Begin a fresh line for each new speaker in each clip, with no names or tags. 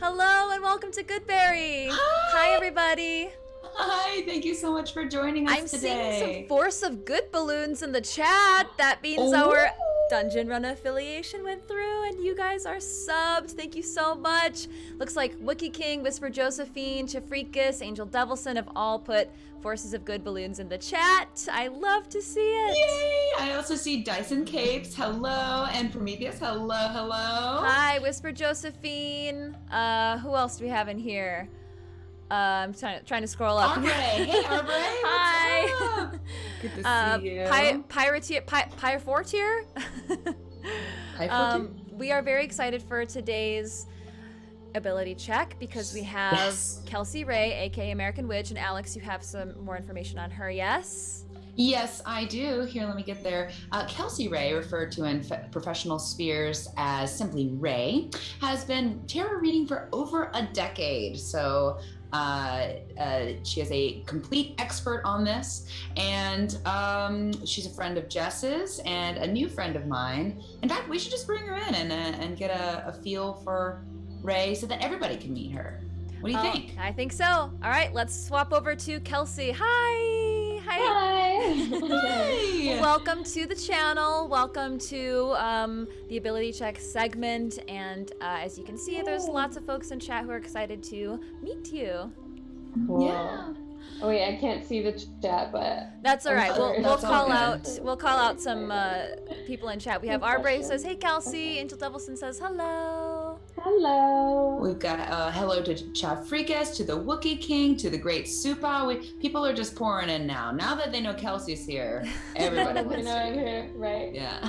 Hello and welcome to Goodberry. Hi everybody.
Hi, thank you so much for joining us today.
I'm seeing some Force of Good balloons in the chat. That means our Dungeon Run affiliation went through and you guys are subbed. Thank you so much. Looks like Wiki King, Whisper Josephine, Chafrikas, Angel Devilson have all put Forces of Good balloons in the chat. I love to see it.
Yay! I also see Dyson Capes, hello, and Prometheus, hello.
Hi, Whisper Josephine. Who else do we have in here? I'm trying to scroll up.
Aubrey, hey Aubrey,
hi.
What's up? Good to see you.
Pyrofortier. We are very excited for today's ability check because we have Kelsey Rae, aka American Witch, and Alex, you have some more information on her, yes?
Yes, I do. Here, let me get there. Kelsey Rae, referred to in professional spheres as simply Rae, has been tarot reading for over a decade. So she is a complete expert on this, and she's a friend of Jess's and a new friend of mine. In fact, we should just bring her in and get a feel for Rae so that everybody can meet her. What do you think?
I think so. All right, let's swap over to Kelsey. Hi.
Hi.
Welcome to the channel. Welcome to the ability check segment. And as you can see, there's lots of folks in chat who are excited to meet you.
Cool.
Yeah.
Oh wait, I can't see the chat, but
that's all right. We'll call out some people in chat. We have Arbrave says, "Hey Kelsey." Angel Devilson says, "Hello."
Hello.
We've got hello to Chafrikas, to the Wookiee King, to the Great Supa. People are just pouring in now. Now that they know Kelsey's here, everybody wants to.
I'm here, right?
Yeah.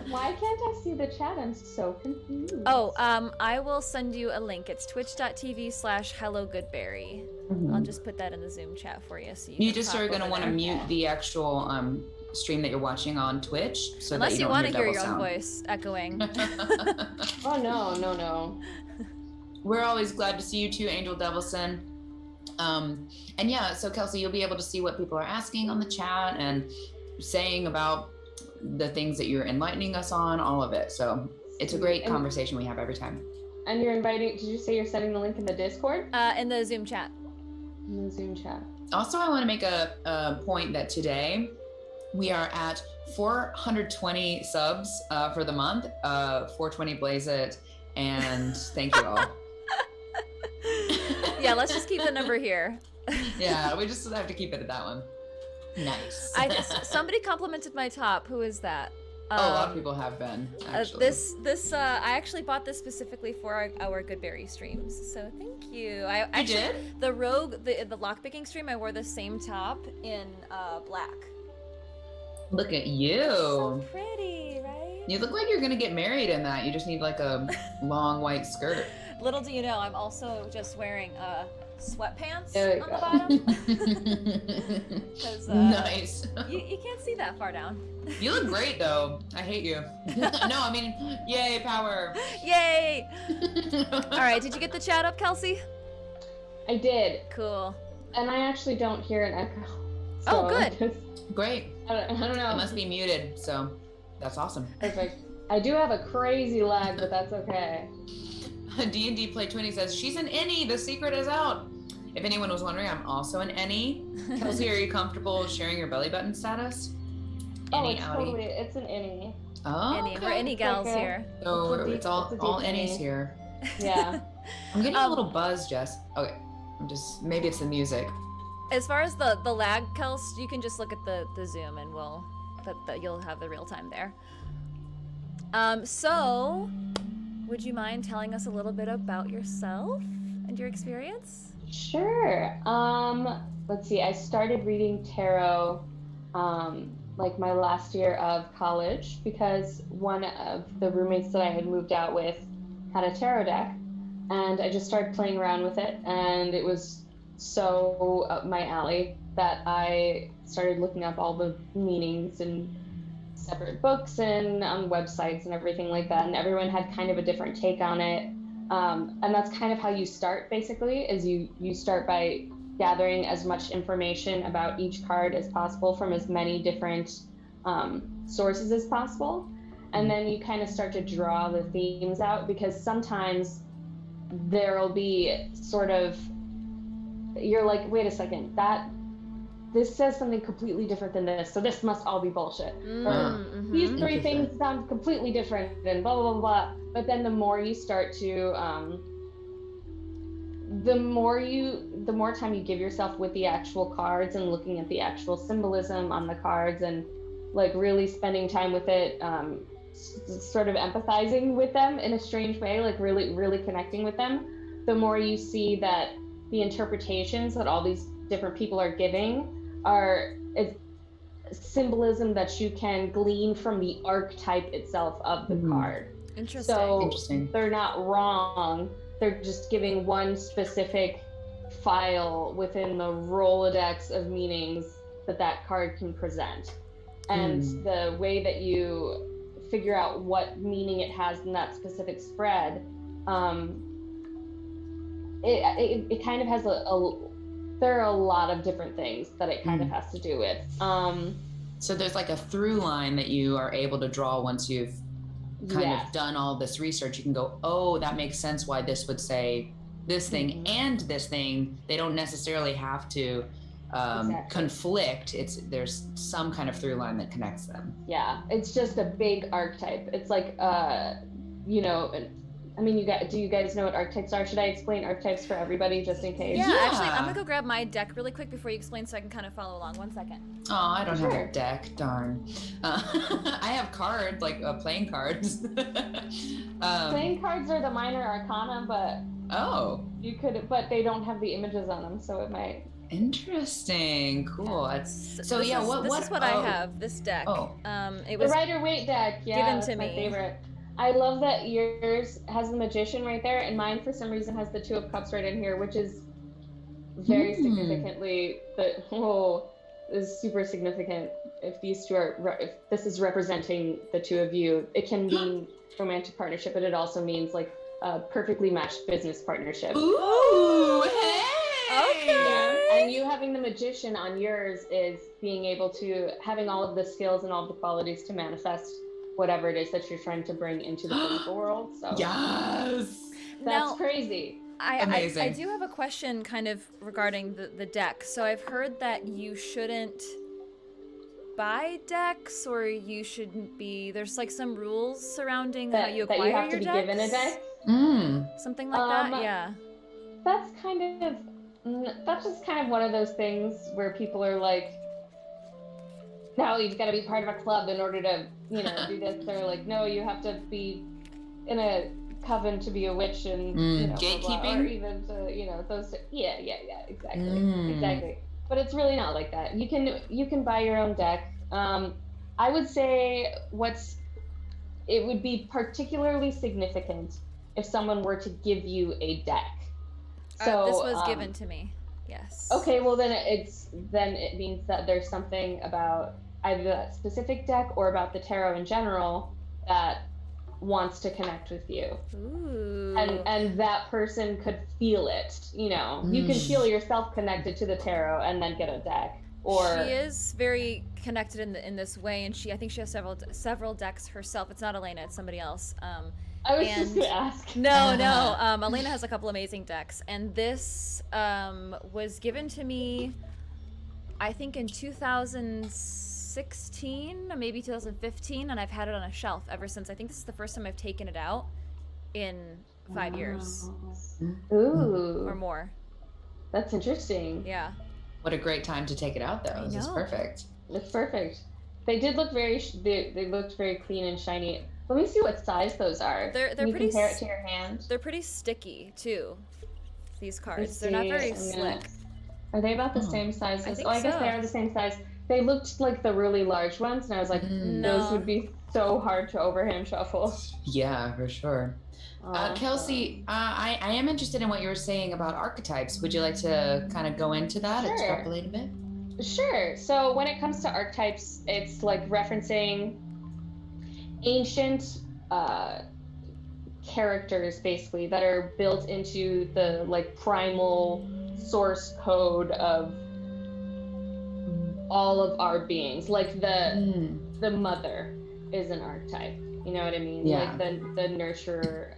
Why can't I see the chat? I'm so confused.
Oh, I will send you a link. It's twitch.tv/HelloGoodberry. I'll just put that in the Zoom chat for you. So you
just are going to want to mute the actual stream that you're watching on Twitch, so
unless
that
you want to hear your
sound.
own voice echoing.
Oh no.
We're always glad to see you too, Angel Devilson. And yeah, so Kelsey, you'll be able to see what people are asking on the chat and saying about the things that you're enlightening us on, all of it. So it's a great conversation we have every time.
And you're inviting, did you say you're setting the link in the Discord?
In the Zoom chat.
In the Zoom chat.
Also, I want to make a point that today we are at 420 subs for the month. 420 blaze it, and thank you all.
Yeah, let's just keep the number here.
Yeah, we just have to keep it at that one. Nice.
Somebody complimented my top. Who is that?
A lot of people have been, actually.
I actually bought this specifically for our Goodberry streams, so thank you.
You did?
The Rogue, the lockpicking stream, I wore the same top in black.
Look at you.
So pretty, right?
You look like you're gonna get married in that. You just need like a long white skirt.
Little do you know, I'm also just wearing sweatpants
on
the bottom.
Nice.
You can't see that far down.
You look great though. I hate you. No, I mean, yay, power.
Yay. All right, did you get the chat up, Kelsey?
I did.
Cool.
And I actually don't hear an echo.
So good.
Great.
I don't know.
It must be muted, so that's awesome.
Perfect. I do have a crazy lag, but that's okay.
D&D Play 20 says, she's an innie, the secret is out. If anyone was wondering, I'm also an innie. Kelsey, are you comfortable sharing your belly button status?
It's an innie.
Oh,
innie. We're innie gals here.
So it's all innies here.
Yeah.
I'm getting a little buzz, Jess. Okay, maybe it's the music.
As far as the lag, Kels, you can just look at the Zoom and you'll have the real time there. So, would you mind telling us a little bit about yourself and your experience?
Sure. Let's see. I started reading tarot like my last year of college because one of the roommates that I had moved out with had a tarot deck, and I just started playing around with it, and it was so up my alley that I started looking up all the meanings in separate books and on websites and everything like that, and everyone had kind of a different take on it. And that's kind of how you start, basically, is you start by gathering as much information about each card as possible from as many different sources as possible. And then you kind of start to draw the themes out, because sometimes there'll be sort of, you're like, wait a second, this says something completely different than this, so this must all be bullshit. Or these three things sound completely different and blah, blah, blah, blah. But then the more you start to, the more time you give yourself with the actual cards and looking at the actual symbolism on the cards and like really spending time with it, sort of empathizing with them in a strange way, like really, really connecting with them, the more you see that the interpretations that all these different people are giving are symbolism that you can glean from the archetype itself of the card.
Interesting.
So they're not wrong. They're just giving one specific file within the Rolodex of meanings that card can present. And the way that you figure out what meaning it has in that specific spread, it kind of has there are a lot of different things that it kind of has to do with.
So there's like a through line that you are able to draw once you've kind of done all this research. You can go, oh, that makes sense why this would say this thing and this thing. They don't necessarily have to conflict. There's some kind of through line that connects them. Yeah,
it's just a big archetype. It's like, you know, I mean, do you guys know what archetypes are? Should I explain archetypes for everybody just in case?
Yeah, actually, I'm gonna go grab my deck really quick before you explain so I can kind of follow along. 1 second.
Oh, I don't have a deck, darn. I have cards, like playing cards.
Playing cards are the minor arcana, but but they don't have the images on them, so it might.
Interesting, cool.
Yeah.
So
this is what I have. This deck. It was
the Rider-Waite deck. Yeah,
given
that's
to
my
me.
favorite. I love that yours has the Magician right there, and mine for some reason has the Two of Cups right in here, which is very significantly is super significant. If these two if this is representing the two of you, it can mean romantic partnership, but it also means like a perfectly matched business partnership.
Ooh, hey!
Okay.
Yeah. And you having the Magician on yours is being able to having all of the skills and all of the qualities to manifest whatever it is that you're trying to bring into the physical world. So
yes,
that's crazy.
Amazing.
I do have a question kind of regarding the deck. So I've heard that you shouldn't buy decks, or you shouldn't be, there's like some rules surrounding how you acquire
that you have
your
to be
decks?
given a deck?
Something like that, yeah.
That's just kind of one of those things where people are like, no, you've got to be part of a club in order to, you know, do this. They're like, no, you have to be in a coven to be a witch, and you know,
gatekeeping,
blah, blah, or even to, you know, those. Yeah, exactly. But it's really not like that. You can buy your own deck. I would say it would be particularly significant if someone were to give you a deck. So
this was given to me. Yes.
Okay, well then it means that there's something about either that specific deck or about the tarot in general that wants to connect with you.
Ooh.
And that person could feel it, you know. You can feel yourself connected to the tarot and then get a deck. Or
she is very connected in this way, and I think she has several decks herself. It's not Elena, it's somebody else.
I was just gonna ask.
No. Elena has a couple amazing decks, and this was given to me, I think in 2016, maybe 2015, and I've had it on a shelf ever since. I think this is the first time I've taken it out in 5 years.
Ooh.
Or more.
That's interesting.
Yeah.
What a great time to take it out, though. This is perfect.
It's perfect. They did look they looked very clean and shiny. Let me see what size those are.
They're
Can you
pretty.
Compare it to your hand.
They're pretty sticky too. These cards. They're not very slick.
Are they about the same size?
I think
I guess
so.
they are the same size. They looked like the really large ones, and I was like, those would be so hard to overhand shuffle.
Yeah, for sure. Kelsey, I am interested in what you were saying about archetypes. Would you like to kind of go into that, extrapolate a bit?
Sure. So when it comes to archetypes, it's like referencing ancient characters, basically, that are built into the like primal source code of all of our beings. Like the mother is an archetype. You know what I mean?
Yeah.
Like the nurturer,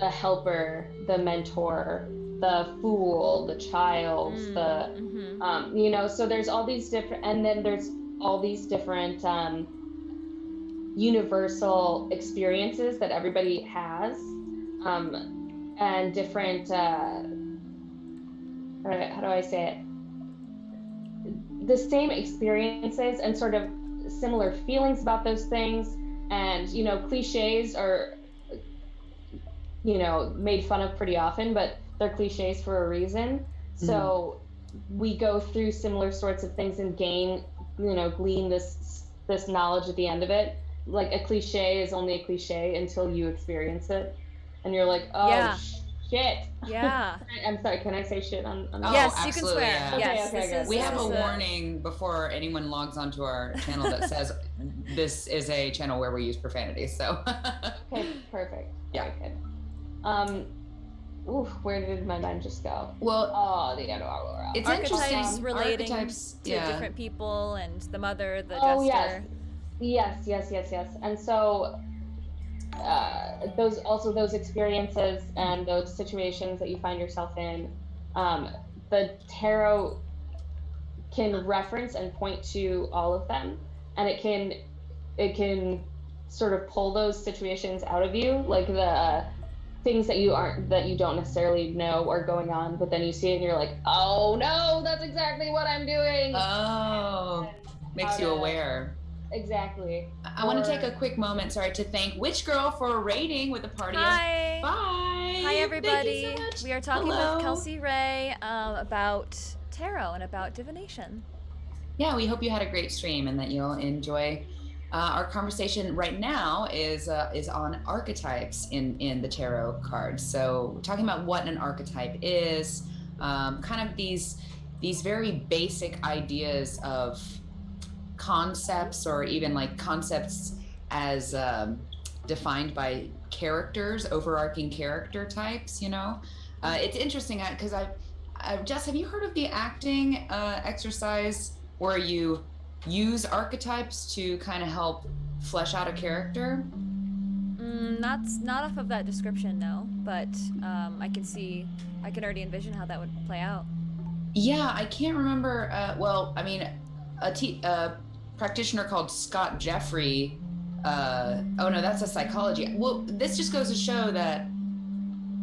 the helper, the mentor, the fool, the child, so there's all these different, and then there's all these different universal experiences that everybody has, and different, how do I say it? The same experiences and sort of similar feelings about those things, and cliches are made fun of pretty often, but they're cliches for a reason. So we go through similar sorts of things and glean this knowledge at the end of it. Like, a cliche is only a cliche until you experience it, and you're like, oh shit.
Yeah.
I'm sorry, can I say shit on
Yes,
absolutely,
you can swear.
yeah.
Yes,
Okay,
we have a warning before anyone logs onto our channel that says this is a channel where we use profanity, so.
Okay, perfect.
Yeah.
Very good. Where did my mind just go?
Well,
the Aurora.
it's
Archetypes
interesting.
relating
Archetypes,
to
yeah.
different people, and the mother, the
Oh,
jester.
yes. And so those experiences and those situations that you find yourself in, the tarot can reference and point to all of them, and it can sort of pull those situations out of you, like the things that you don't necessarily know are going on, but then you see it and you're like, oh no, that's exactly what I'm doing.
Makes you aware.
Exactly.
I want to take a quick moment, to thank Witch Girl for a rating with a party.
Hi.
Bye.
Hi, everybody.
Thank you so much.
We are talking
Hello.
with Kelsey Rae about tarot and about divination.
Yeah, we hope you had a great stream and that you'll enjoy. Our conversation right now is on archetypes in the tarot cards. So we're talking about what an archetype is, kind of these very basic ideas of concepts, or even like concepts as defined by characters, overarching character types. It's interesting because Jess, have you heard of the acting exercise where you use archetypes to kind of help flesh out a character?
Not off of that description, no. But I can already envision how that would play out.
Yeah, I can't remember. A practitioner called Scott Jeffrey. Oh no, that's a psychology. Well, this just goes to show that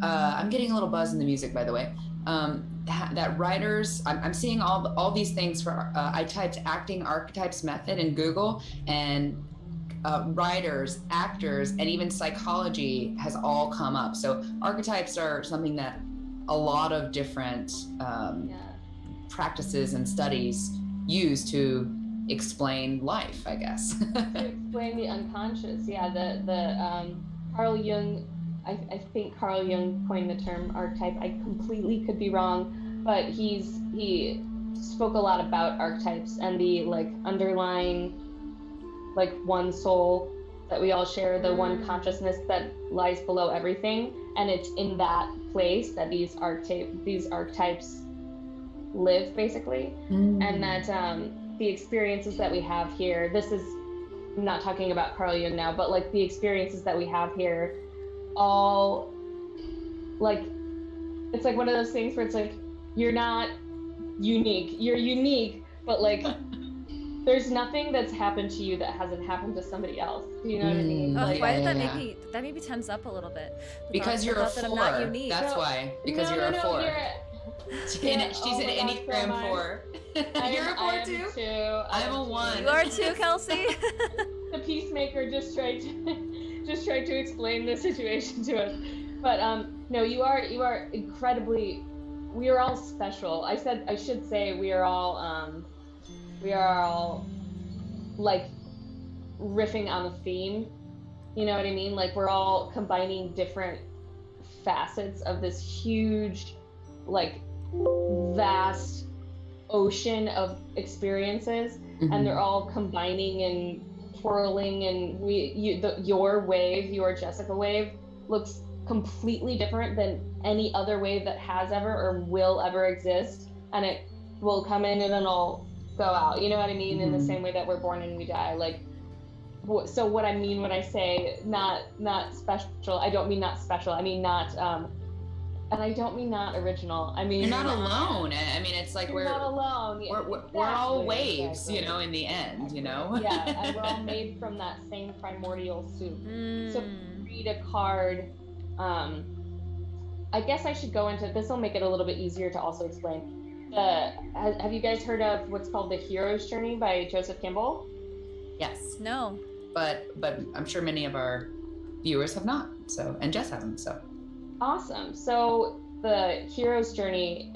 I'm getting a little buzz in the music, by the way. That writers, I'm seeing all these things for, I typed acting archetypes method in Google, and writers, actors, and even psychology has all come up. So archetypes are something that a lot of different practices and studies use to explain life, I guess.
To explain the unconscious. Yeah, the Carl Jung, I think Carl Jung coined the term archetype. I completely could be wrong, but he spoke a lot about archetypes and the underlying one soul that we all share, the one consciousness that lies below everything, and it's in that place that these archetypes live, basically. And that the experiences that we have here, I'm not talking about Carl Jung now, but the experiences that we have here, all it's one of those things where it's you're not unique, you're unique, but there's nothing that's happened to you that hasn't happened to somebody else. Do you know what I mean?
Why did that make me tense up a little bit?
Because you're a 4. I'm not unique. That's why. Because you're a 4. She's an Enneagram 4. You're a 4 too? I'm a 1.
You are too, Kelsey?
The peacemaker just tried to explain the situation to us. But no, you are incredibly, we are all special. I should say we are all riffing on a theme. You know what I mean? We're all combining different facets of this huge, vast ocean of experiences, and they're all combining and twirling, and your wave, your Jessica wave, looks completely different than any other wave that has ever or will ever exist, and it will come in and then it'll go out. You know what I mean? In the same way that we're born and we die. So what I mean when I say not special, I don't mean not special. I mean not, and I don't mean not original. I mean
you're not alone. I mean, it's like
we're not alone. Yeah,
we're all waves,
exactly.
you know, in the end, you know.
Yeah, and we're all made from that same primordial soup. So read a card. I guess I should go into this. Will make it a little bit easier to also explain. Have you guys heard of what's called The Hero's Journey by Joseph Campbell?
Yes.
No.
But I'm sure many of our viewers have not. So, and Jess hasn't. So.
Awesome. So the Hero's Journey,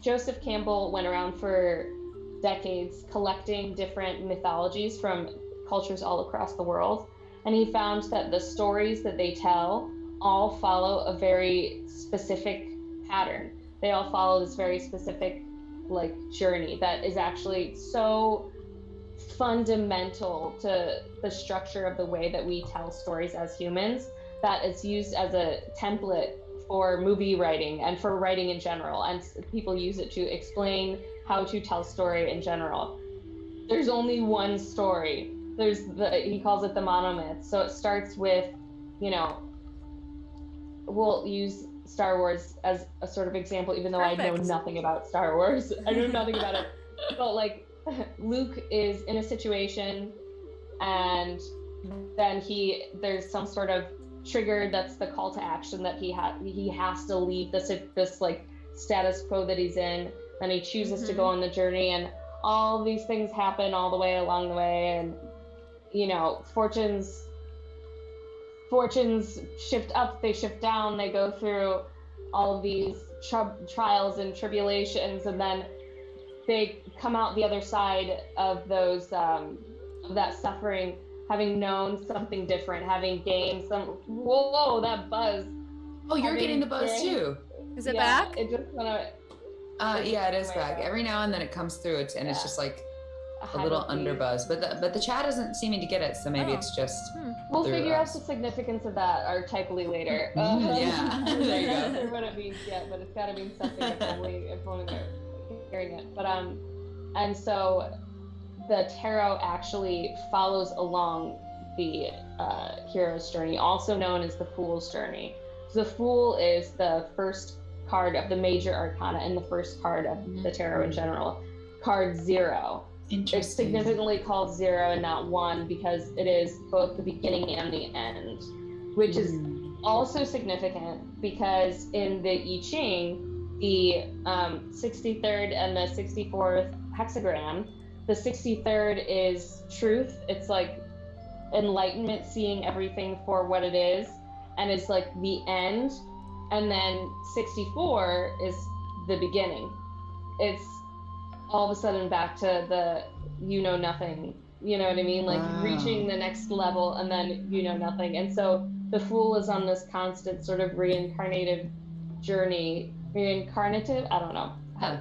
Joseph Campbell went around for decades collecting different mythologies from cultures all across the world, and he found that the stories that they tell all follow a very specific pattern. They all follow this very specific like journey that is actually so fundamental to the structure of the way that we tell stories as humans that it's used as a template for movie writing and for writing in general, and people use it to explain how to tell story in general. There's only one story. He calls it the Monomyth. So it starts with, you know, we'll use Star Wars as a sort of example, even though
Perfect.
I know nothing about Star Wars. I know nothing about it. But like Luke is in a situation, and then there's some sort of trigger that's the call to action that he has to leave this like status quo that he's in, and he chooses to go on the journey, and all these things happen all the way along the way, and you know, fortunes shift up, they shift down, they go through all of these trials and tribulations, and then they come out the other side of those of that suffering, having known something different, having gained whoa, that buzz.
Oh, you're getting the buzz too.
Is it back?
It just kind of
yeah, it is back. Every now and then it comes through, it's just like a little underbuzz, but the chat isn't seeming to get it, so maybe it's just
we'll
through
figure out
us.
the significance of that archetypally later.
Yeah, there you go.
What it means yet, but it's got to mean something if only they're hearing it. But and so the tarot actually follows along the hero's journey, also known as the Fool's Journey. The Fool is the first card of the major arcana and the first card of the tarot in general. Card 0. It's significantly called 0 and not 1 because it is both the beginning and the end, which is also significant because in the I Ching, the 63rd and the 64th hexagram, the 63rd is truth. It's like enlightenment, seeing everything for what it is, and it's like the end. And then 64 is the beginning. It's all of a sudden back to the you know nothing, you know what I mean? Like reaching the next level and then you know nothing. And so the Fool is on this constant sort of reincarnative journey. Reincarnative? I don't know. I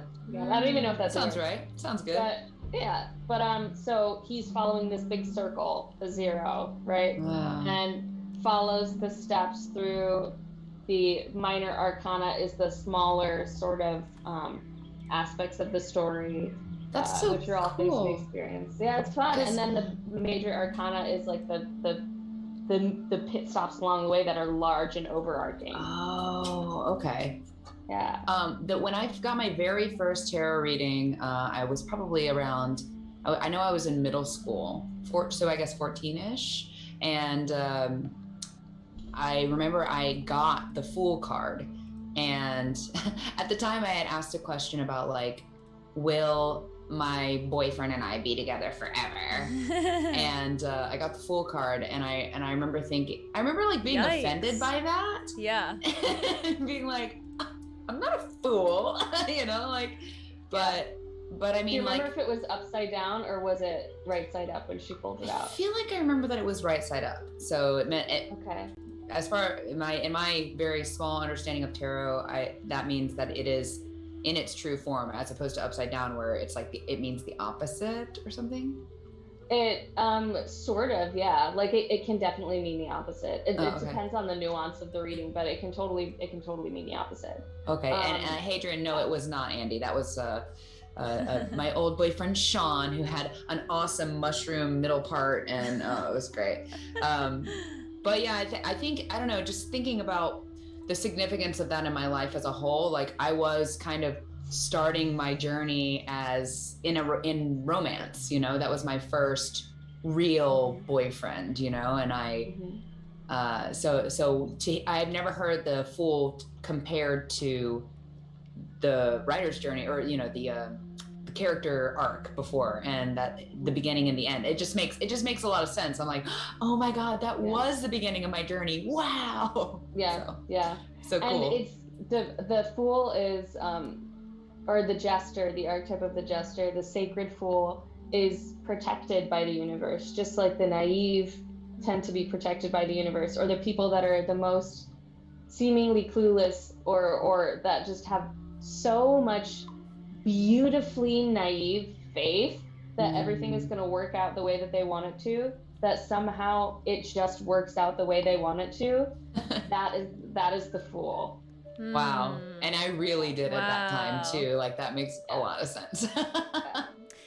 don't even know if that
sounds right. Sounds good.
But yeah, but so he's following this big circle, the 0, right?
Wow.
And follows the steps through. The minor arcana is the smaller sort of aspects of the story.
That's so
which are all things we experience. Yeah, it's fun. And then the major arcana is like the pit stops along the way that are large and overarching.
Oh, okay.
Yeah.
When I got my very first tarot reading, I was probably around, I know I was in middle school, so I guess 14-ish. And I remember I got the Fool card. And at the time I had asked a question about like, will my boyfriend and I be together forever? And I got the Fool card, and I remember like being
Yikes.
offended by that.
Yeah.
And being like, I'm not a fool, you know, like, but I mean,
do you remember
like,
if it was upside down or was it right side up when she pulled it
I
out?
feel like I remember that it was right side up. So it meant it.
Okay.
As far in my very small understanding of tarot, that means that it is in its true form, as opposed to upside down, where it's like it means the opposite or something.
It sort of, yeah. Like it can definitely mean the opposite. It
okay.
depends on the nuance of the reading, but it can totally mean the opposite.
Okay. And Hadrian, no, it was not Andy. That was my old boyfriend Sean, who had an awesome mushroom middle part, and it was great. But yeah, I think, I don't know, just thinking about the significance of that in my life as a whole, like I was kind of starting my journey as in romance, you know, that was my first real boyfriend, you know, and I've never heard the Fool compared to the writer's journey, or you know, the character arc before, and that the beginning and the end. It just makes a lot of sense. I'm like, oh my god, that was the beginning of my journey. Wow. So cool.
And it's the Fool is or the Jester, the archetype of the Jester, the sacred Fool is protected by the universe, just like the naive tend to be protected by the universe, or the people that are the most seemingly clueless, or that just have so much beautifully naive faith that everything is going to work out the way that they want it to, that somehow it just works out the way they want it to. that is the Fool.
Wow. And I really did at that time too. Like that makes a lot of sense.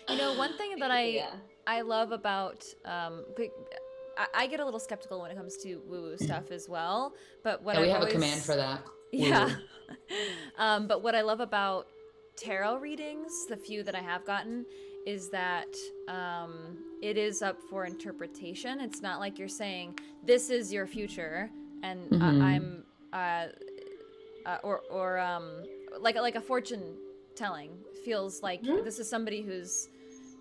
You know, one thing that I love about I get a little skeptical when it comes to woo-woo stuff as well, but what
we have a command for that.
Yeah. But what I love about tarot readings, the few that I have gotten, is that it is up for interpretation. It's not like you're saying this is your future, and I'm like a fortune telling. Feels like this is somebody who's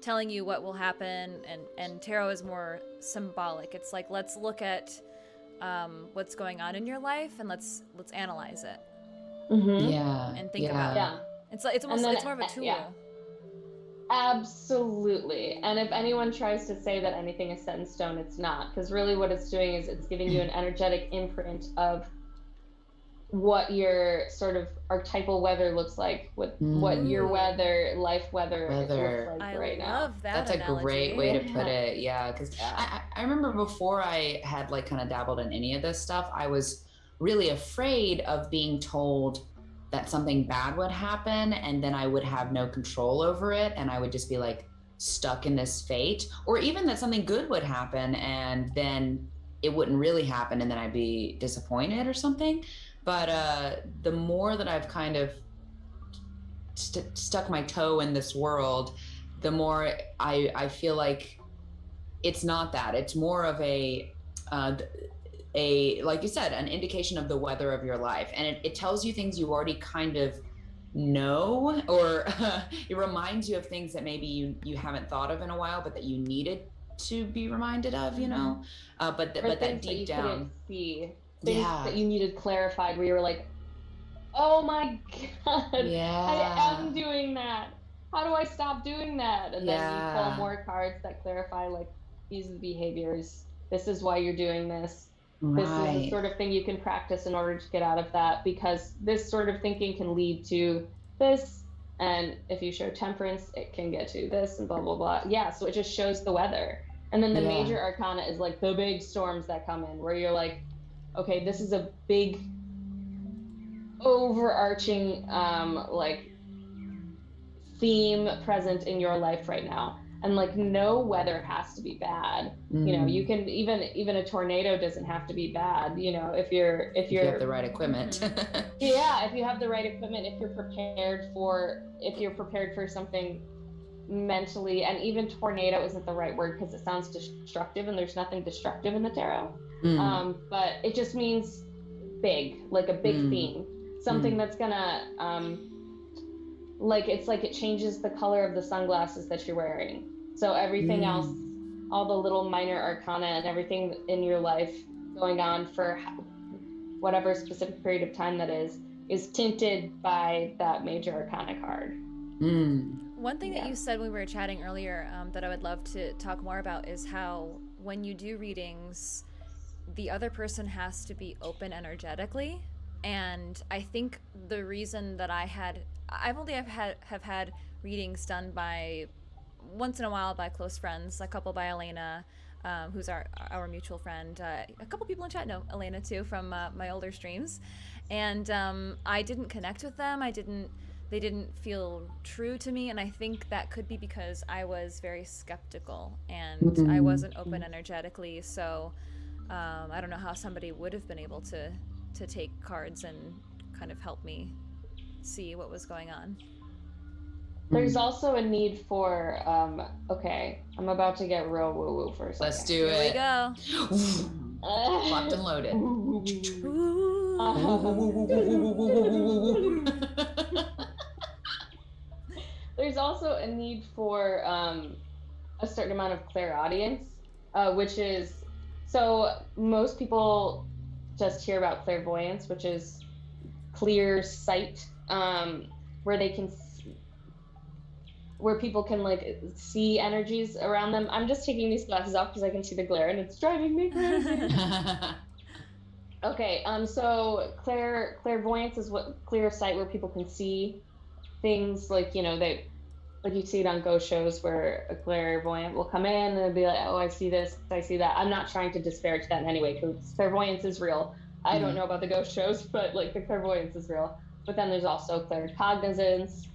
telling you what will happen, and tarot is more symbolic. It's like, let's look at what's going on in your life, and let's analyze it. And think about it. It's more of a tool.
Absolutely. And if anyone tries to say that anything is set in stone, it's not, because really what it's doing is it's giving you an energetic imprint of what your sort of archetypal weather looks like, what your life weather looks like right now.
I love that.
That's
analogy.
a great way to put it. Yeah, because I remember before I had like kind of dabbled in any of this stuff, I was really afraid of being told that something bad would happen, and then I would have no control over it, and I would just be like stuck in this fate, or even that something good would happen and then it wouldn't really happen, and then I'd be disappointed or something. But the more that I've kind of stuck my toe in this world, the more I feel like it's not that. It's more of a like you said, an indication of the weather of your life. And it tells you things you already kind of know, or it reminds you of things that maybe you haven't thought of in a while, but that you needed to be reminded of, you know? But that deep down.
Things that you needed clarified, where you were like, oh my god, I am doing that. How do I stop doing that? And then you pull more cards that clarify, like, these are the behaviors. This is why you're doing this. This is the sort of thing you can practice in order to get out of that, because this sort of thinking can lead to this. And if you show temperance, it can get to this and blah, blah, blah. Yeah, so it just shows the weather. And then the major arcana is like the big storms that come in, where you're like, okay, this is a big overarching like theme present in your life right now, and like no weather has to be bad. You know, you can even a tornado doesn't have to be bad, you know, if you have
the right equipment.
If you have the right equipment, if you're prepared for something mentally. And even tornado isn't the right word because it sounds destructive, and there's nothing destructive in the tarot. But it just means big, like a big theme, something that's gonna like, it's like it changes the color of the sunglasses that you're wearing. So everything else, all the little minor arcana and everything in your life going on for whatever specific period of time that is tinted by that major arcana card.
One thing that you said when we were chatting earlier, that I would love to talk more about, is how when you do readings, the other person has to be open energetically. And I think the reason that I've only had readings done by, once in a while, by close friends, a couple by Elena, who's our mutual friend. A couple people in chat know Elena too, from my older streams. And I didn't connect with them. I didn't they didn't feel true to me, and I think that could be because I was very skeptical and I wasn't open energetically. So I don't know how somebody would have been able to take cards and kind of help me see what was going on.
There's also a need for, okay, I'm about to get real woo-woo for a second.
Let's do it.
Here we go.
Locked and loaded.
There's also a need for a certain amount of clairaudience, which is, so most people just hear about clairvoyance, which is clear sight, where they can where people can like see energies around them. I'm just taking these glasses off because I can see the glare and it's driving me crazy. Okay, so clairvoyance is what clear sight, where people can see things like, you know, like you see it on ghost shows where a clairvoyant will come in and they'll be like, oh, I see this, I see that. I'm not trying to disparage that in any way, because clairvoyance is real. I don't know about the ghost shows, but like the clairvoyance is real. But then there's also claircognizance,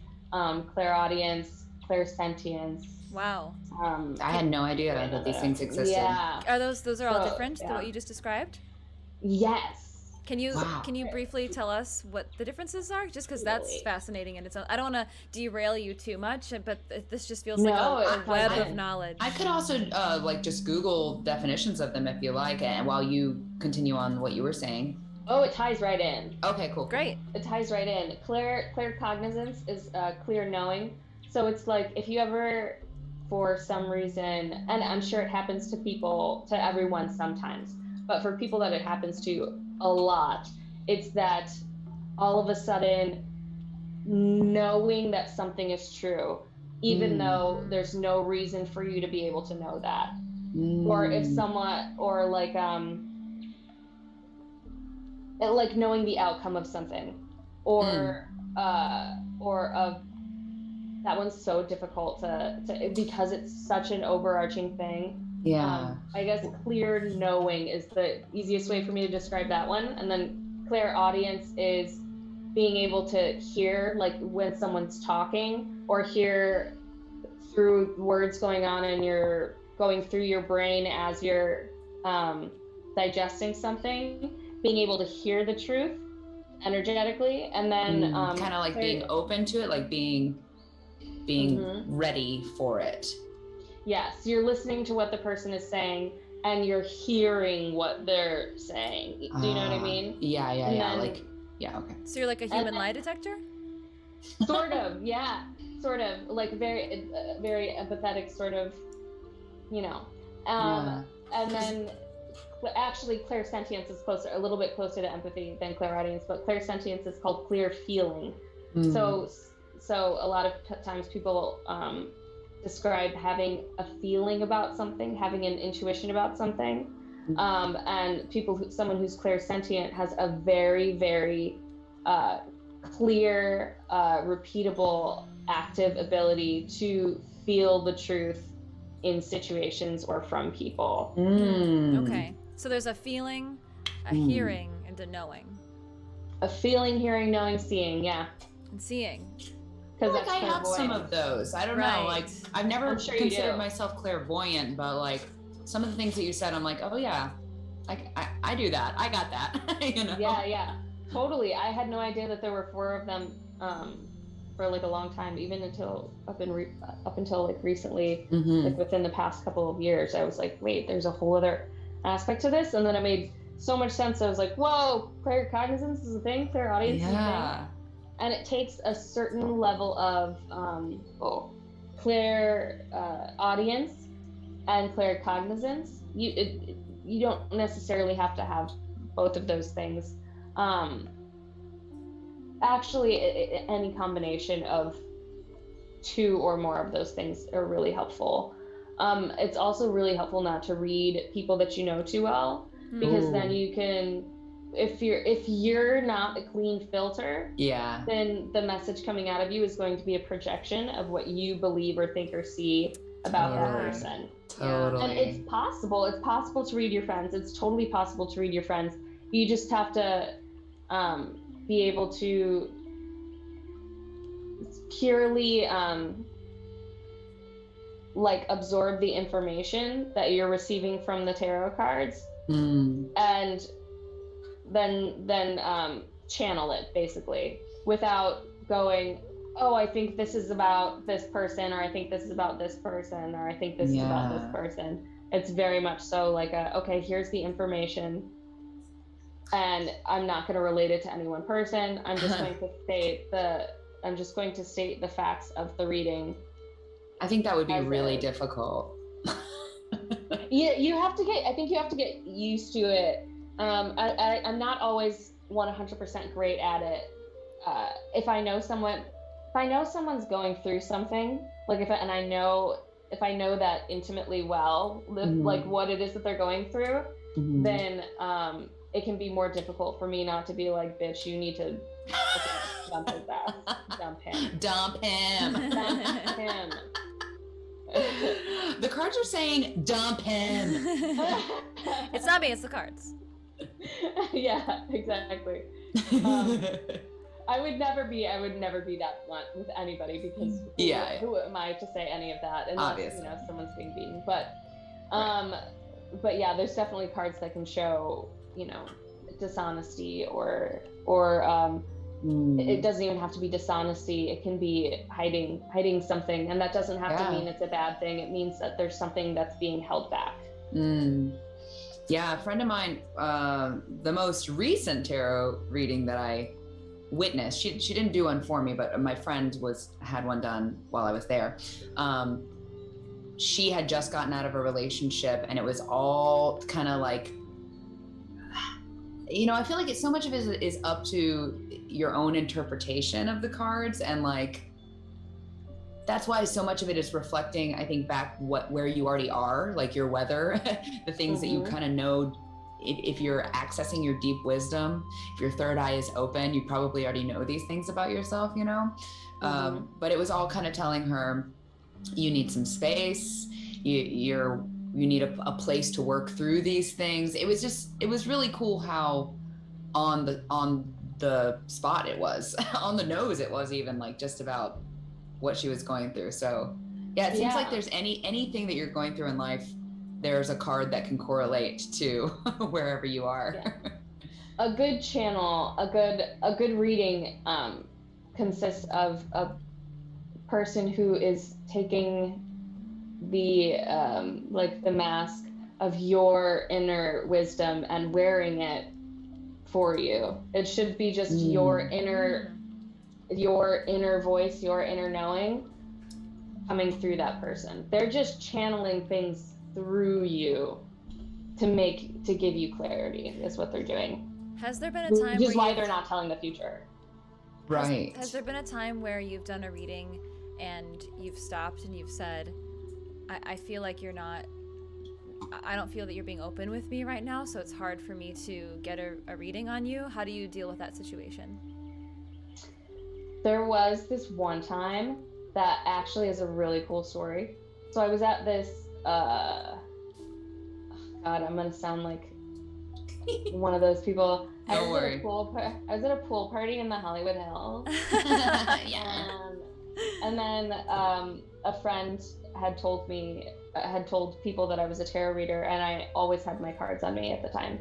clairaudience, clairsentience.
Wow.
I had no idea that these things existed.
Yeah.
Are those are all different than what you just described?
Yes.
Can you briefly tell us what the differences are? Just because that's fascinating in its own. I don't want to derail you too much, but this just feels like a web of knowledge.
I could also like just Google definitions of them if you like, and while you continue on what you were saying.
Oh, it ties right in.
Okay, cool.
Great.
It ties right in. Claircognizance is clear knowing. So it's like if you ever, for some reason, and I'm sure it happens to everyone sometimes, but for people that it happens to a lot, it's that all of a sudden knowing that something is true, even though there's no reason for you to be able to know that. Or if someone, or like knowing the outcome of something, or of that one's so difficult to because it's such an overarching thing.
Yeah.
I guess clear knowing is the easiest way for me to describe that one. And then clairaudience is being able to hear, like when someone's talking, or hear through words going on and you're going through your brain as you're digesting something, being able to hear the truth energetically, and then
kind of like being open to it, like being ready for it.
Yes, you're listening to what the person is saying and you're hearing what they're saying. Do you know what I mean?
Yeah. Okay.
So you're like a human lie detector?
Sort of, yeah. Sort of, like very empathetic sort of, you know. And then actually clairsentience is a little bit closer to empathy than clairaudience, but clairsentience is called clear feeling. So a lot of times people describe having a feeling about something, having an intuition about something, and someone who's clairsentient has a very, very clear, repeatable, active ability to feel the truth in situations or from people.
Okay, so there's a feeling, a hearing, and a knowing.
A feeling, hearing, knowing, seeing, yeah.
And seeing.
Like I have some of those. I don't know. Like I've never considered myself clairvoyant, but like some of the things that you said, I'm like, oh yeah, I do that. I got that. You know?
Yeah, totally. I had no idea that there were 4 of them for like a long time, even until up until like recently, like within the past couple of years. I was like, wait, there's a whole other aspect to this, and then it made so much sense. I was like, whoa, claircognizance is a thing, clairaudience is a thing. And it takes a certain level of clairaudience and claircognizance. You don't necessarily have to have both of those things. Actually, any combination of 2 or more of those things are really helpful. It's also really helpful not to read people that you know too well, because then you can. If you're not a clean filter, then the message coming out of you is going to be a projection of what you believe or think or see about the person.
Totally.
And it's possible to read your friends. It's totally possible to read your friends. You just have to be able to purely like absorb the information that you're receiving from the tarot cards, and then channel it basically without going, oh, I think this is about this person, or I think this is about this person, or I think this is about this person. It's very much so like okay, here's the information, and I'm not going to relate it to any one person. I'm just going to state the facts of the reading.
I think that would be really difficult.
Yeah, I think you have to get used to it. I'm not always 100% great at it. If I know someone's going through something, like if I know that intimately well, like what it is that they're going through, then it can be more difficult for me not to be like, bitch, you need to dump his ass. Dump him.
Dump him. The cards are saying dump him.
It's not me, it's the cards.
Yeah, exactly. I would never be that blunt with anybody, because who am I to say any of that unless obviously, someone's being beaten. But yeah, there's definitely cards that can show, dishonesty or it doesn't even have to be dishonesty. It can be hiding something, and that doesn't have to mean it's a bad thing. It means that there's something that's being held back.
Yeah, a friend of mine, the most recent tarot reading that I witnessed, she didn't do one for me, but my friend had one done while I was there. She had just gotten out of a relationship, and it was all kind of like, I feel like so much of it is up to your own interpretation of the cards, and like that's why so much of it is reflecting, I think, back where you already are, like your weather, the things that you kind of know. If you're accessing your deep wisdom, if your third eye is open, you probably already know these things about yourself, but it was all kind of telling her, you need some space, you need a place to work through these things. It was really cool how on the spot it was, on the nose it was, even like just about what she was going through. So yeah, it seems like there's anything that you're going through in life, there's a card that can correlate to wherever you are. Yeah.
A good channel, a good reading consists of a person who is taking the the mask of your inner wisdom and wearing it for you. It should be just your inner voice, your inner knowing coming through that person. They're just channeling things through you to give you clarity, is what they're doing.
Has there been a time
which is why they're not telling the future.
Right.
Has there been a time where you've done a reading and you've stopped and you've said, I feel like I don't feel that you're being open with me right now, so it's hard for me to get a reading on you? How do you deal with that situation?
There was this one time that actually is a really cool story. So I was at this God, I'm gonna sound like one of those people.
Don't worry.
I was at a pool party in the Hollywood Hills.
Yeah.
And then a friend had told people that I was a tarot reader, and I always had my cards on me at the time.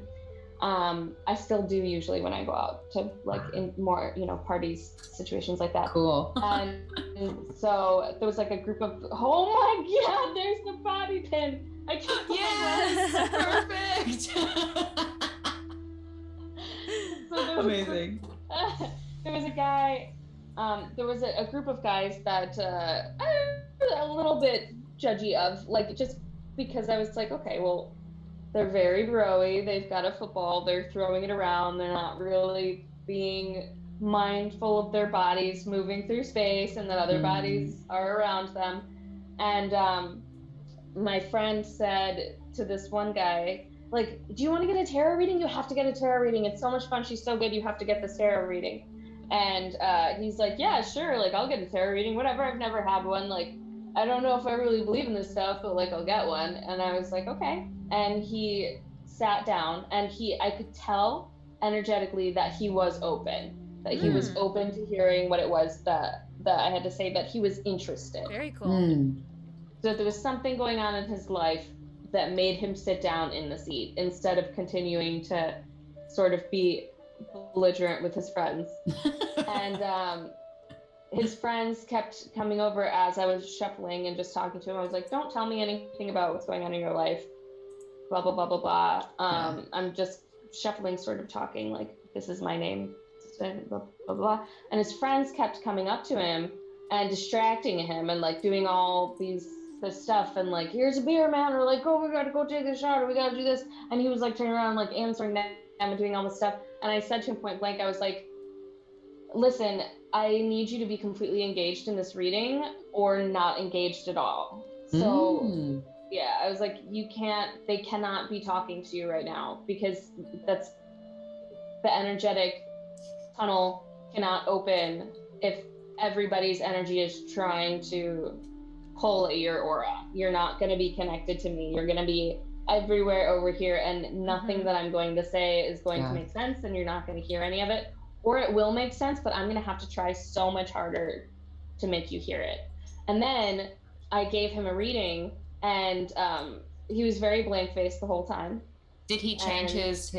I still do usually when I go out to in more, parties, situations like that.
Cool.
And so there was a group of, oh my God, there's the bobby pin. I can't.
Yes, perfect.
So amazing. There was a guy. There was a group of guys that I'm a little bit judgy of, just because I was like, okay, well, they're very bro-y, they've got a football, they're throwing it around, they're not really being mindful of their bodies moving through space and that other bodies are around them. And my friend said to this one guy, do you want to get a tarot reading? You have to get a tarot reading. It's so much fun. She's so good. You have to get this tarot reading. And he's like, yeah, sure. I'll get a tarot reading, whatever. I've never had one. I don't know if I really believe in this stuff, but I'll get one. And I was like, okay. And he sat down, and I could tell energetically that he was open. that he was open to hearing what it was that I had to say, that he was interested.
Very cool.
So there was something going on in his life that made him sit down in the seat instead of continuing to sort of be belligerent with his friends. And his friends kept coming over as I was shuffling and just talking to him. I was like, don't tell me anything about what's going on in your life. Blah, blah, blah, blah, blah. I'm just shuffling, sort of talking like, this is my name, blah, blah, blah. And his friends kept coming up to him and distracting him and like doing all this stuff and like, here's a beer, man, or like, oh, we gotta go take a shot, or we gotta do this. And he was like turning around, like answering them and doing all this stuff. And I said to him point blank, I was like, listen, I need you to be completely engaged in this reading or not engaged at all. So yeah, I was like, they cannot be talking to you right now, because that's the energetic tunnel cannot open if everybody's energy is trying to pull at your aura. You're not going to be connected to me. You're going to be everywhere over here, and nothing that I'm going to say is going to make sense, and you're not going to hear any of it. Or it will make sense, but I'm going to have to try so much harder to make you hear it. And then I gave him a reading, and he was very blank-faced the whole time.
Did he change his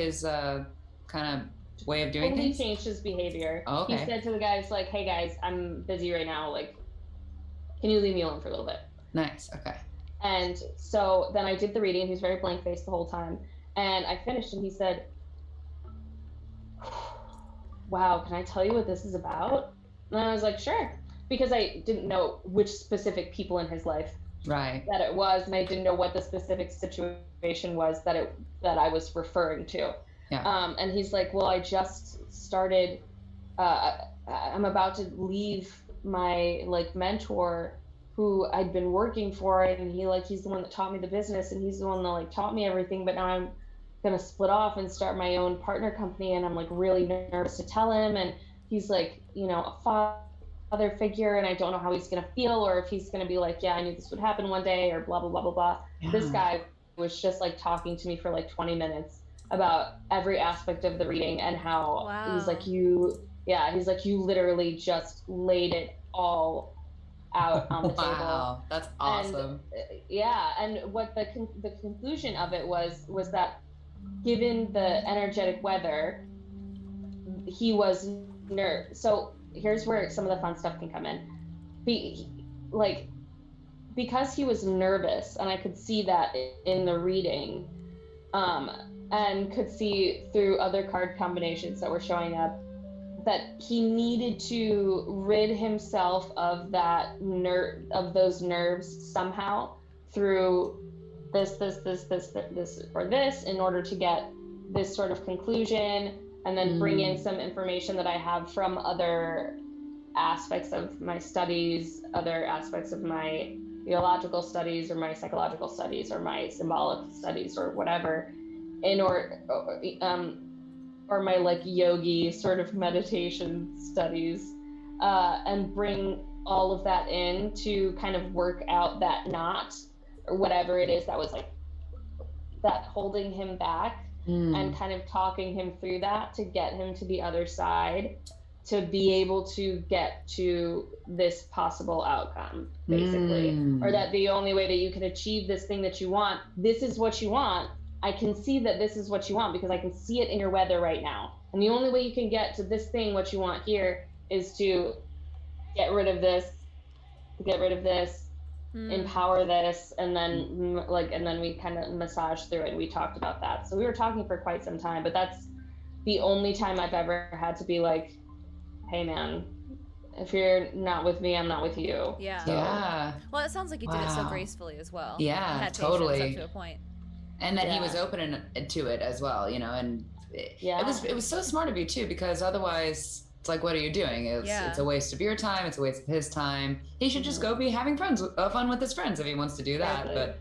kind of way of doing things?
He changed his behavior.
Oh, okay.
He said to the guys, like, hey guys, I'm busy right now. Like, can you leave me alone for a little bit?
Nice, okay.
And so then I did the reading. He was very blank-faced the whole time. And I finished, and he said, wow, can I tell you what this is about? And I was like, sure. Because I didn't know which specific people in his life that it was, and I didn't know what the specific situation was that I was referring to. Yeah. And he's like, well, I just started, I'm about to leave my like mentor who I'd been working for, and he's the one that taught me the business, and he's the one that like taught me everything, but now I'm gonna split off and start my own partner company, and I'm like really nervous to tell him. And he's like, you know, a father figure, and I don't know how he's gonna feel, or if he's gonna be like, yeah, I knew this would happen one day, or blah blah blah blah blah. Yeah. This guy was just like talking to me for like 20 minutes about every aspect of the reading, and how he's like, you literally just laid it all out on the table.
Wow, that's awesome.
And what the conclusion of it was that given the energetic weather, he was nervous. So here's where some of the fun stuff can come in. Because he was nervous, and I could see that in the reading, and could see through other card combinations that were showing up, that he needed to rid himself of those nerves somehow through this or this, in order to get this sort of conclusion, and then bring in some information that I have from other aspects of my studies, other aspects of my theological studies, or my psychological studies, or my symbolic studies, or whatever, or my like yogi sort of meditation studies, and bring all of that in to kind of work out that knot, or whatever it is that was like that holding him back, and kind of talking him through that to get him to the other side, to be able to get to this possible outcome, basically. Or that the only way that you can achieve this thing that you want, this is what you want. I can see that this is what you want, because I can see it in your weather right now. And the only way you can get to this thing, what you want here, is to get rid of this, empower this, and then we kind of massaged through it, and we talked about that. So we were talking for quite some time, but that's the only time I've ever had to be like, hey man, if you're not with me, I'm not with you.
Yeah.
So,
yeah.
Well, it sounds like you did it so gracefully as well.
Yeah,
you had
totally.
Up to a point.
And that he was open to it as well, you know, and it was so smart of you too, because otherwise it's like, what are you doing? It's a waste of your time. It's a waste of his time. He should just go be having fun with his friends if he wants to do that.
Exactly.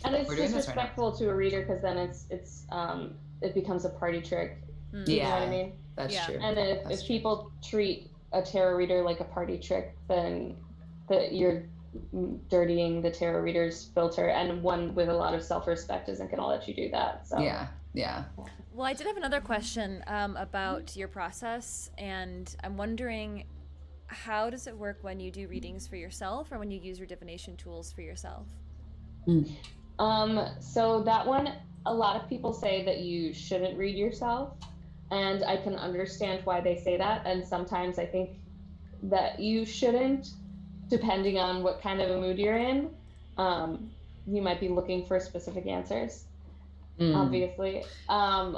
But
it's disrespectful to a reader, because then it becomes a party trick. You know what I mean?
That's true.
And if people treat a tarot reader like a party trick, then you're dirtying the tarot reader's filter, and one with a lot of self-respect isn't going to let you do that. So
yeah, Yeah.
Well, I did have another question about your process, and I'm wondering, how does it work when you do readings for yourself or when you use your divination tools for yourself?
So that one, a lot of people say that you shouldn't read yourself, and I can understand why they say that. And sometimes I think that you shouldn't, depending on what kind of a mood you're in. You might be looking for specific answers, obviously.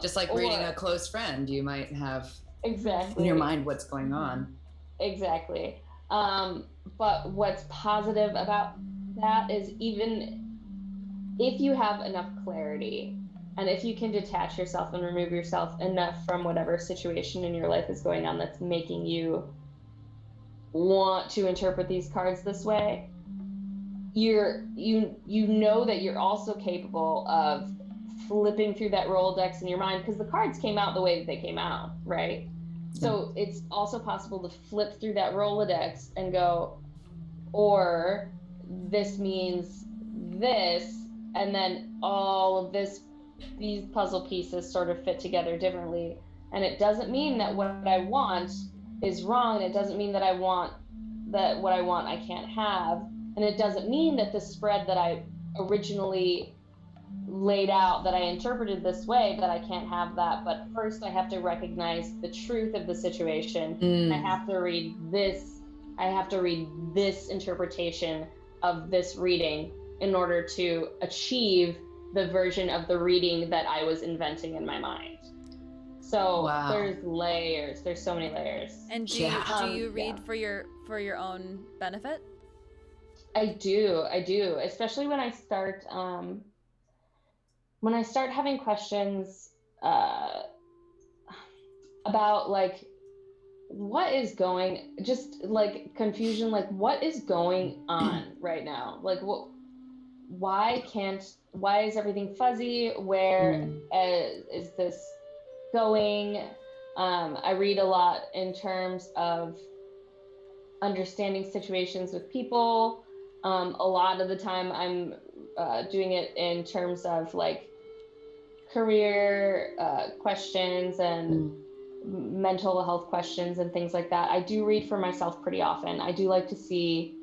Just like reading a close friend, you might have
exactly
in your mind what's going on.
Exactly. But what's positive about that is, even if you have enough clarity and if you can detach yourself and remove yourself enough from whatever situation in your life is going on that's making you want to interpret these cards this way, you know that you're also capable of flipping through that Rolodex in your mind, because the cards came out the way that they came out, right? So it's also possible to flip through that Rolodex and go, or this means this, and then all of these puzzle pieces sort of fit together differently. And it doesn't mean that what I want is wrong. It doesn't mean that what I want I can't have. And it doesn't mean that the spread that I originally laid out, that I interpreted this way, that I can't have that. But first I have to recognize the truth of the situation. I have to read this interpretation of this reading in order to achieve the version of the reading that I was inventing in my mind. So there's layers. There's so many layers. And
do you read for your own benefit?
I do, especially when I start having questions about like what is going, just like confusion, like what is going on right now, like why is everything fuzzy, where is this going? I read a lot in terms of understanding situations with people. A lot of the time I'm doing it in terms of like career questions and mental health questions and things like that. I do read for myself pretty often. I do like to see,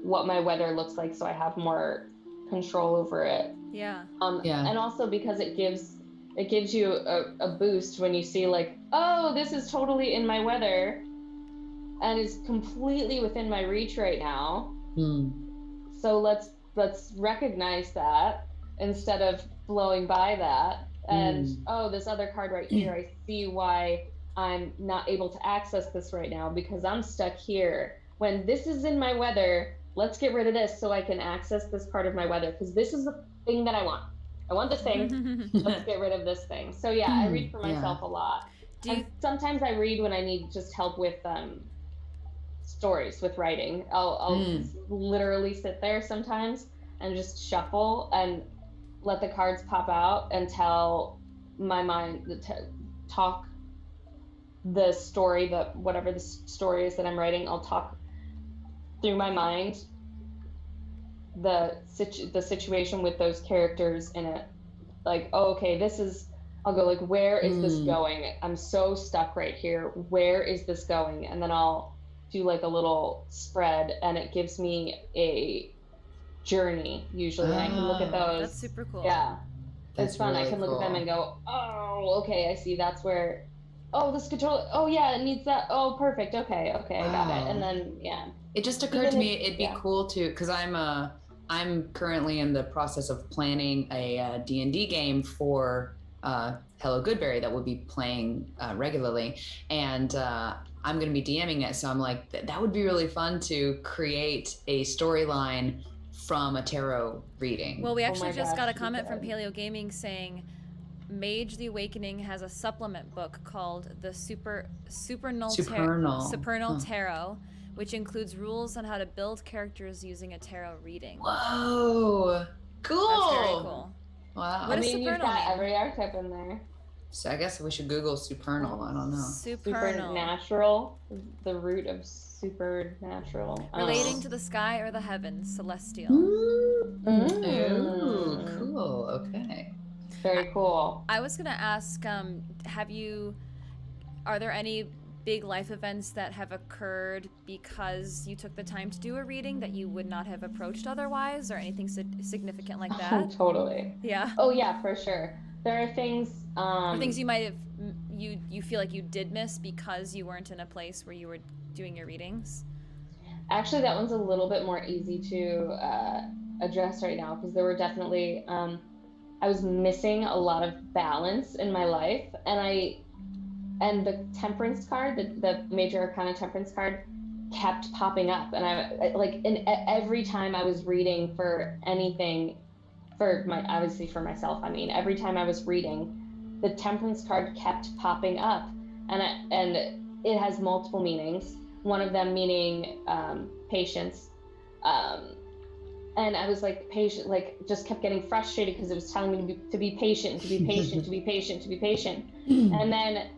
what my weather looks like, so I have more control over it.
Yeah.
And also because it gives you a boost when you see like, oh, this is totally in my weather and is completely within my reach right now. So let's recognize that instead of blowing by that. And oh, this other card right here, I see why I'm not able to access this right now, because I'm stuck here. When this is in my weather, let's get rid of this so I can access this part of my weather, because this is the thing that I want. I want this thing. Let's get rid of this thing. So yeah, I read for myself a lot. And sometimes I read when I need just help with stories, with writing. I'll literally sit there sometimes and just shuffle and let the cards pop out and tell my mind, talk the story, whatever the story is that I'm writing, I'll talk through my mind the situation with those characters in it. Like, oh, okay, I'll go like, where is this going? I'm so stuck right here. Where is this going? And then I'll do like a little spread, and it gives me a journey usually. And I can look at those.
That's super cool.
Yeah.
That's
it's fun.
really
I can look
cool.
at them and go, oh, okay, I see. That's where, this control. Oh yeah, it needs that. Oh, perfect. Okay, I got it. And then, yeah.
It just occurred to me it'd be cool to, because I'm currently in the process of planning a D&D game for Hello Goodberry that we'll be playing regularly, and I'm going to be DMing it. So I'm like, that would be really fun to create a storyline from a tarot reading.
Well, we actually just got a comment from Paleo Gaming saying Mage the Awakening has a supplement book called the Supernal Tarot, which includes rules on how to build characters using a tarot reading.
Whoa, cool.
That's very cool.
Wow.
What does
you've got
mean?
every archetype in there.
So I guess we should Google supernal. I don't know.
Supernatural, the root of supernatural.
Relating to the sky or the heavens, celestial.
Ooh, cool. Okay.
Very cool.
I was gonna ask, are there any big life events that have occurred because you took the time to do a reading that you would not have approached otherwise, or anything significant like that?
Oh, totally.
Yeah.
Oh yeah, for sure. There are things.
Or things you might have, you feel like you did miss because you weren't in a place where you were doing your readings?
Actually, that one's a little bit more easy to address right now, because there were definitely, I was missing a lot of balance in my life, and the temperance card, the major arcana temperance card, kept popping up, and every time I was reading for anything, obviously for myself, I mean, every time I was reading, the temperance card kept popping up, and it has multiple meanings. One of them meaning patience, and I was like patient, like just kept getting frustrated because it was telling me to be patient, to be patient, to be patient, to be patient. And then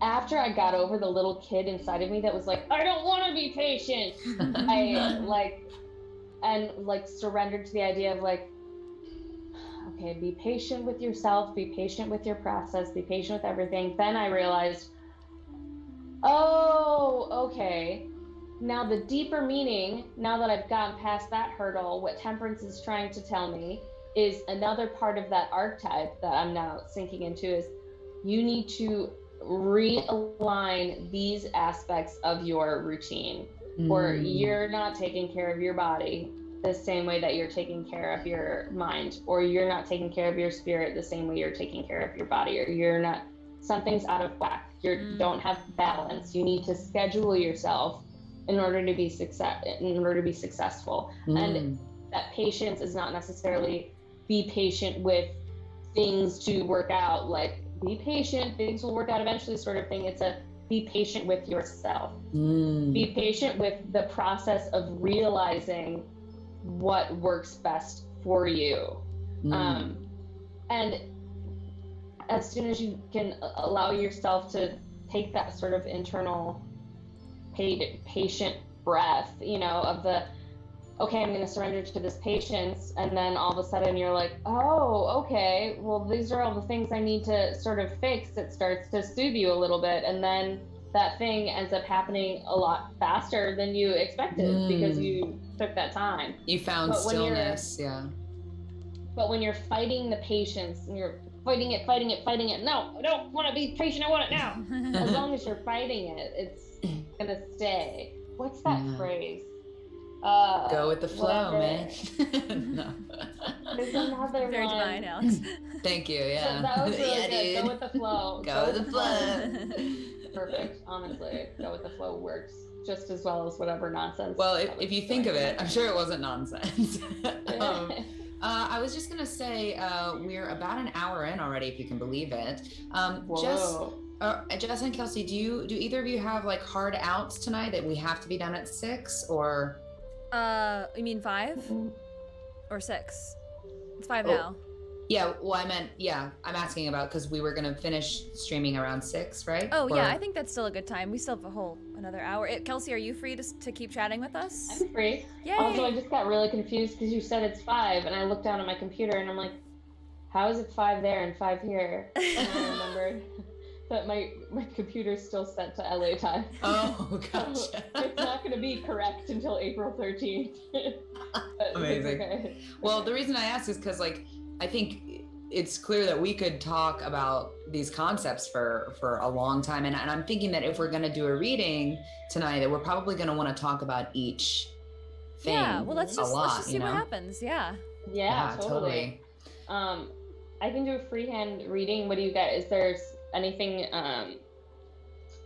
after I got over the little kid inside of me that was like, I don't want to be patient, I surrendered to the idea of like, okay, be patient with yourself, be patient with your process, be patient with everything. Then I realized, oh, okay. Now the deeper meaning, now that I've gotten past that hurdle, what temperance is trying to tell me is another part of that archetype that I'm now sinking into is you need to realign these aspects of your routine, or you're not taking care of your body the same way that you're taking care of your mind, or you're not taking care of your spirit the same way you're taking care of your body, or you're not, something's out of whack. You don't have balance. You need to schedule yourself in order to be successful. And that patience is not necessarily be patient with things to work out, like be patient, things will work out eventually sort of thing. It's a be patient with yourself. Be patient with the process of realizing what works best for you. And as soon as you can allow yourself to take that sort of internal patient breath, of the, okay, I'm going to surrender to this patience. And then all of a sudden you're like, oh, okay, well, these are all the things I need to sort of fix. It starts to soothe you a little bit. And then that thing ends up happening a lot faster than you expected because you took that time.
You found stillness, yeah.
But when you're fighting the patience and you're fighting it, no, I don't want to be patient, I want it now. As long as you're fighting it, it's gonna stay. What's that phrase?
Go with the flow, man. No.
There's another
Very
one.
divine, Alex.
Thank you, yeah.
So that was really
yeah,
good.
dude.
Go with the flow.
Go with the flow.
Perfect, honestly. Go with the flow works just as well as whatever nonsense.
Well, if you think of it, I'm sure it wasn't nonsense. I was just gonna say, we're about an hour in already, if you can believe it. Jess and Kelsey, do either of you have like hard outs tonight that we have to be done at 6 or?
You mean 5 or 6? It's 5 now.
Yeah, well, I'm asking about, because we were gonna finish streaming around 6, right?
Oh, yeah, I think that's still a good time. We still have another hour. Kelsey, are you free to keep chatting with us?
I'm free.
Yay!
Also, I just got really confused because you said it's 5, and I looked down at my computer and I'm like, how is it 5 there and 5 here? And I remembered that my computer's still set to LA time.
Oh, gotcha.
So it's not going to be correct until April 13th.
Amazing.
Okay.
Well, the reason I asked is because, like, I think it's clear that we could talk about these concepts for a long time. And I'm thinking that if we're going to do a reading tonight, that we're probably going to want to talk about each thing.
Yeah, well, let's just see what
know?
happens. Yeah.
Yeah, totally. I can do a freehand reading. What do you got? Is there anything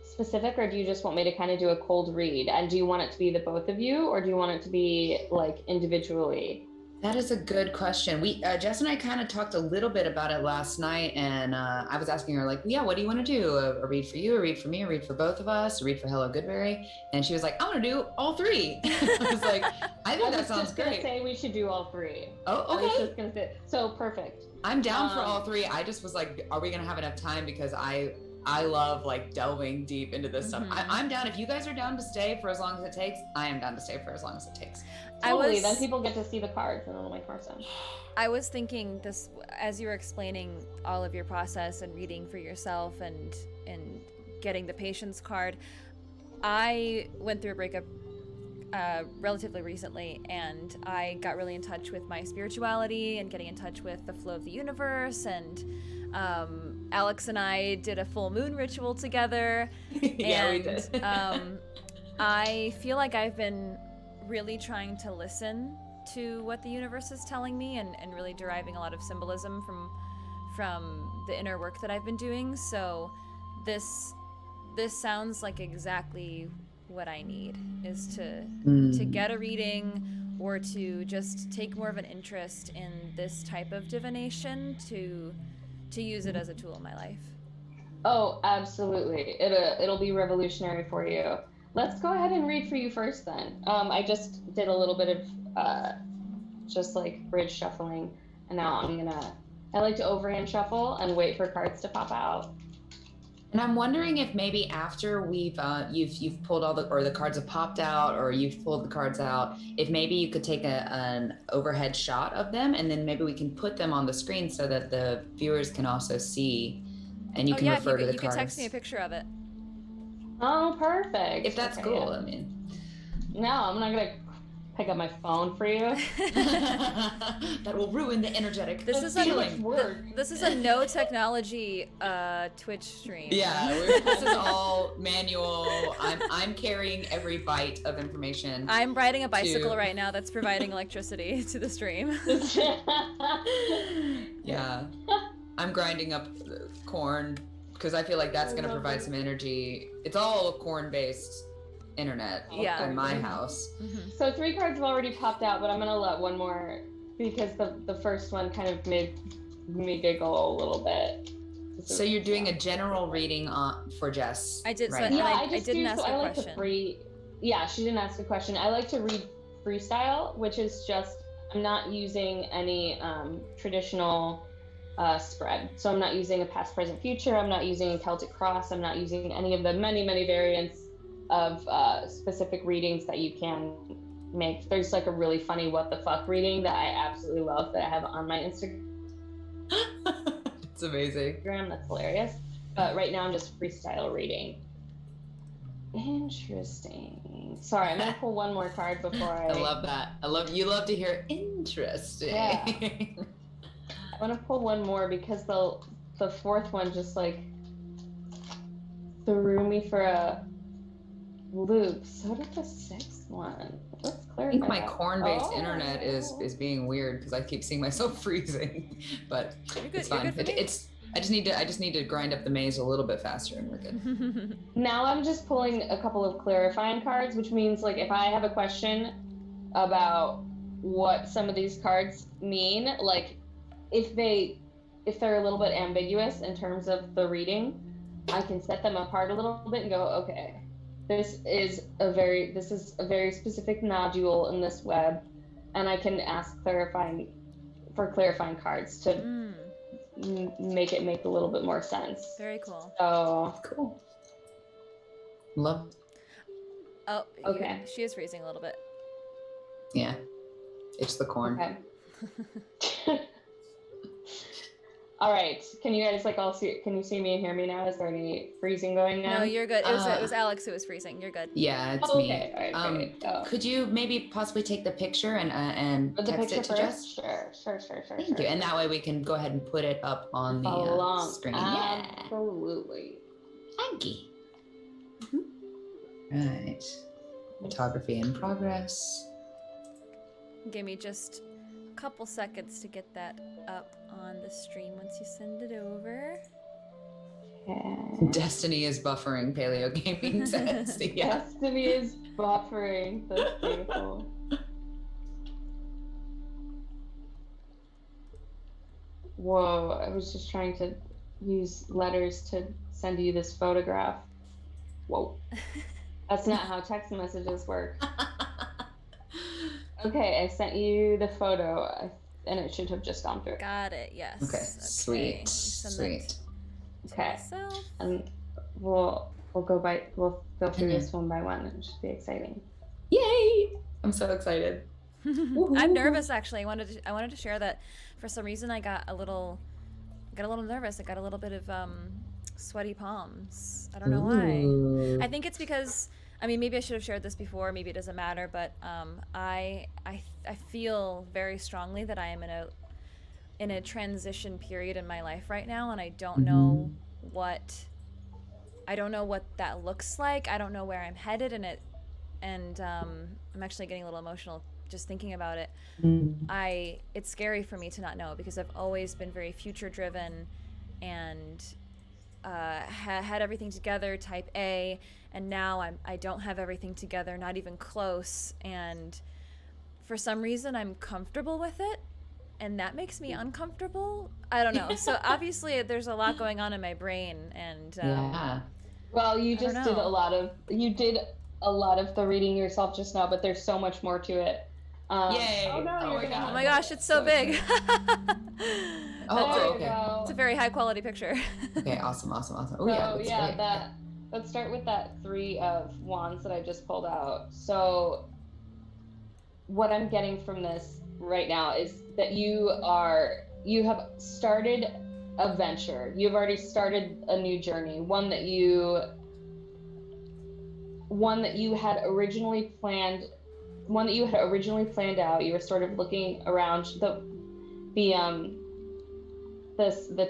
specific, or do you just want me to kind of do a cold read? And do you want it to be the both of you, or do you want it to be like individually?
That is a good question. Jess and I kind of talked a little bit about it last night, and I was asking her, like, yeah, what do you want to do? A read for you, a read for me, a read for both of us, a read for Hello Goodberry? And she was like, I want to do all 3. I was like, I think that sounds great.
I was just going to say we should do all 3.
Oh, okay.
I was just going to say, so perfect.
I'm down for all 3. I just was like, are we going to have enough time? Because I I love like delving deep into this stuff. I'm down. If you guys are down to stay for as long as it takes, I am down to stay for as long as it takes.
Totally. Then people get to see the cards, and it'll make more sense.
I was thinking this as you were explaining all of your process and reading for yourself and getting the patience card. I went through a breakup relatively recently, and I got really in touch with my spirituality and getting in touch with the flow of the universe, and Alex and I did a full moon ritual together.
Yeah, we did.
I feel like I've been really trying to listen to what the universe is telling me and really deriving a lot of symbolism from the inner work that I've been doing. So this sounds like exactly what I need, is to get a reading or to just take more of an interest in this type of divination to use it as a tool in my life.
Oh, absolutely. It'll be revolutionary for you. Let's go ahead and read for you first then. I just did a little bit of just like bridge shuffling, and now I like to overhand shuffle and wait for cards to pop out.
And I'm wondering if maybe after you've pulled the cards have popped out, or you've pulled the cards out, if maybe you could take an overhead shot of them, and then maybe we can put them on the screen so that the viewers can also see, and you can refer to the cards.
You can text me a picture of it.
Oh, perfect.
If that's cool, yeah. I mean.
No, I'm not gonna pick up my phone for you.
That will ruin the energetic feeling.
This is a no technology Twitch stream.
Yeah, this is all manual. I'm carrying every byte of information.
I'm riding a bicycle right now that's providing electricity to the stream.
Yeah, I'm grinding up corn because I feel like that's going to provide some energy. It's all corn-based internet in my house.
Mm-hmm.
So 3 cards have already popped out, but I'm gonna let one more because the first one kind of made me giggle a little bit.
So you're doing a general reading for Jess.
I did.
Right
So,
now.
I didn't ask a question.
She didn't ask a question. I like to read freestyle, which is just I'm not using any traditional spread. So I'm not using a past, present, future. I'm not using a Celtic cross. I'm not using any of the many variants of specific readings that you can make. There's like a really funny what the fuck reading that I absolutely love that I have on my Instagram.
It's amazing.
That's hilarious. But right now I'm just freestyle reading. Interesting. Sorry, I'm gonna pull one more card before I
love that. You love to hear interesting.
Yeah. I want to pull one more because the fourth one just like threw me for a loop. So did the 6th one. Let's clarify.
I think my corn-based internet is being weird because I keep seeing myself freezing, but it's fine. I just need to grind up the maze a little bit faster and we're good.
Now I'm just pulling a couple of clarifying cards, which means like if I have a question about what some of these cards mean, like if they're a little bit ambiguous in terms of the reading, I can set them apart a little bit and go, okay, this is a very specific nodule in this web, and I can ask clarifying cards to make it make a little bit more sense.
Very cool.
So
cool. Love.
Oh,
okay.
She is freezing a little bit.
Yeah, it's the corn.
Okay. All right. Can you guys can you see me and hear me now? Is there any freezing going on?
No, you're good. It was Alex who was freezing. You're good.
Yeah, it's
me.
Okay.
All right, great.
Could you maybe possibly take the picture and text it to Jess?
Sure.
Thank you. And that way we can go ahead and put it up on the screen.
Absolutely.
Thank you. Right. Photography in progress.
Give me just a couple seconds to get that up on the stream once you send it over.
Okay.
Destiny is buffering, Paleo Gaming says. Yeah.
Destiny is buffering. That's beautiful. Whoa, I was just trying to use letters to send you this photograph. Whoa. That's not how text messages work. Okay, I sent you the photo, and it should have just gone through.
Got it, yes.
Okay, sweet.
Okay.
Myself.
And we'll go through this one by one. It should be exciting.
Yay! I'm so excited.
I'm nervous actually. I wanted to share that for some reason I got a little nervous. I got a little bit of sweaty palms. I don't know why. I think it's because, I mean, maybe I should have shared this before, maybe it doesn't matter, but I feel very strongly that I am in a transition period in my life right now, and I don't know what that looks like. I don't know where I'm headed in it, and I'm actually getting a little emotional just thinking about it. It's scary for me to not know, because I've always been very future driven and had everything together, type A, and now I don't have everything together, not even close, and for some reason I'm comfortable with it, and that makes me uncomfortable. I don't know. So obviously there's a lot going on in my brain, and
well, you just did a lot of the reading yourself just now, but there's so much more to it.
Yay!
Oh
my gosh, it's so big.
Okay.
It's a very high quality picture.
Okay, awesome. Oh
so, let's start with that 3 of Wands that I just pulled out. So what I'm getting from this right now is that you have started a venture. You've already started a new journey, one that you had originally planned out. You were sort of looking around. The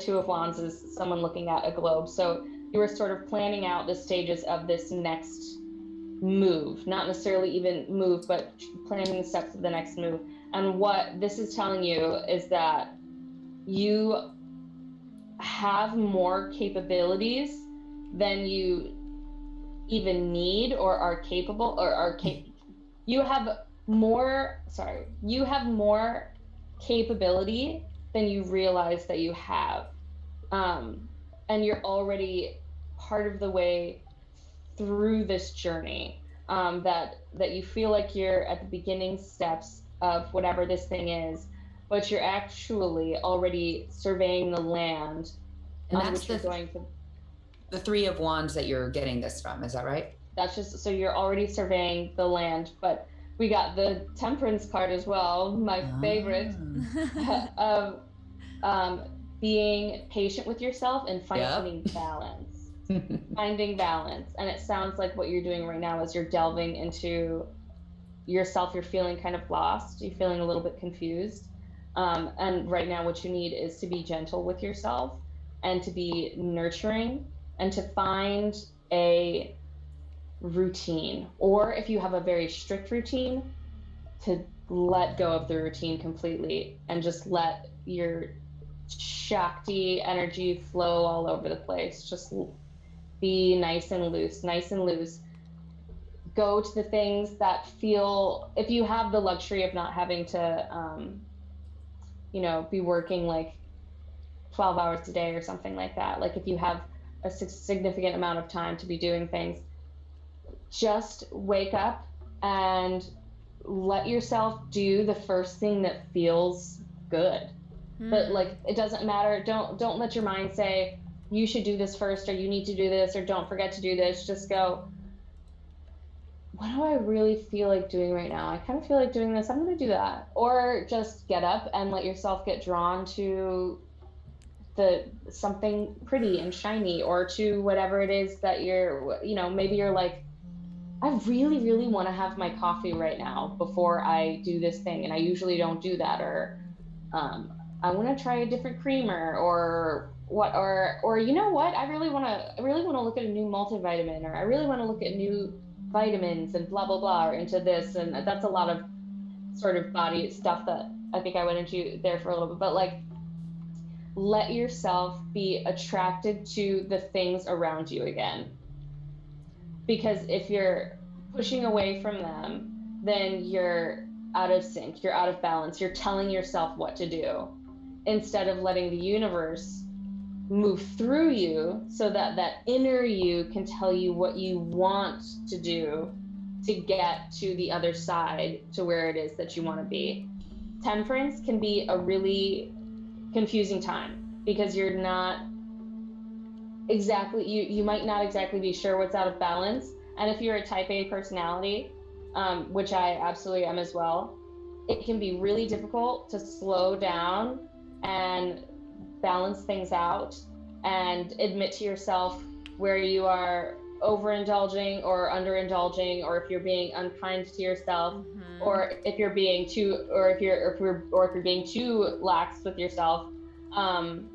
2 of Wands is someone looking at a globe. So you were sort of planning out the stages of this next move, not necessarily even move, but planning the steps of the next move. And what this is telling you is that you have more capabilities than you even need or are capable or are you have more capability than you realize that you have, and you're already part of the way through this journey, that you feel like you're at the beginning steps of whatever this thing is, but you're actually already surveying the land.
And that's the 3 of Wands that you're getting this from, is that right?
That's just, so you're already surveying the land, but we got the Temperance card as well, my favorite, of being patient with yourself and finding balance. Finding balance. And it sounds like what you're doing right now is you're delving into yourself. You're feeling kind of lost. You're feeling a little bit confused. And right now what you need is to be gentle with yourself and to be nurturing and to find a routine, or if you have a very strict routine, to let go of the routine completely and just let your Shakti energy flow all over the place. Just be nice and loose. Go to the things that feel, if you have the luxury of not having to be working like 12 hours a day or something like that, like if you have a significant amount of time to be doing things, just wake up and let yourself do the first thing that feels good. But like, it doesn't matter. Don't let your mind say you should do this first, or you need to do this, or don't forget to do this. Just go, what do I really feel like doing right now? I kind of feel like doing this. I'm going to do that. Or just get up and let yourself get drawn to something pretty and shiny, or to whatever it is that maybe you're like, I really, really want to have my coffee right now before I do this thing, and I usually don't do that. Or I want to try a different creamer, or what, or you know what? I really want to look at a new multivitamin, or I really want to look at new vitamins and blah blah blah, or into this. And that's a lot of sort of body stuff that I think I went into there for a little bit. But like, let yourself be attracted to the things around you again. Because if you're pushing away from them, then you're out of sync, you're out of balance, you're telling yourself what to do, instead of letting the universe move through you so that that inner you can tell you what you want to do to get to the other side, to where it is that you want to be. Temperance can be a really confusing time, because you're not exactly, you might not exactly be sure what's out of balance. And if you're a type A personality, which I absolutely am as well, it can be really difficult to slow down and balance things out and admit to yourself where you are overindulging or underindulging, or if you're being unkind to yourself, or if you're being too, or if you're being too lax with yourself. And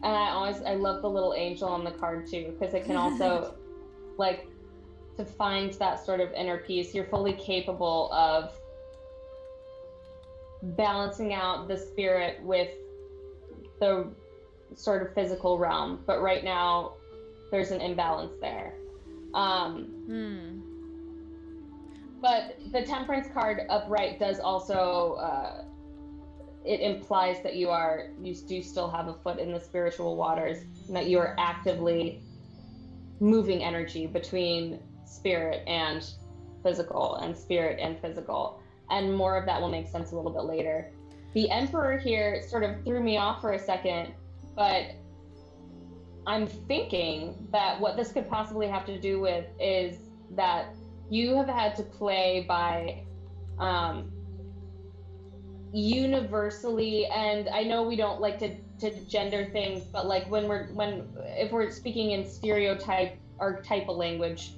I love the little angel on the card too, because it can also like to find that sort of inner peace. You're fully capable of balancing out the spirit with the sort of physical realm, but right now there's an imbalance there. But the Temperance card upright does also it implies that you do still have a foot in the spiritual waters, and that you are actively moving energy between spirit and physical, and spirit and physical. And more of that will make sense a little bit later. The Emperor here sort of threw me off for a second, but I'm thinking that what this could possibly have to do with is that you have had to play by universally, and I know we don't like to gender things, but like if we're speaking in archetypal language,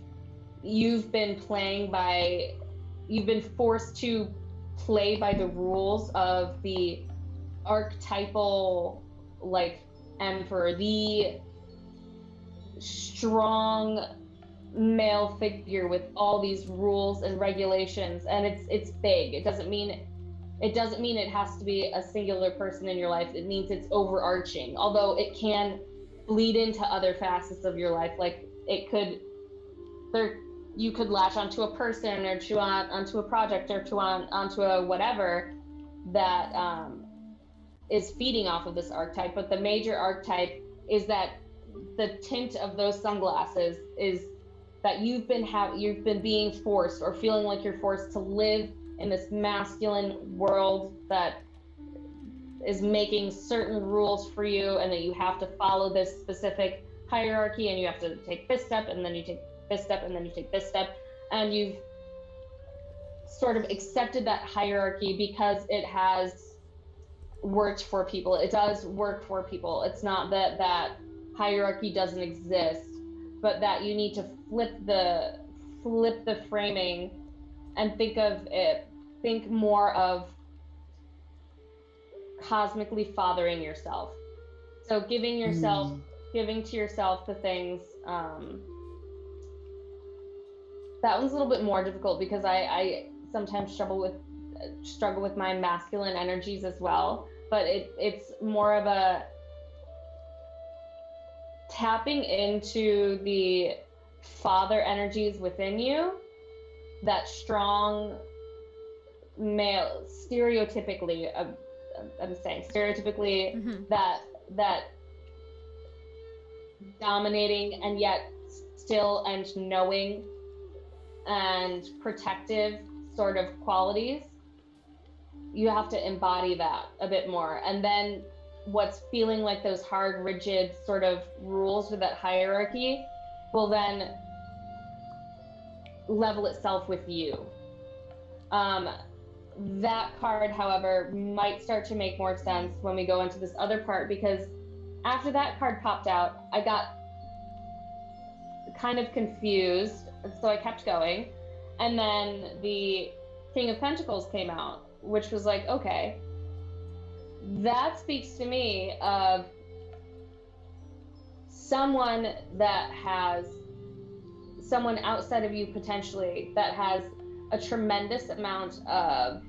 you've been forced to play by the rules of the archetypal, like, Emperor, the strong male figure with all these rules and regulations, and it's big. It doesn't mean it has to be a singular person in your life. It means it's overarching, although it can bleed into other facets of your life. Like you could latch onto a person, or onto a project, or onto a whatever that is feeding off of this archetype. But the major archetype is that the tint of those sunglasses is that you've been being forced, or feeling like you're forced to live in this masculine world that is making certain rules for you, and that you have to follow this specific hierarchy, and you have to take this step, and then you take this step, and then you take this step, and you've sort of accepted that hierarchy because it has worked for people. It does work for people. It's not that hierarchy doesn't exist, but that you need to flip the framing and think more of cosmically fathering yourself. So giving to yourself the things, that one's a little bit more difficult, because I sometimes struggle with my masculine energies as well, but it's more of a tapping into the father energies within you, that strong male, stereotypically, that dominating and yet still and knowing and protective sort of qualities. You have to embody that a bit more. And then what's feeling like those hard, rigid sort of rules with that hierarchy will then level itself with you. That card, however, might start to make more sense when we go into this other part, because after that card popped out, I got kind of confused, so I kept going. And then the King of Pentacles came out, which was like, okay, that speaks to me of someone outside of you potentially that has a tremendous amount of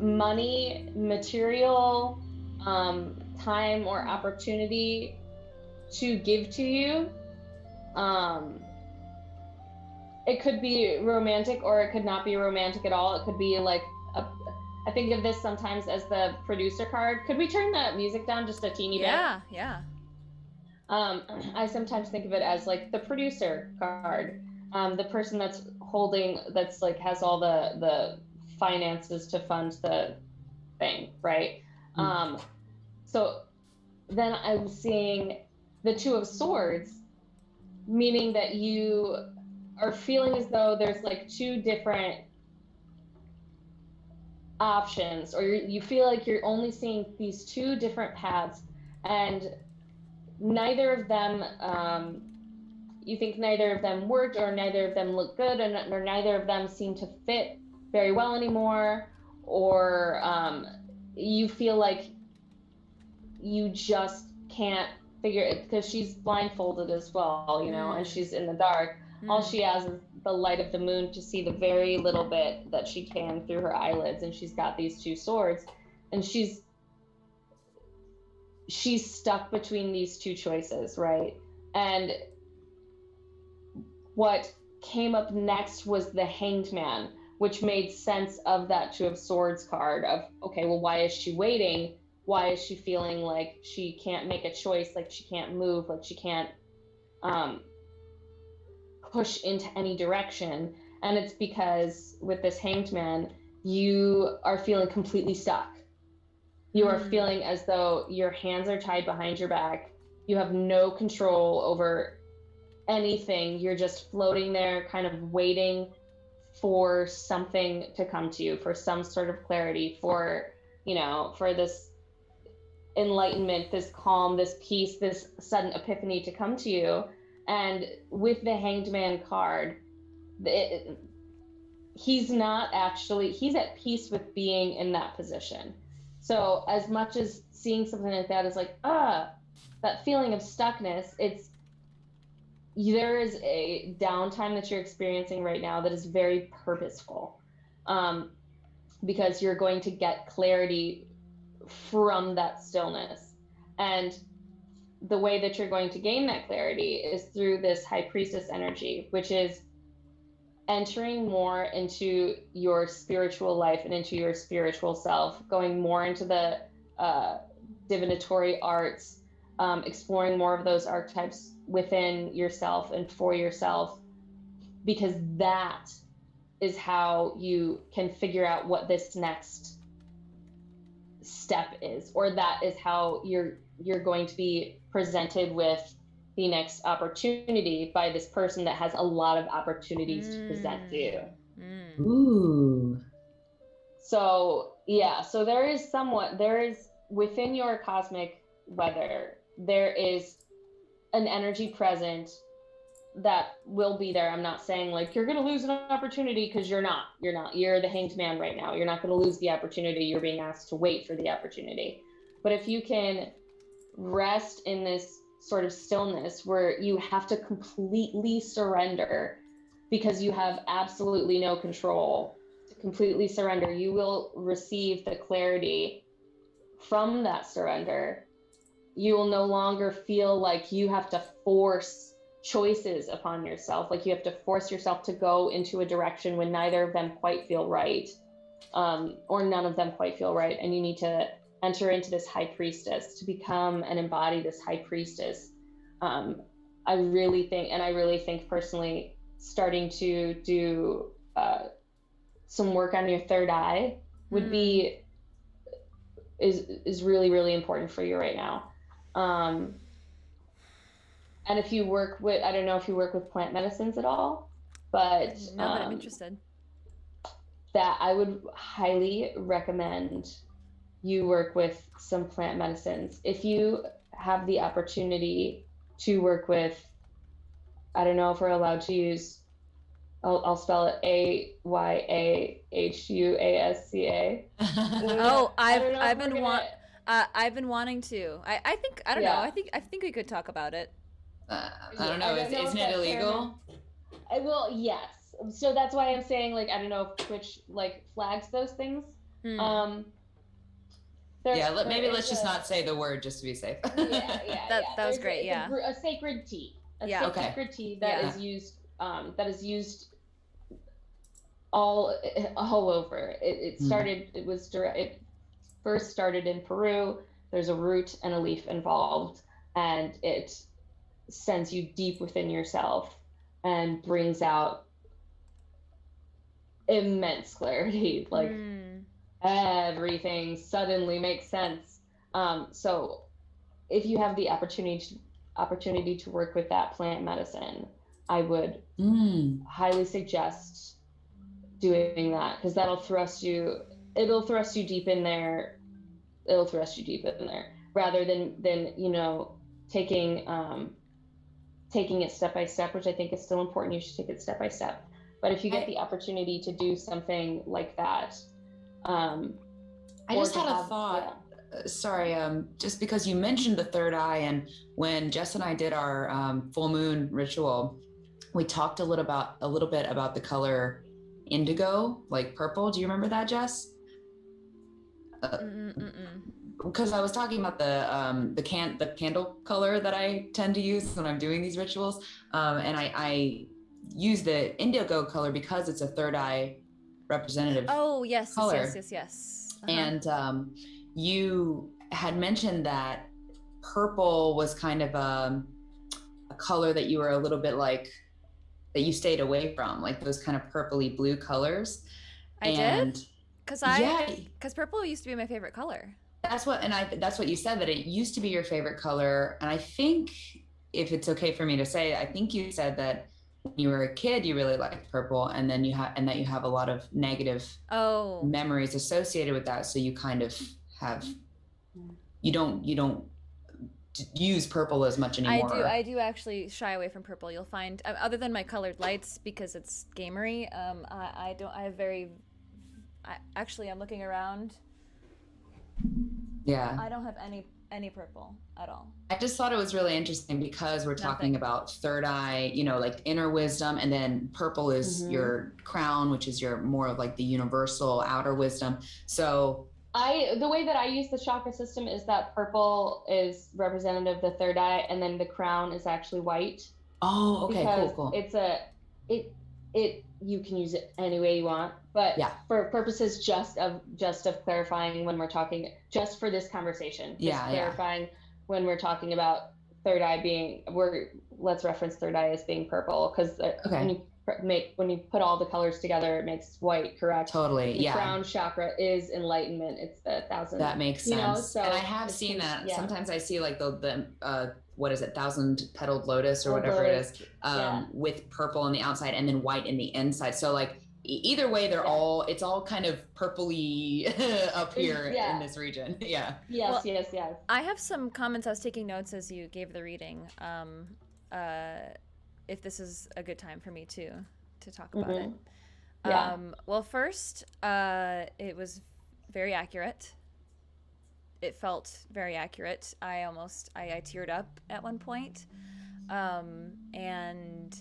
money, material, time, or opportunity to give to you. It could be romantic, or it could not be romantic at all. It could be like I think of this sometimes as the producer card. Could we turn the music down just a teeny bit?
Yeah.
I sometimes think of it as like the producer card, the person that's like has all the finances to fund the thing, right? So then I'm seeing the Two of Swords, meaning that you are feeling as though there's like two different options, or you feel like you're only seeing these two different paths, and neither of them, you think neither of them worked, or neither of them look good, or neither of them seem to fit very well anymore, or you feel like you just can't figure it, because she's blindfolded as well, you know, and she's in the dark. All she has is the light of the moon to see the very little bit that she can through her eyelids, and she's got these two swords, and she's stuck between these two choices, right? And what came up next was the Hanged Man, which made sense of that Two of Swords card of, okay, well, why is she waiting? Why is she feeling like she can't make a choice, like she can't move, like she can't push into any direction? And it's because with this Hanged Man, you are feeling completely stuck. You are feeling as though your hands are tied behind your back. You have no control over anything. You're just floating there, kind of waiting for something to come to you, for some sort of clarity, for, you know, for this enlightenment, this calm, this peace, this sudden epiphany to come to you. And with the Hanged Man card, he's at peace with being in that position. So as much as seeing something like that is like, that feeling of stuckness, there is a downtime that you're experiencing right now that is very purposeful, because you're going to get clarity from that stillness. And the way that you're going to gain that clarity is through this High Priestess energy, which is entering more into your spiritual life and into your spiritual self, going more into the divinatory arts, exploring more of those archetypes within yourself and for yourself, because that is how you can figure out what this next step is, or that is how you're going to be presented with the next opportunity by this person that has a lot of opportunities to present to you.
Ooh.
So yeah, so there is within your cosmic weather, there is an energy present that will be there. I'm not saying like you're going to lose an opportunity, because you're not. You're the Hanged Man right now. You're not going to lose the opportunity. You're being asked to wait for the opportunity. But if you can rest in this sort of stillness where you have to completely surrender because you have absolutely no control, to completely surrender, you will receive the clarity from that surrender. You will no longer feel like you have to force choices upon yourself, like you have to force yourself to go into a direction when neither of them quite feel right, or none of them quite feel right, and you need to enter into this High Priestess to become and embody this High Priestess. I really think personally, starting to do some work on your third eye would be is really, really important for you right now. And if you work with, I don't know if you work with plant medicines at all, but
no, but I'm interested.
That I would highly recommend you work with some plant medicines. If you have the opportunity to work with, I don't know if we're allowed to use, I'll spell it AYAHUASCA.
Oh, I've been wanting to. I think, I don't know. I think we could talk about it.
I don't know. Isn't it illegal?
Well, yes. So that's why I'm saying, like, I don't know if Twitch like flags those things.
Maybe let's just not say the word, just to be safe.
That was great.
A sacred tea. Sacred tea that is used. That is used all over. It started. It first started in Peru. There's a root and a leaf involved, and it sends you deep within yourself and brings out immense clarity. Like everything suddenly makes sense. So if you have the opportunity to work with that plant medicine, I would highly suggest doing that, because it'll thrust you deep in there. It'll thrust you deep in there rather than taking it step by step, which I think is still important. You should take it step by step. But if you get the opportunity to do something like that,
I just had a thought. Yeah. Sorry, just because you mentioned the third eye, and when Jess and I did our full moon ritual, we talked a little bit about the color indigo, like purple. Do you remember that, Jess? Because I was talking about the candle color that I tend to use when I'm doing these rituals, and I use the indigo color because it's a third eye representative.
Oh yes,
color.
yes.
And you had mentioned that purple was kind of a color that you were a little bit like, that you stayed away from, like those kind of purpley blue colors.
I did? Because purple used to be my favorite color.
That's what you said, that it used to be your favorite color. And I think, if it's okay for me to say, I think you said that when you were a kid, you really liked purple, and then you have a lot of negative memories associated with that. So you kind of have, you don't use purple as much anymore.
I do actually shy away from purple. You'll find, other than my colored lights, because it's gamery, actually, I'm looking around.
Yeah.
I don't have any purple at all.
I just thought it was really interesting because we're talking about third eye, like inner wisdom, and then purple is your crown, which is your more of like the universal outer wisdom. So
the way that I use the chakra system is that purple is representative of the third eye, and then the crown is actually white.
Oh, okay, cool.
You can use it any way you want, but for purposes just of clarifying when we're talking, just for this conversation, clarifying when we're talking about third eye let's reference third eye as being purple, because when you put all the colors together, it makes white, correct?
Totally.
The crown chakra is enlightenment. It's the 1,000.
That makes sense. So, and I have seen that. Yeah. Sometimes I see like the what is it, 1,000-petaled lotus or whatever it is, with purple on the outside and then white in the inside. So like either way, it's all kind of purpley up here in this region. Yeah.
Yes.
I have some comments. I was taking notes as you gave the reading. If this is a good time for me to talk about it.
Yeah.
Well, first, it was very accurate. It felt very accurate. I teared up at one point. And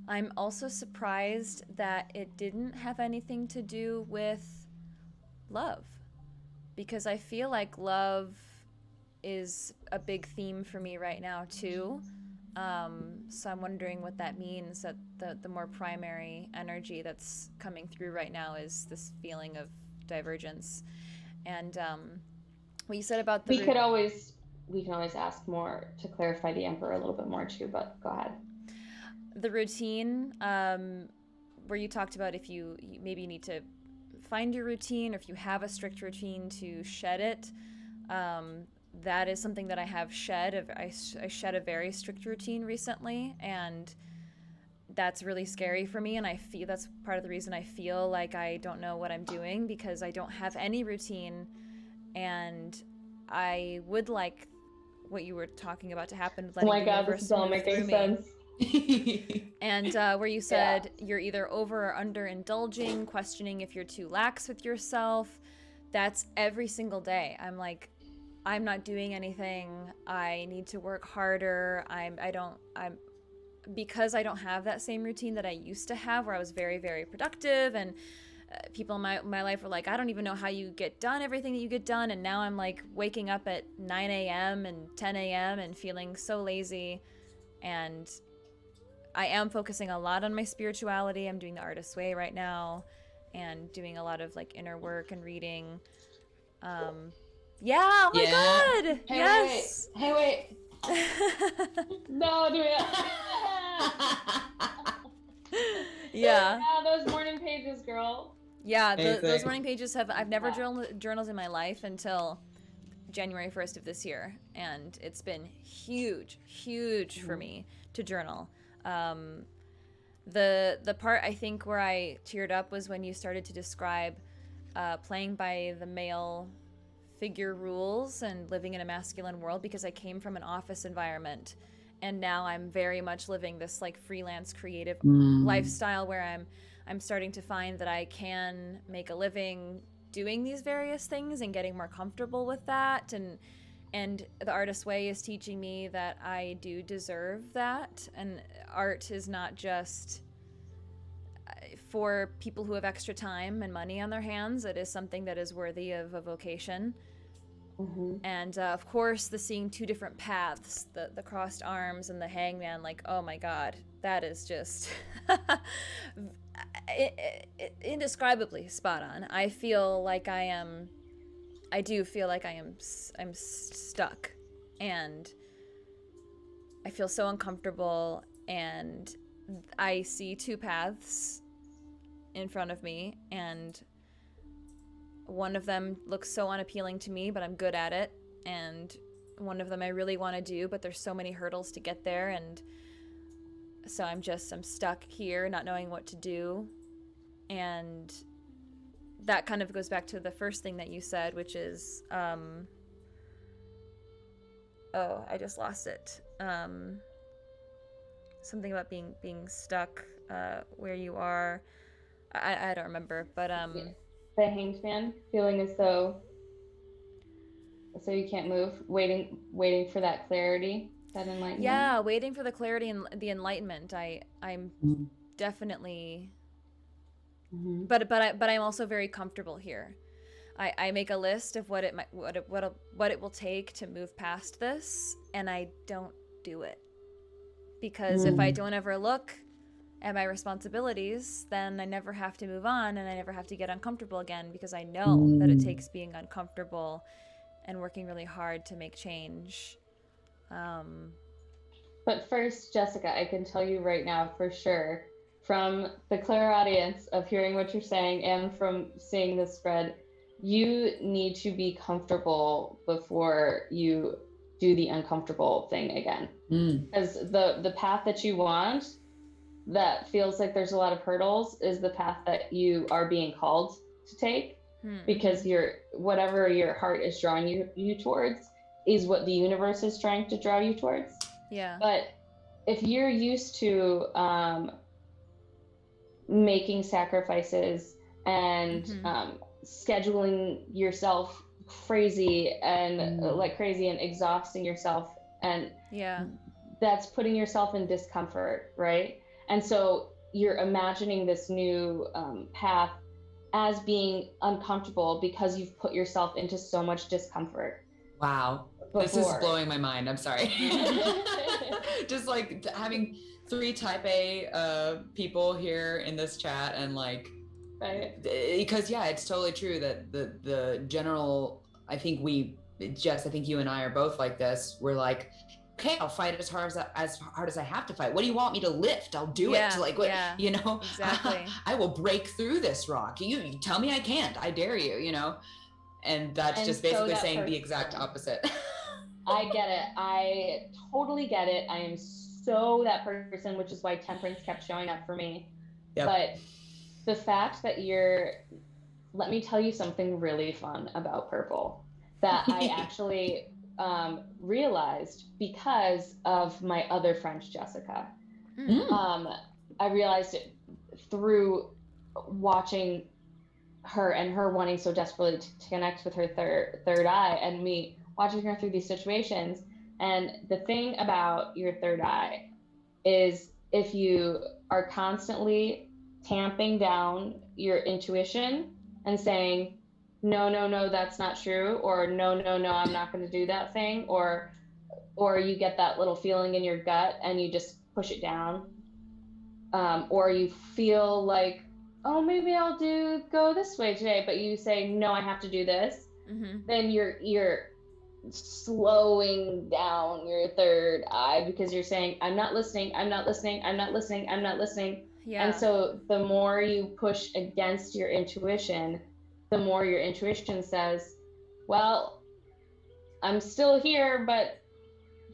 I'm also surprised that it didn't have anything to do with love, because I feel like love is a big theme for me right now too. So I'm wondering what that means, that the more primary energy that's coming through right now is this feeling of divergence. And what you said about
we can always ask more to clarify the Emperor a little bit more too, but go ahead.
The routine, where you talked about if you maybe need to find your routine, or if you have a strict routine, to shed it. That is something that I have shed. I shed a very strict routine recently, and that's really scary for me. And I feel that's part of the reason I feel like I don't know what I'm doing, because I don't have any routine. And I would like what you were talking about to happen.
Oh my God, this is all making sense.
And where you said you're either over or under indulging, questioning if you're too lax with yourself. That's every single day. I'm like, I'm not doing anything. I need to work harder. Because I don't have that same routine that I used to have, where I was very, very productive, and people in my life were like, I don't even know how you get done everything that you get done. And now I'm like waking up at 9 a.m. and 10 a.m. and feeling so lazy. And I am focusing a lot on my spirituality. I'm doing the Artist's Way right now and doing a lot of like inner work and reading. Oh my God.
Hey, wait. No, do it.
Yeah,
those morning pages, girl.
Yeah, those morning pages I've never journaled in my life until January 1st of this year, and it's been huge for me to journal. The part I think where I teared up was when you started to describe playing by the male figure rules and living in a masculine world, because I came from an office environment, and now I'm very much living this like freelance creative lifestyle where I'm starting to find that I can make a living doing these various things and getting more comfortable with that, and the Artist's Way is teaching me that I do deserve that, and art is not just for people who have extra time and money on their hands. It is something that is worthy of a vocation. And of course, the seeing two different paths, the crossed arms and the hangman, like, oh my god, that is just indescribably spot on. I feel like I'm stuck, and I feel so uncomfortable, and I see two paths in front of me, and one of them looks so unappealing to me, but I'm good at it, and one of them I really want to do, but there's so many hurdles to get there, and so I'm stuck here not knowing what to do. And that kind of goes back to the first thing that you said, which is I just lost it. Something about being stuck where you are. I don't remember, but
the Hanged Man, feeling as though you can't move, waiting for that clarity, that enlightenment.
Yeah, waiting for the clarity and the enlightenment. I'm definitely, but I'm also very comfortable here. I make a list of what it will take to move past this, and I don't do it, because if I don't ever look at my responsibilities, then I never have to move on, and I never have to get uncomfortable again, because I know that it takes being uncomfortable and working really hard to make change.
But first, Jessica, I can tell you right now for sure, from the clairaudience of hearing what you're saying and from seeing this spread, you need to be comfortable before you do the uncomfortable thing again. Because the path that you want, that feels like there's a lot of hurdles, is the path that you are being called to take, because whatever your heart is drawing you towards is what the universe is trying to draw you towards.
Yeah.
But if you're used to making sacrifices and scheduling yourself crazy and exhausting yourself, and that's putting yourself in discomfort, right? And so you're imagining this new path as being uncomfortable because you've put yourself into so much discomfort.
Wow.
Before.
This is blowing my mind. I'm sorry. Just like having 3 type A people here in this chat, and like,
right?
Because it's totally true that the general, I think Jess, I think you and I are both like this. We're like, okay, I'll fight as hard as I have to fight. What do you want me to lift? I'll do it. Like, what,
exactly.
I will break through this rock. You tell me I can't. I dare you. And that's just basically saying the exact opposite.
I get it. I totally get it. I am so that person, which is why temperance kept showing up for me. Yep. But the fact that let me tell you something really fun about purple that I actually realized because of my other friend, Jessica. I realized it through watching her and her wanting so desperately to connect with her third eye, and me watching her through these situations. And the thing about your third eye is, if you are constantly tamping down your intuition and saying, no, that's not true, or no, I'm not going to do that thing, or you get that little feeling in your gut and you just push it down, or you feel like, oh, maybe I'll go this way today, but you say, no, I have to do this, then you're slowing down your third eye, because you're saying, I'm not listening. Yeah. And so the more you push against your intuition, the more your intuition says, well, I'm still here, but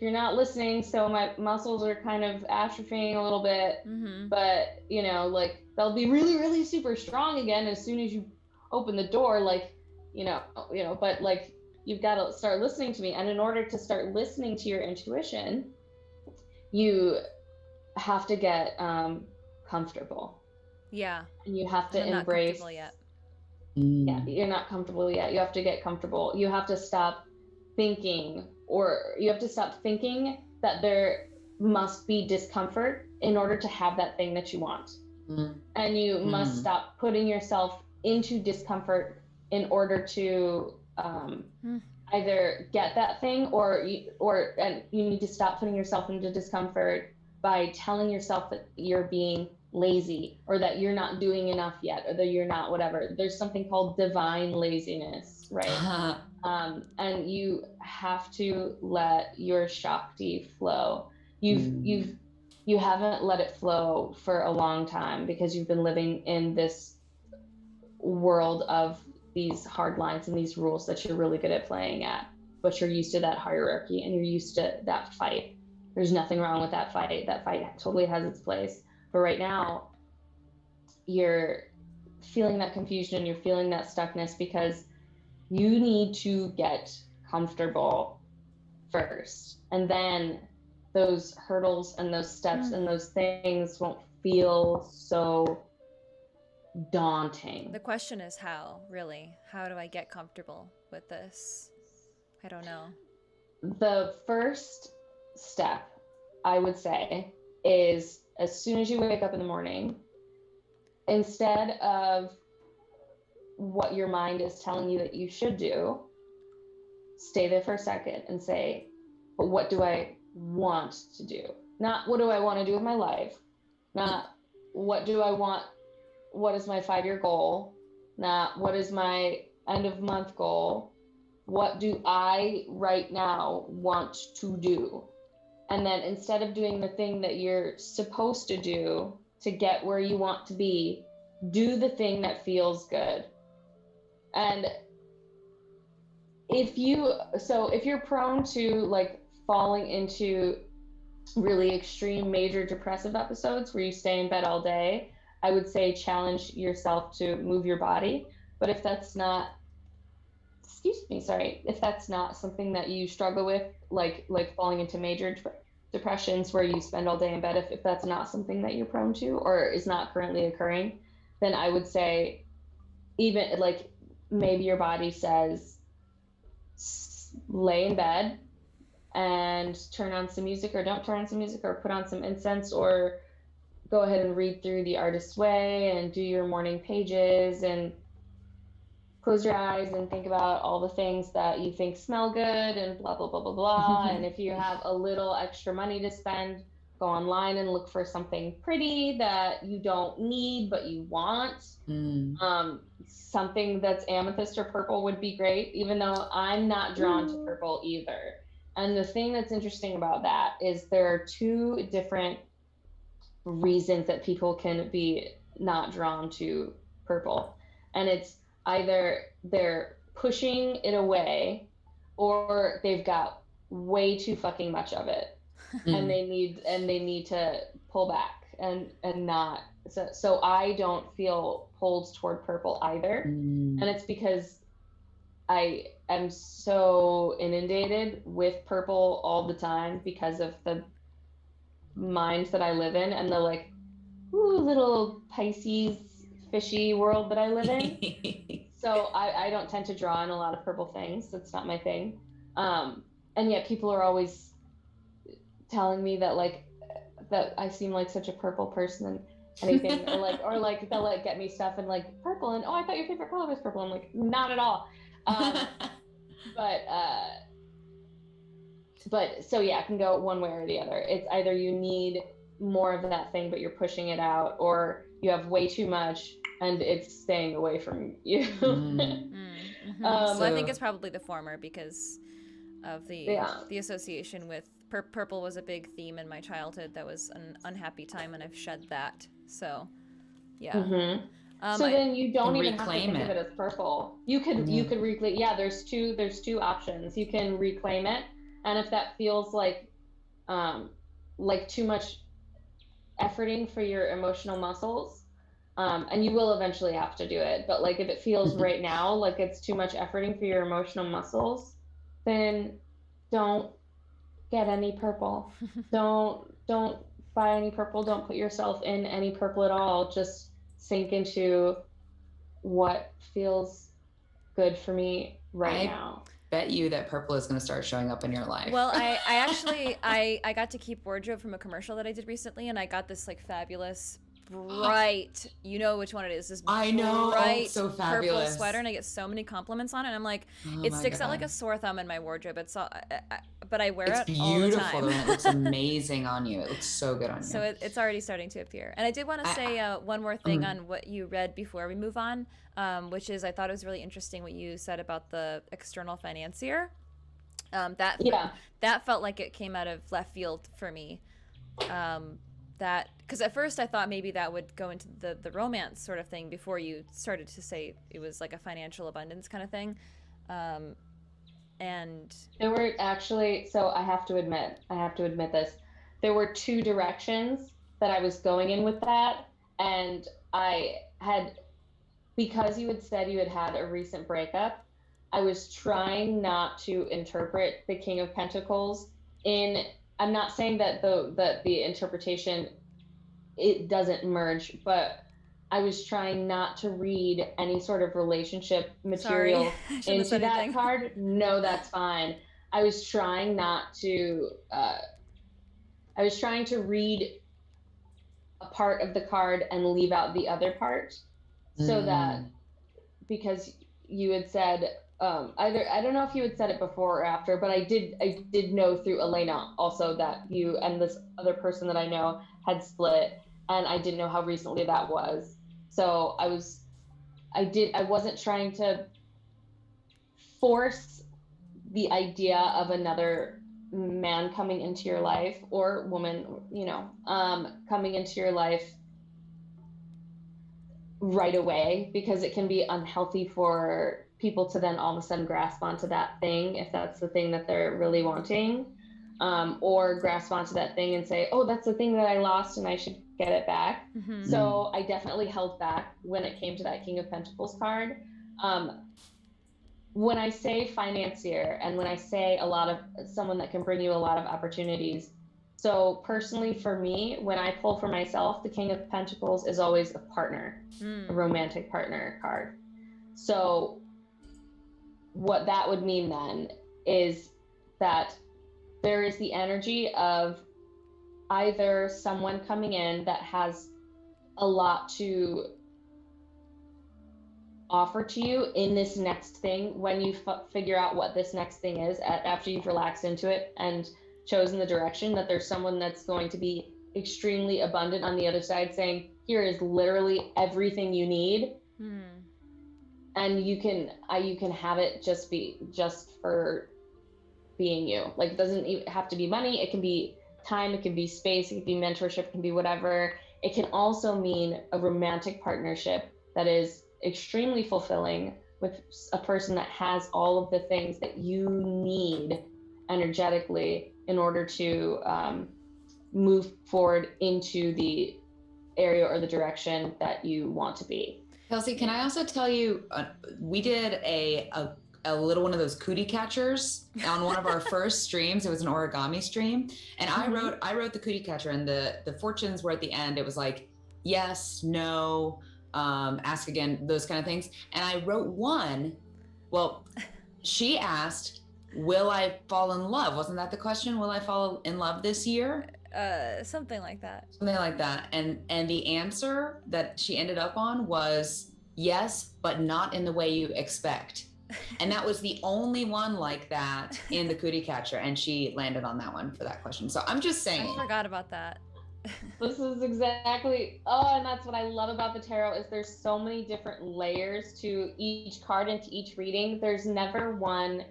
you're not listening, so my muscles are kind of atrophying a little bit. But you know, like they'll be really, really super strong again as soon as you open the door. Like, but like you've got to start listening to me. And in order to start listening to your intuition, you have to get comfortable.
Yeah.
And you have to
I'm
embrace.
Not comfortable yet.
Yeah, you're not comfortable yet. You have to get comfortable. You have to stop thinking, or you have to stop thinking that there must be discomfort in order to have that thing that you want. And you must stop putting yourself into discomfort in order to either get that thing, and you need to stop putting yourself into discomfort by telling yourself that you're being lazy, or that you're not doing enough yet, or that you're not whatever. There's something called divine laziness, right? And you have to let your Shakti flow. You haven't let it flow for a long time because you've been living in this world of these hard lines and these rules that you're really good at playing at, but you're used to that hierarchy and you're used to that fight. There's nothing wrong with that fight. That fight totally has its place. But right now, you're feeling that confusion, you're feeling that stuckness because you need to get comfortable first. And then those hurdles and those steps and those things won't feel so daunting.
The question is how, really? How do I get comfortable with this? I don't know.
The first step, I would say, is as soon as you wake up in the morning, instead of what your mind is telling you that you should do, stay there for a second and say, but what do I want to do? Not what do I want to do with my life? Not what do I want? What is my 5-year goal? Not what is my end of month goal? What do I right now want to do? And then instead of doing the thing that you're supposed to do to get where you want to be, do the thing that feels good. And if you're prone to like falling into really extreme major depressive episodes where you stay in bed all day, I would say challenge yourself to move your body. But if that's not if that's not something that you struggle with, like falling into major depressions where you spend all day in bed, if that's not something that you're prone to or is not currently occurring, then I would say even like maybe your body says lay in bed and turn on some music, or don't turn on some music, or put on some incense, or go ahead and read through The Artist's Way and do your morning pages and close your eyes and think about all the things that you think smell good and blah, blah, blah, blah, blah. And if you have a little extra money to spend, go online and look for something pretty that you don't need, but you want. Something that's amethyst or purple would be great, even though I'm not drawn to purple either. And the thing that's interesting about that is there are 2 different reasons that people can be not drawn to purple. And it's either they're pushing it away or they've got way too fucking much of it and they need to pull back and not. So I don't feel pulled toward purple either. And it's because I am so inundated with purple all the time because of the mind that I live in and the like little Pisces fishy world that I live in. So I don't tend to draw in a lot of purple things. That's not my thing. And yet people are always telling me that that I seem like such a purple person and anything, or they'll like get me stuff and like purple and I thought your favorite color was purple. I'm like, not at all. But so yeah, it can go one way or the other. It's either you need more of that thing, but you're pushing it out, or you have way too much and it's staying away from you.
So I think it's probably the former because of the association with purple was a big theme in my childhood. That was an unhappy time and I've shed that. So yeah.
So then you don't even have to
reclaim
think of it as purple. You could reclaim. Yeah, there's two options. You can reclaim it, and if that feels like too much efforting for your emotional muscles, and you will eventually have to do it. But like if it feels right now like it's too much efforting for your emotional muscles, then don't get any purple. don't buy any purple. Don't put yourself in any purple at all. Just sink into what feels good for me right now.
Bet you that purple is going to start showing up in your life.
Well, I actually I got to keep wardrobe from a commercial that I did recently, and I got this like fabulous bright, you know which one it is, this
I know,
bright
so
purple
fabulous
sweater, and I get so many compliments on it, and I'm like, it sticks out like a sore thumb in my wardrobe. It's all, but I wear it all the time.
It looks amazing on you. It looks so good on you.
So it's already starting to appear. And I did want to say one more thing on what you read before we move on, which is I thought it was really interesting what you said about the external financier. That felt like it came out of left field for me. That because at first I thought maybe that would go into the romance sort of thing before you started to say it was like a financial abundance kind of thing. And
there were actually, so I have to admit this. There were two directions that I was going in with that. And I had, because you had said you had had a recent breakup, I was trying not to interpret the King of Pentacles I'm not saying that the interpretation, it doesn't merge, but I was trying not to read any sort of relationship material into that card. No, that's fine. I was trying to read a part of the card and leave out the other part, so that, because you had said, I don't know if you had said it before or after, but I did know through Elena also that you and this other person that I know had split, and I didn't know how recently that was. So I wasn't trying to force the idea of another man coming into your life, or woman, coming into your life right away, because it can be unhealthy for people to then all of a sudden grasp onto that thing, if that's the thing that they're really wanting, or grasp onto that thing and say, oh, that's the thing that I lost and I should get it back. So I definitely held back when it came to that King of Pentacles card. When I say financier, and when I say someone that can bring you a lot of opportunities, so personally for me, when I pull for myself, the King of Pentacles is always a partner, a romantic partner card. So what that would mean then is that there is the energy of either someone coming in that has a lot to offer to you in this next thing, when you figure out what this next thing is, after you've relaxed into it and chosen the direction, that there's someone that's going to be extremely abundant on the other side, saying, here is literally everything you need. And you can have it just for being you. Like, it doesn't even have to be money. It can be time, it can be space, it can be mentorship, it can be whatever. It can also mean a romantic partnership that is extremely fulfilling, with a person that has all of the things that you need energetically in order to move forward into the area or the direction that you want to be.
Kelsey, can I also tell you, we did a little one of those cootie catchers on one of our first streams. It was an origami stream, and I wrote the cootie catcher, and the fortunes were at the end. It was like yes, no, ask again, those kind of things. And I wrote one. Well, she asked, "Will I fall in love?" Wasn't that the question? Will I fall in love this year?
Something like that.
Something like that. And the answer that she ended up on was yes, but not in the way you expect. And that was the only one like that in the cootie catcher. And she landed on that one for that question. So I'm just saying.
I forgot about that.
This is exactly, and that's what I love about the tarot, is there's so many different layers to each card and to each reading. There's never one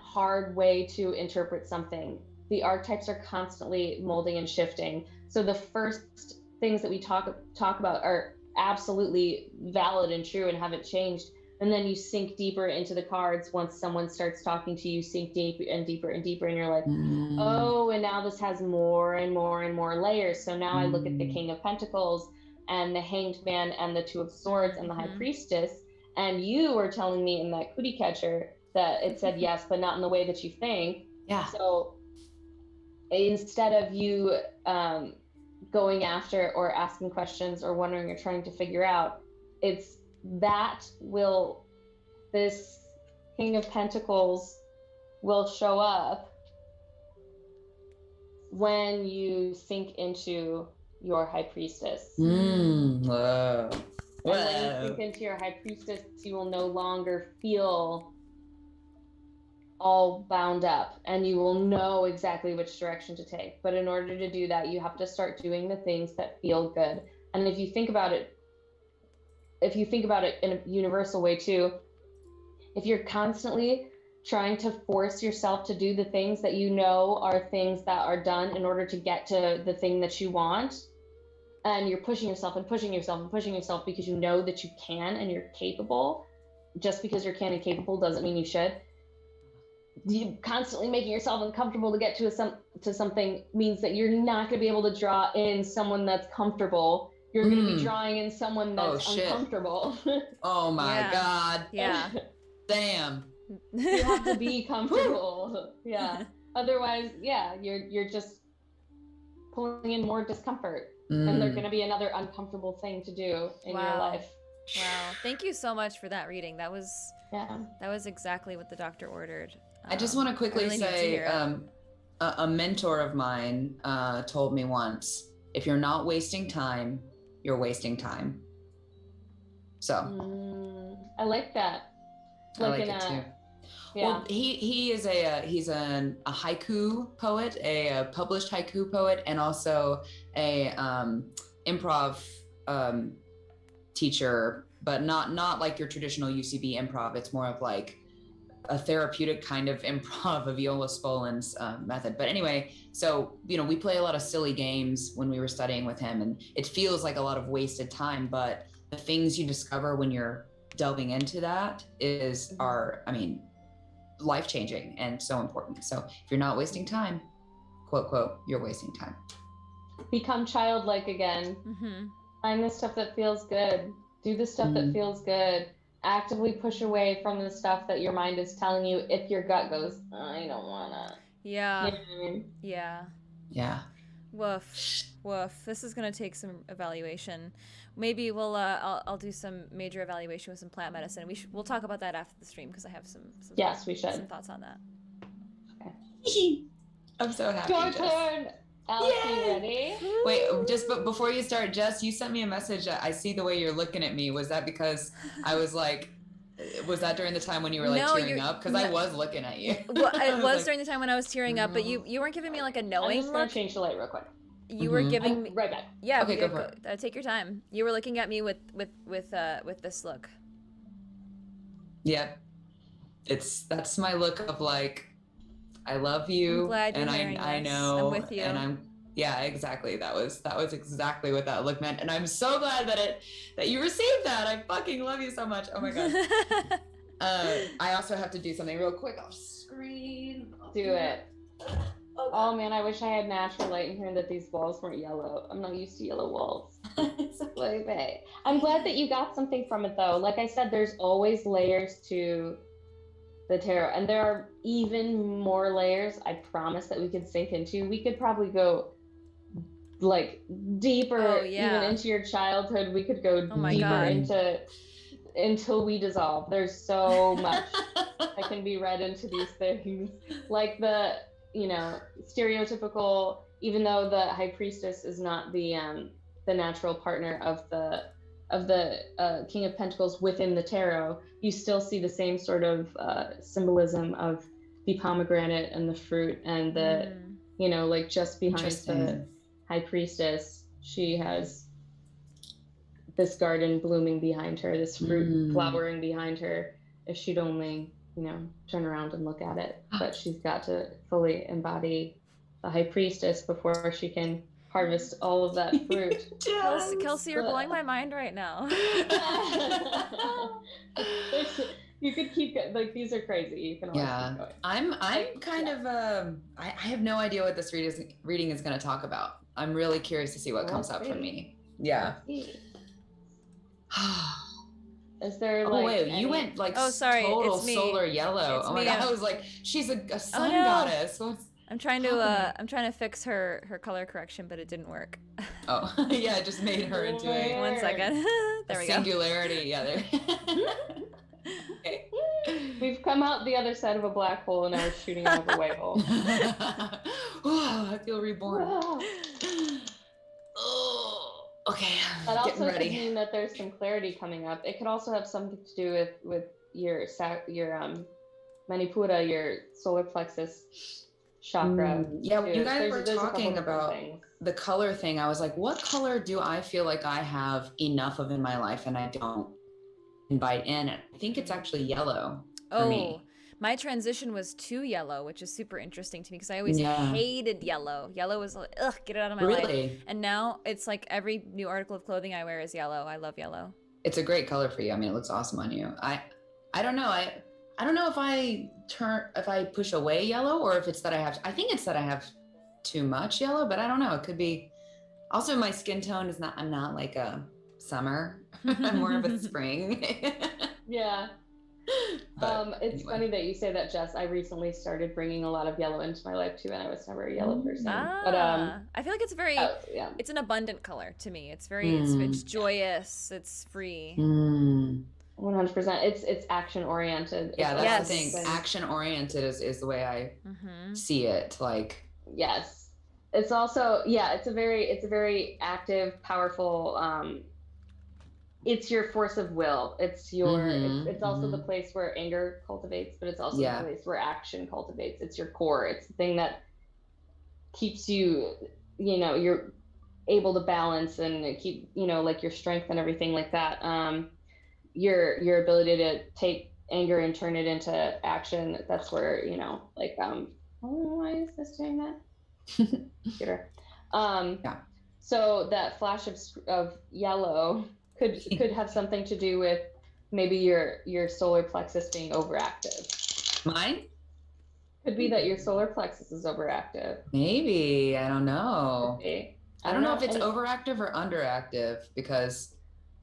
hard way to interpret something. The archetypes are constantly molding and shifting. So the first things that we talk about are absolutely valid and true and haven't changed. And then you sink deeper into the cards once someone starts talking to you, sink deep and deeper and deeper, and you're like, oh, and now this has more and more and more layers. So now I look at the King of Pentacles and the Hanged Man and the Two of Swords and the High Priestess, and you were telling me in that cootie catcher that it said yes, but not in the way that you think.
Yeah.
So instead of you going after or asking questions or wondering or trying to figure out, it's this King of Pentacles will show up when you sink into your High Priestess.
Whoa.
And when you sink into your High Priestess, you will no longer feel all bound up, and you will know exactly which direction to take. But in order to do that, you have to start doing the things that feel good. And if you think about it in a universal way too, if you're constantly trying to force yourself to do the things that you know are things that are done in order to get to the thing that you want, and you're pushing yourself and pushing yourself and pushing yourself because you know that you can and you're capable, just because you're can and capable doesn't mean you should. You constantly making yourself uncomfortable to get to something means that you're not going to be able to draw in someone that's comfortable. You're going to be drawing in someone that's uncomfortable.
Oh my God.
Yeah.
Damn.
You have to be comfortable. Yeah. Otherwise, yeah, you're just pulling in more discomfort, and there's going to be another uncomfortable thing to do in your life.
Wow. Thank you so much for that reading. That was exactly what the doctor ordered.
I just want to quickly say, a mentor of mine told me once, if you're not wasting time, you're wasting time. So
I like that.
I like it too. Yeah. Well, he's a haiku poet, a published haiku poet, and also a improv teacher, but not like your traditional UCB improv. It's more of like a therapeutic kind of improv, of Viola Spolin's method. But anyway, so, we play a lot of silly games when we were studying with him, and it feels like a lot of wasted time, but the things you discover when you're delving into that are life-changing and so important. So if you're not wasting time, quote, quote, you're wasting time.
Become childlike again. Find the stuff that feels good. Do the stuff that feels good. Actively push away from the stuff that your mind is telling you if your gut goes, I don't wanna.
Yeah.
You know what I mean?
Yeah.
Woof. This is gonna take some evaluation. Maybe we'll I'll do some major evaluation with some plant medicine. We'll talk about that after the stream, because I have some
yes, we should.
Some thoughts on that.
Okay. I'm so happy.
Your turn. Alex, you ready?
Wait, but before you start, Jess, you sent me a message. I see the way you're looking at me. Was that because I was like, was that during the time when you were like tearing up? Because I was looking at you.
Well, it was during the time when I was tearing up, but you weren't giving me like a knowing
I'm just gonna change the light real quick.
You were giving me
right back.
Yeah.
Okay, go for it.
Take your time. You were looking at me with this look.
Yep. That's my look of like, I love you.
I'm glad you're
and I know.
I'm with you.
And yeah, exactly. That was exactly what that look meant. And I'm so glad that you received that. I fucking love you so much. Oh my God. I also have to do something real quick off screen.
Do it. Oh man, I wish I had natural light in here and that these walls weren't yellow. I'm not used to yellow walls.
It's okay.
I'm glad that you got something from it though. Like I said, there's always layers to the tarot, and there are even more layers I promise that we could sink into. We could probably go like deeper even into your childhood. We could go deeper into until we dissolve. There's so much that can be read into these things. Like the stereotypical, even though the High Priestess is not the natural partner of the King of Pentacles within the tarot, you still see the same sort of symbolism of the pomegranate and the fruit and the like just behind the High Priestess, she has this garden blooming behind her, this fruit flowering behind her. If she'd only turn around and look at it, but she's got to fully embody the High Priestess before she can harvest all of that fruit.
Kelsey, you're blowing my mind right now.
You could keep like these are crazy. You can always keep going.
I'm kind of I have no idea what this reading is going to talk about. I'm really curious to see what comes up for me. Yeah.
Is there like?
Oh wait, you went like total solar yellow. Oh my god, I was like, she's a sun goddess.
I'm trying to fix her color correction, but it didn't work.
Oh yeah, it just made her into a
1 second. There we go.
Singularity. Yeah, there. Okay.
We've come out the other side of a black hole and now we're shooting out of a white hole.
Wow, I feel reborn. Wow. Oh, okay.
That also could mean that there's some clarity coming up. It could also have something to do with your Manipura, your solar plexus chakra.
Yeah,
too.
you guys were talking about the color thing. I was like, what color do I feel like I have enough of in my life and I don't invite in? I think it's actually yellow for me.
My transition was to yellow, which is super interesting to me because I always hated yellow. Yellow was like, ugh, get it out of my life. And now it's like every new article of clothing I wear is yellow. I love yellow.
It's a great color for you. I mean, it looks awesome on you. I don't know. I don't know if I push away yellow or if it's that I think it's that I have too much yellow, but I don't know. It could be also my skin tone is I'm not like a summer. I'm more of a spring.
Yeah. It's funny that you say that, Jess. I recently started bringing a lot of yellow into my life too, and I was never a yellow person. But
I feel like it's very, it's an abundant color to me. It's very, it's joyous. It's free.
100%. It's action oriented.
Yeah, that's the thing. Action oriented is the way I see it. Like,
yes, it's also it's a very active, powerful. It's your force of will. It's your. It's also the place where anger cultivates, but it's also the place where action cultivates. It's your core. It's the thing that keeps you. You're able to balance and keep. Like your strength and everything like that. Your ability to take anger and turn it into action. That's where like why is this doing that? Computer. So that flash of yellow could have something to do with maybe your solar plexus being overactive.
Mine?
Could be that your solar plexus is overactive.
Maybe. I don't know. I don't know if it's overactive or underactive because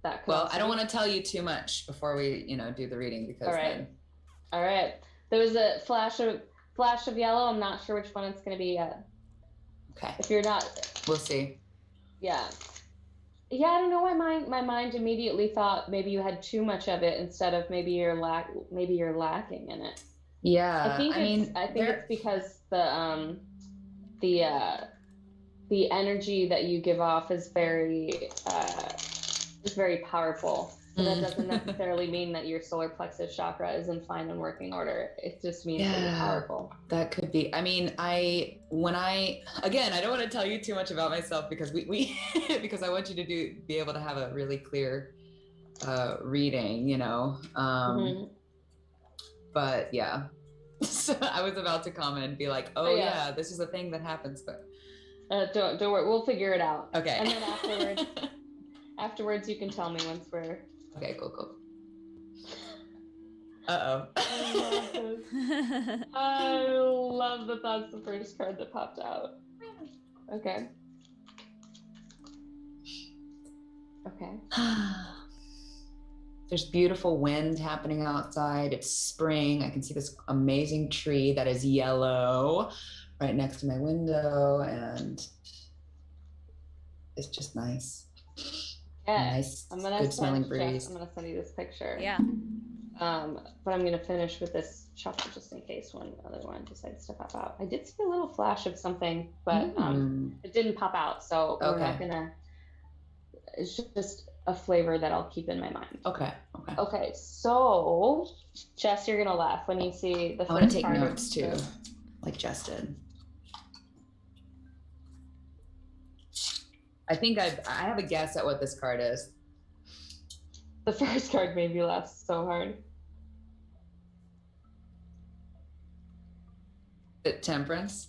I don't want to tell you too much before we, do the reading because
All right. There was a flash of yellow. I'm not sure which one it's going to be yet.
Okay.
If you're not,
we'll see.
Yeah. Yeah, I don't know why my mind immediately thought maybe you had too much of it instead of maybe you're lacking in it.
Yeah.
I think it's because the energy that you give off is very powerful. So that doesn't necessarily mean that your solar plexus chakra is in fine and working order. It just means that you're powerful.
That could be. I mean, I don't want to tell you too much about myself because we because I want you to be able to have a really clear reading, But yeah. So I was about to comment and be like, oh this is a thing that happens, but
don't worry, we'll figure it out.
Okay.
And then afterwards you can tell me once we're
okay, cool. Uh-oh.
I love that that's the first card that popped out. Okay.
There's beautiful wind happening outside. It's spring. I can see this amazing tree that is yellow right next to my window, and it's just nice.
Yeah,
nice, good smelling breeze.
I'm gonna send you this picture.
Yeah.
But I'm gonna finish with this shuffle just in case one other one decides to pop out. I did see a little flash of something, but it didn't pop out, so we're not gonna. It's just a flavor that I'll keep in my mind. Okay. So, Jess, you're gonna laugh when you see the. I
want to take notes too, like Jess did. I think I have a guess at what this card is.
The first card made me laugh so hard.
Temperance?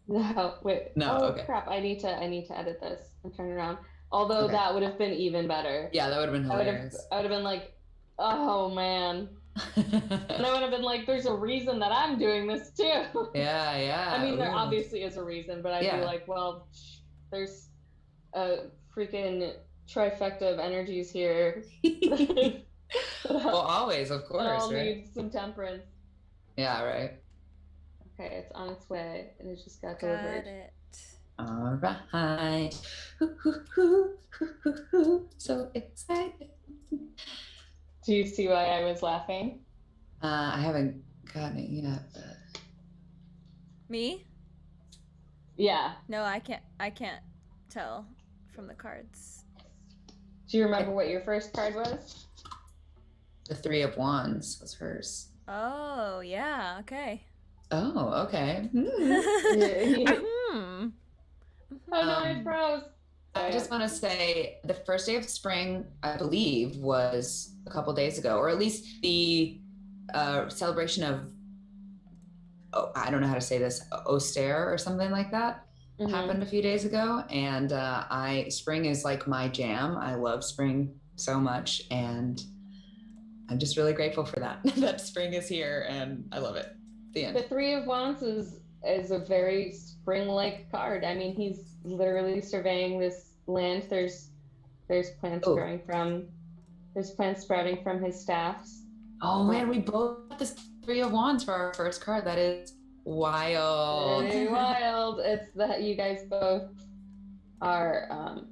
No, wait.
No,
Oh
okay.
crap! I need to edit this and turn around. Although
Okay.
that would have been even better.
Yeah, that would have been hilarious.
I would have been like, oh man. And I would have been like, there's a reason that I'm doing this too.
Yeah.
I mean, there
Ooh.
obviously is a reason, but I'd be like, well, there's a freaking trifecta of energies here.
Well, always, of course,
I'll
right?
need some temperance.
Yeah, right.
Okay, it's on its way, and it just got
Got
delivered.
it.
All right. So excited.
Do you see why I was laughing?
I haven't gotten it yet, but...
Me?
Yeah.
No, I can't tell from the cards.
Do you remember what your first card was?
The Three of Wands was hers.
Oh, yeah, okay.
Oh, okay.
Hmm.
Oh no, I froze.
I just want to say the first day of spring, I believe, was a couple days ago, or at least the celebration of, I don't know how to say this, Austere or something like that happened a few days ago. And spring is like my jam. I love spring so much. And I'm just really grateful for that, that spring is here and I love it. The end.
The Three of Wands is a very spring-like card. I mean, he's literally surveying this land. There's plants growing from, there's plants sprouting from his staffs.
Oh man, we both got this Three of Wands for our first card. That is wild.
Very wild. It's that you guys both are,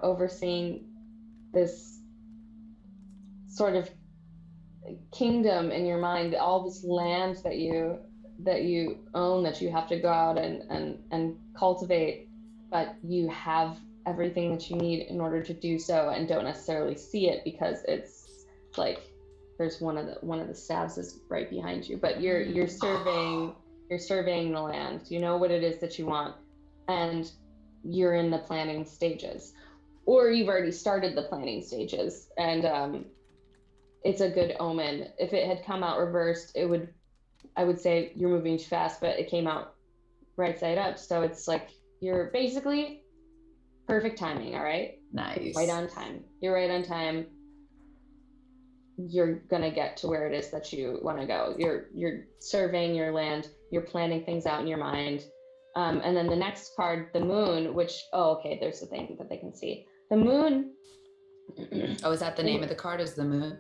overseeing this sort of kingdom in your mind, all this land that you own, that you have to go out and cultivate, but you have everything that you need in order to do so and don't necessarily see it because it's like there's one of the staves is right behind you, but you're surveying the land. You know what it is that you want, and you're in the planning stages, or you've already started the planning stages, and it's a good omen. If it had come out reversed, I would say you're moving too fast, but it came out right side up. So it's like you're basically perfect timing, all right?
Nice.
Right on time. You're right on time. You're gonna get to where it is that you want to go. You're surveying your land, you're planning things out in your mind. And then the next card, the moon, which, there's the thing that they can see. The moon.
Oh, is that the name of the card, is the moon?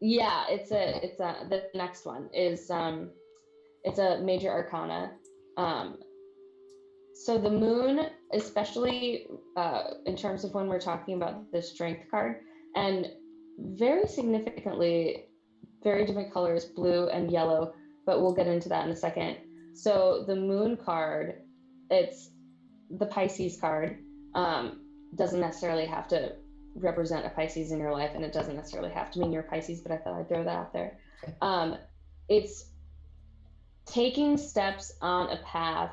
Yeah, the next one is it's a major arcana. So the moon, especially in terms of when we're talking about the strength card, and very significantly, very different colors, blue and yellow, but we'll get into that in a second. So the moon card, it's the Pisces card, doesn't necessarily have to represent a Pisces in your life, and it doesn't necessarily have to mean you're a Pisces, but I thought I'd throw that out there. Okay. It's taking steps on a path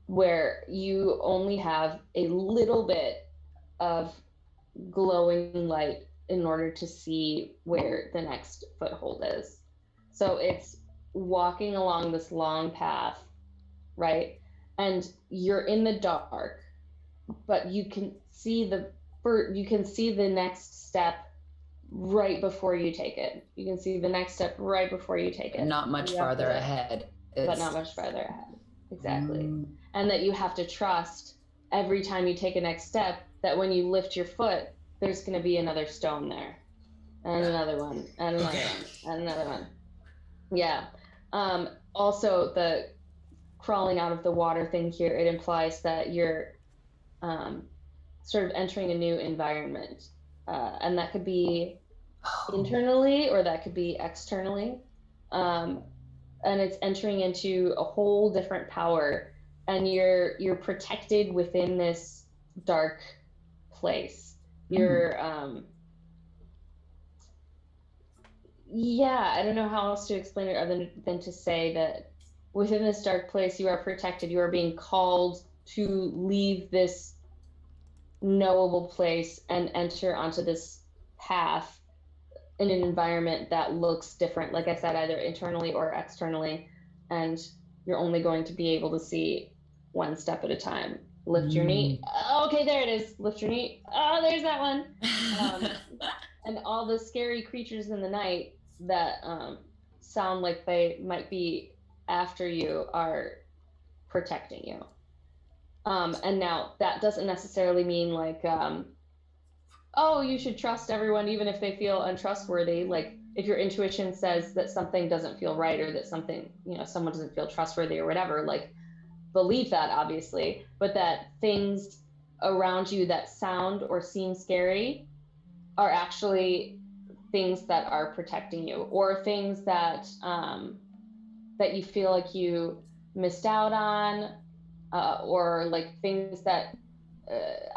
where you only have a little bit of glowing light in order to see where the next foothold is. So it's walking along this long path, right? And you're in the dark, but you can see the next step right before you take it. You can see the next step right before you take it.
Not much farther ahead.
But not much farther ahead. Exactly. And that you have to trust every time you take a next step that when you lift your foot, there's going to be another stone there. And another one. And another one. And another one. Yeah. Also, the crawling out of the water thing here, it implies that you're sort of entering a new environment. And that could be internally or that could be externally. And it's entering into a whole different power, and you're protected within this dark place. You're I don't know how else to explain it other than to say that within this dark place you are protected. You are being called to leave this knowable place and enter onto this path in an environment that looks different, like I said, either internally or externally, and you're only going to be able to see one step at a time. Lift your knee. Okay, there it is. Lift your knee. Oh, there's that one. And all the scary creatures in the night that sound like they might be after you are protecting you. And now that doesn't necessarily mean like, oh, you should trust everyone even if they feel untrustworthy. Like if your intuition says that something doesn't feel right, or that something, you know, someone doesn't feel trustworthy or whatever, like believe that, obviously, but that things around you that sound or seem scary are actually things that are protecting you, or things that that you feel like you missed out on, or like things that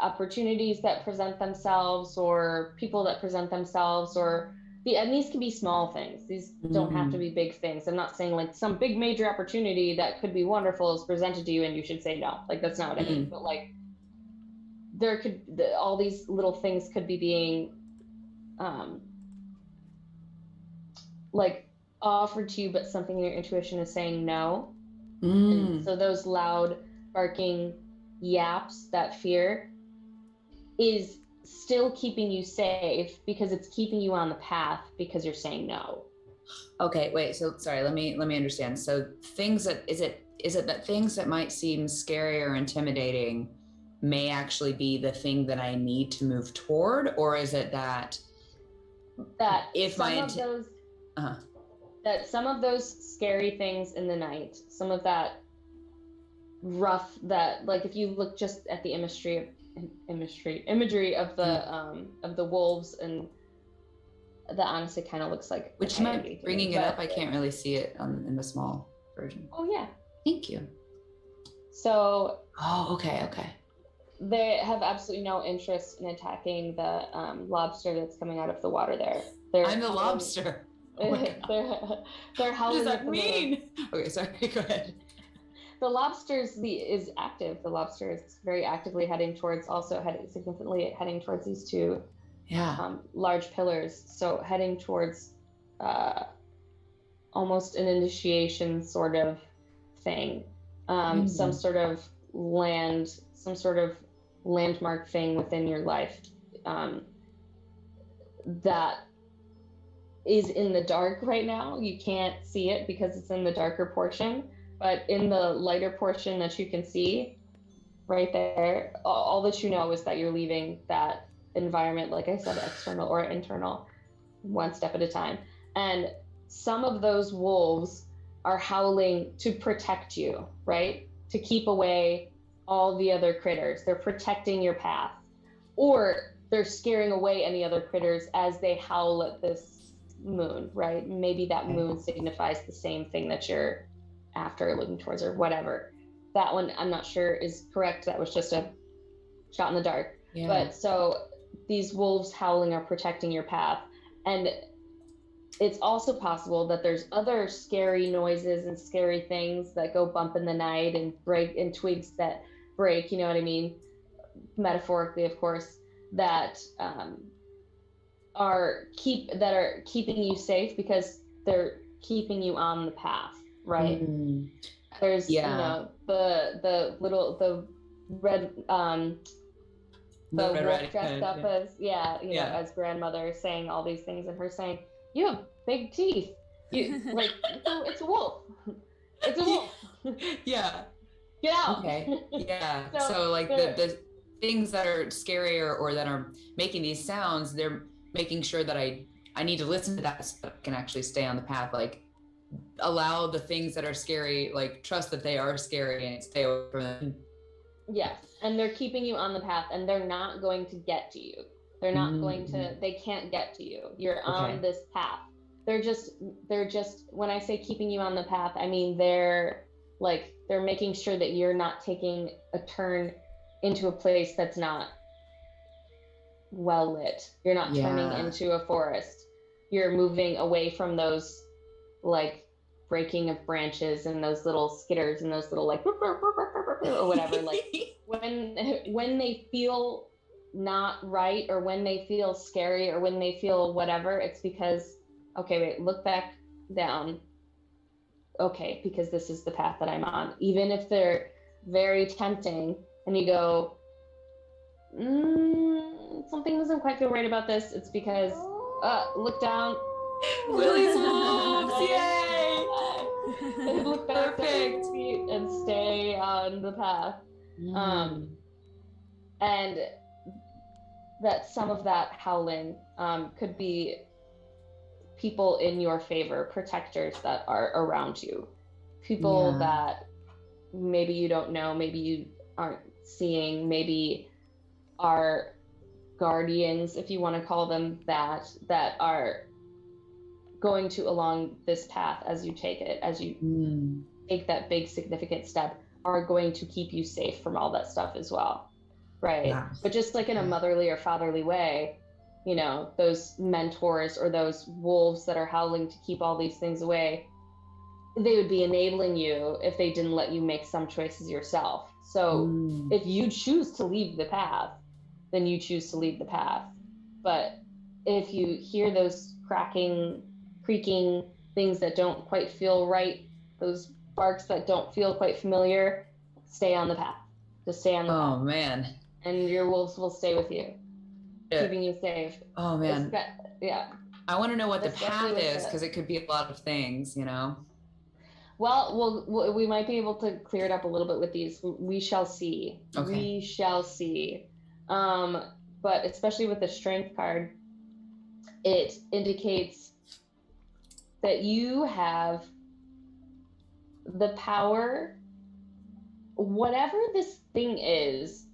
opportunities that present themselves, or people that present themselves, or and these can be small things. These don't have to be big things. I'm not saying like some big major opportunity that could be wonderful is presented to you and you should say no. Like that's not what I mean. But like there could, all these little things could be being like offered to you, but something in your intuition is saying no. And so those loud barking yaps, that fear, is still keeping you safe because it's keeping you on the path because you're saying no.
Okay, wait, so sorry, let me understand. So things that, is it that things that might seem scary or intimidating may actually be the thing that I need to move toward? Or is it that if that some of those scary things in the night, some of that rough, that like if you look just at the imagery of the wolves, and that honestly kind of looks like, which you might be bringing it up. I can't really see it in the small version.
Oh yeah,
thank you.
So
okay,
they have absolutely no interest in attacking the lobster that's coming out of the water there.
I'm the lobster. Oh my God.
They're howling.
What does that mean? Okay, sorry, go ahead.
The lobster is active. The lobster is very actively heading towards, significantly heading towards these two large pillars. So heading towards almost an initiation sort of thing. Some sort of landmark thing within your life that is in the dark right now. You can't see it because it's in the darker portion. But in the lighter portion that you can see right there, all that you know is that you're leaving that environment, like I said, external or internal, one step at a time. And some of those wolves are howling to protect you, right? To keep away all the other critters. They're protecting your path. Or they're scaring away any other critters as they howl at this moon, right? Maybe that moon signifies the same thing that you're after, looking towards, or whatever. That one I'm not sure is correct. That was just a shot in the dark. But so these wolves howling are protecting your path. And it's also possible that there's other scary noises and scary things that go bump in the night and break, and twigs that break, you know what I mean, metaphorically of course, that are keeping you safe because they're keeping you on the path, right? There's you know, the red the wolf dressed up as know, as grandmother, saying all these things, and her saying, you have big teeth, you like it's a wolf, it's a wolf. Get out.
Okay. So like the things that are scary or that are making these sounds, they're making sure that I need to listen to that so I can actually stay on the path. Like allow the things that are scary, like trust that they are scary and stay away from them.
Yes, and they're keeping you on the path, and they're not going to get to you. They're not going to, they can't get to you. You're on this path. They're just, when I say keeping you on the path, I mean, they're making sure that you're not taking a turn into a place that's not well lit. You're not turning into a forest. You're moving away from those like breaking of branches and those little skitters and those little like or whatever. Like when they feel not right, or when they feel scary, or when they feel whatever, it's because, okay, wait, look back down. okay, because this is the path that I'm on. Even if they're very tempting and you go, something doesn't quite feel right about this, it's because, look down.
Willie's wolves, yay!
Look back at your feet and stay on the path. And that some of that howling could be people in your favor, protectors that are around you, people that maybe you don't know, maybe you aren't seeing, maybe are guardians, if you want to call them that are going to along this path as you take it, as you take that big significant step, are going to keep you safe from all that stuff as well, right? Yeah. But just like in a motherly or fatherly way, you know, those mentors or those wolves that are howling to keep all these things away, they would be enabling you if they didn't let you make some choices yourself. So if you choose to leave the path, then you choose to leave the path. But if you hear those cracking, creaking things that don't quite feel right, those barks that don't feel quite familiar, stay on the path. Just stay on the path.
Oh, man.
And your wolves will stay with you, keeping you safe.
Oh, man.
Yeah.
I want to know what the path is, because it could be a lot of things, you know?
Well, we might be able to clear it up a little bit with these. We shall see. Okay. We shall see. But especially with the strength card, it indicates that you have the power. Whatever this thing is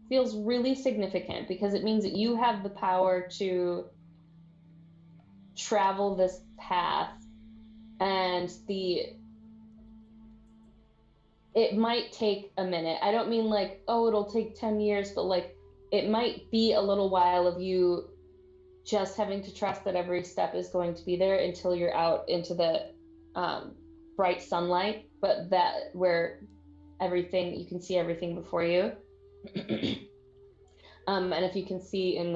feels really significant, because it means that you have the power to travel this path, and it might take a minute. I don't mean like, oh, it'll take 10 years, but like it might be a little while of you just having to trust that every step is going to be there until you're out into the bright sunlight, but that where everything, you can see everything before you. And if you can see in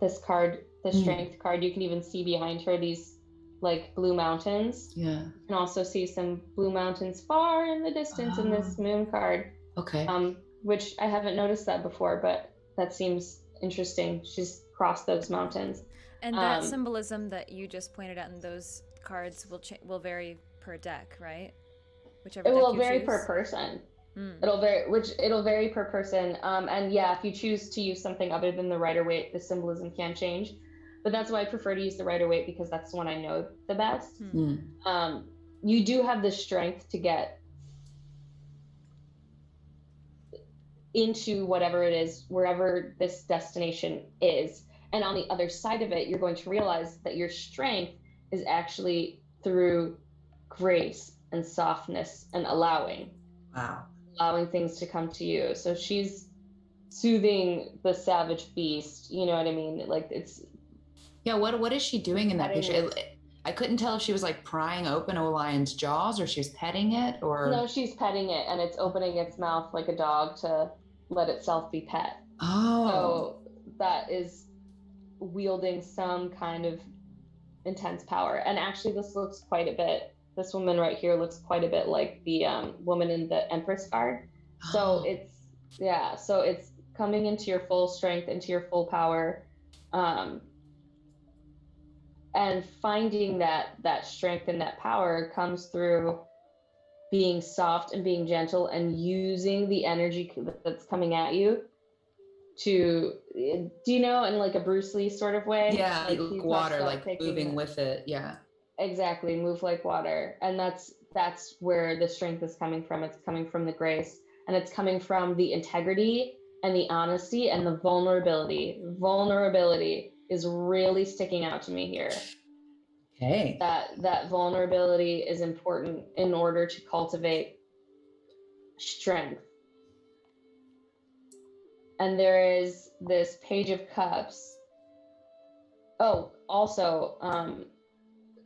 this card, the strength card, you can even see behind her these like blue mountains. Yeah. You can also see some blue mountains far in the distance in this moon card. Okay. Which I haven't noticed that before, but that seems interesting. She's crossed those mountains.
And that symbolism that you just pointed out in those cards will vary per deck, right? Whichever
it
deck
will
you
vary
choose.
per person. It'll vary per person. And yeah, if you choose to use something other than the Rider-Waite, the symbolism can change. But that's why I prefer to use the Rider-Waite, because that's the one I know the best. You do have the strength to get into whatever it is, wherever this destination is. And on the other side of it, you're going to realize that your strength is actually through grace and softness and allowing. Wow. Allowing things to come to you. So she's soothing the savage beast. You know what I mean? Like it's.
Yeah. What is she doing in that picture? I couldn't tell if she was like prying open a lion's jaws, or she was petting it, or.
No, she's petting it, and it's opening its mouth like a dog to let itself be pet.
Oh.
So that is wielding some kind of intense power. And actually, this woman right here looks quite a bit like the woman in the Empress card. So so it's coming into your full strength, into your full power, and finding that strength and that power comes through being soft and being gentle and using the energy that's coming at you to, do you know, in like a Bruce Lee sort of way?
Yeah, like water, like moving with it. Yeah.
Exactly, move like water. And that's where the strength is coming from. It's coming from the grace, and it's coming from the integrity and the honesty and the vulnerability. Vulnerability is really sticking out to me here.
Okay.
That vulnerability is important in order to cultivate strength. And there is this Page of Cups. Oh, also,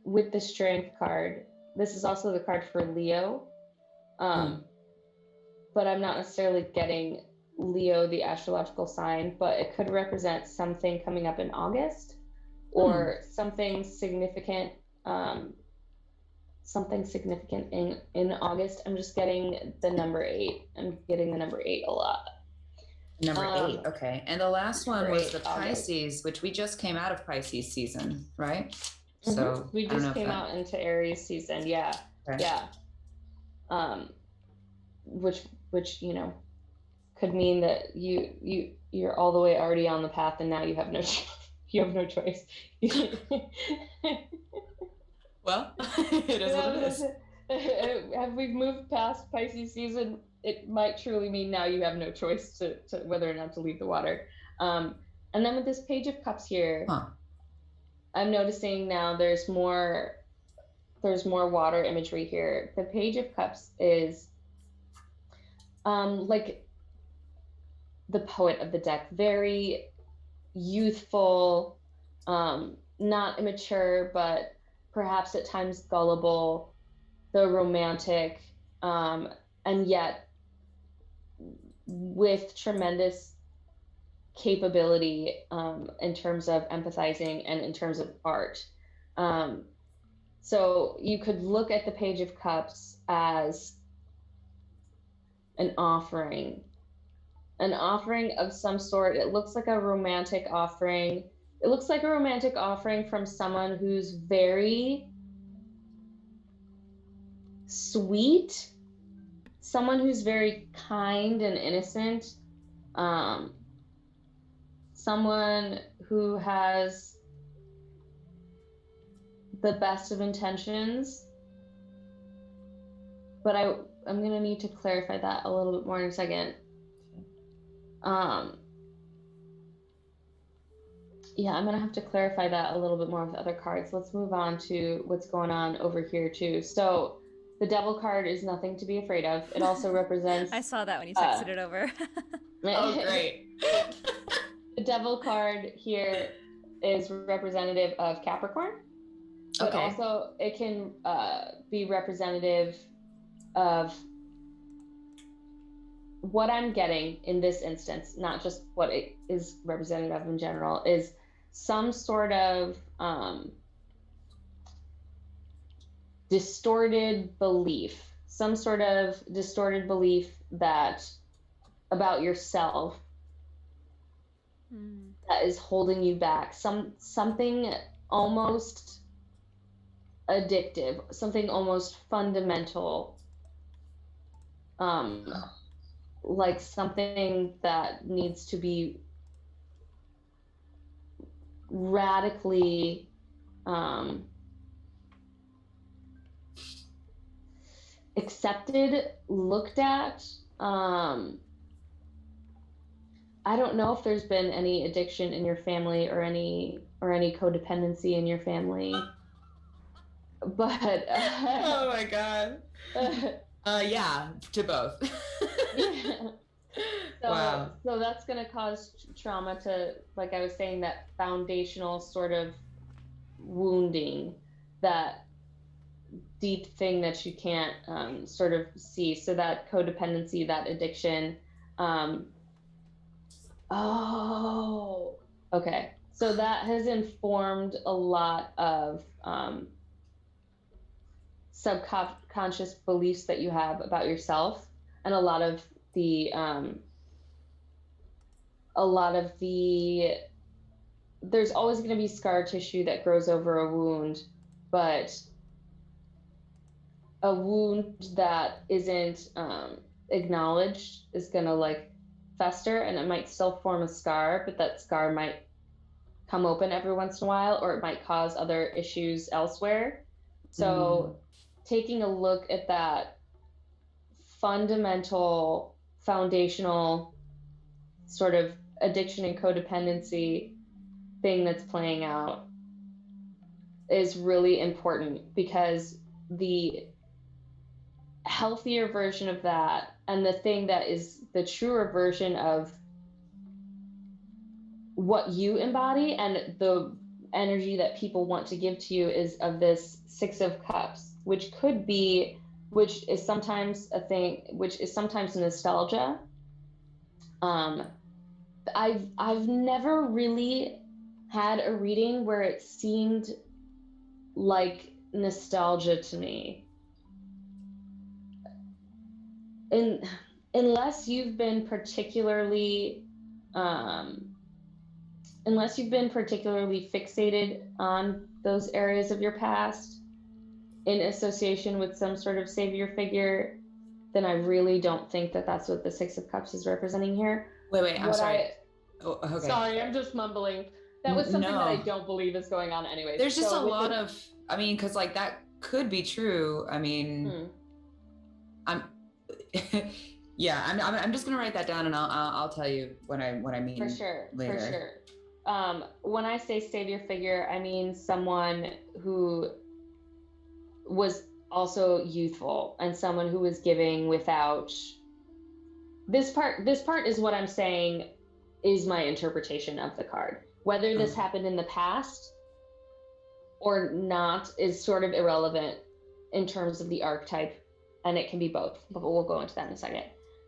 with the Strength card, this is also the card for Leo. But I'm not necessarily getting Leo, the astrological sign, but it could represent something coming up in August, or something significant something significant in August. I'm just getting the number 8. I'm getting the number 8 a lot.
Number 8, okay. And the last one was the
August.
Pisces, which we just came out of Pisces season, right?
Mm-hmm.
So
we just came out into Aries season, yeah.
Okay.
Yeah. Which could mean that you're all the way already on the path, and now you have no choice.
Well, it is what it is.
Have we moved past Pisces season? It might truly mean now you have no choice to whether or not to leave the water. And then with this Page of Cups here, I'm noticing now there's more water imagery here. The Page of Cups is like the poet of the deck, very youthful, not immature, but perhaps at times gullible, the romantic, and yet with tremendous capability in terms of empathizing and in terms of art. So you could look at the Page of Cups as an offering of some sort. It looks like a romantic offering. It looks like a romantic offering from someone who's very sweet, someone who's very kind and innocent, someone who has the best of intentions. But I'm going to need to clarify that a little bit more in a second. Yeah, I'm going to have to clarify that a little bit more with other cards. Let's move on to what's going on over here too. So the Devil card is nothing to be afraid of. It also represents...
I saw that when you texted it over.
Oh, great.
The Devil card here is representative of Capricorn, but also it can be representative of what I'm getting in this instance, not just what it is representative of in general, is some sort of distorted belief that about yourself that is holding you back. Something almost addictive, something almost fundamental, like something that needs to be radically accepted, looked at. I don't know if there's been any addiction in your family or any codependency in your family, but
oh my god. Yeah, to both.
Yeah.
Wow.
So that's going to cause trauma to, like I was saying, that foundational sort of wounding, that deep thing that you can't sort of see. So that codependency, that addiction. Oh, okay. So that has informed a lot of subconscious beliefs that you have about yourself, and a lot of the there's always going to be scar tissue that grows over a wound, but a wound that isn't acknowledged is going to like fester, and it might still form a scar, but that scar might come open every once in a while, or it might cause other issues elsewhere. So taking a look at that fundamental, foundational sort of addiction and codependency thing that's playing out is really important, because the healthier version of that, and the thing that is the truer version of what you embody and the energy that people want to give to you, is of this Six of Cups, which is sometimes a thing, which is sometimes nostalgia. I've never really had a reading where it seemed like nostalgia to me. And unless you've been particularly fixated on those areas of your past in association with some sort of savior figure, then I really don't think that that's what the Six of Cups is representing here.
Wait, I'm sorry. Okay.
Sorry, I'm just mumbling. That was something that I don't believe is going on anyways.
There's just a lot of, I mean, because like that could be true. I mean, I'm just gonna write that down, and I'll tell you what I mean.
For sure,
later.
for sure. When I say savior figure, I mean someone who was also youthful and someone who was giving without. This part is what I'm saying is my interpretation of the card. Whether this happened in the past or not is sort of irrelevant in terms of the archetype, and it can be both, but we'll go into that in a second.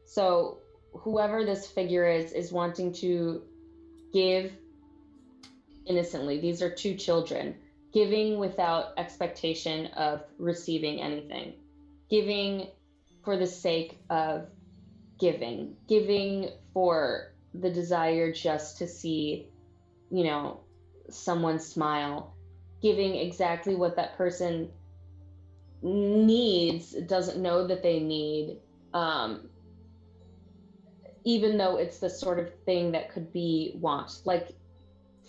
So whoever this figure is wanting to give innocently. These are two children giving without expectation of receiving anything, giving for the sake of giving for the desire just to see, you know, someone smile, giving exactly what that person needs, doesn't know that they need, even though it's the sort of thing that could be want, like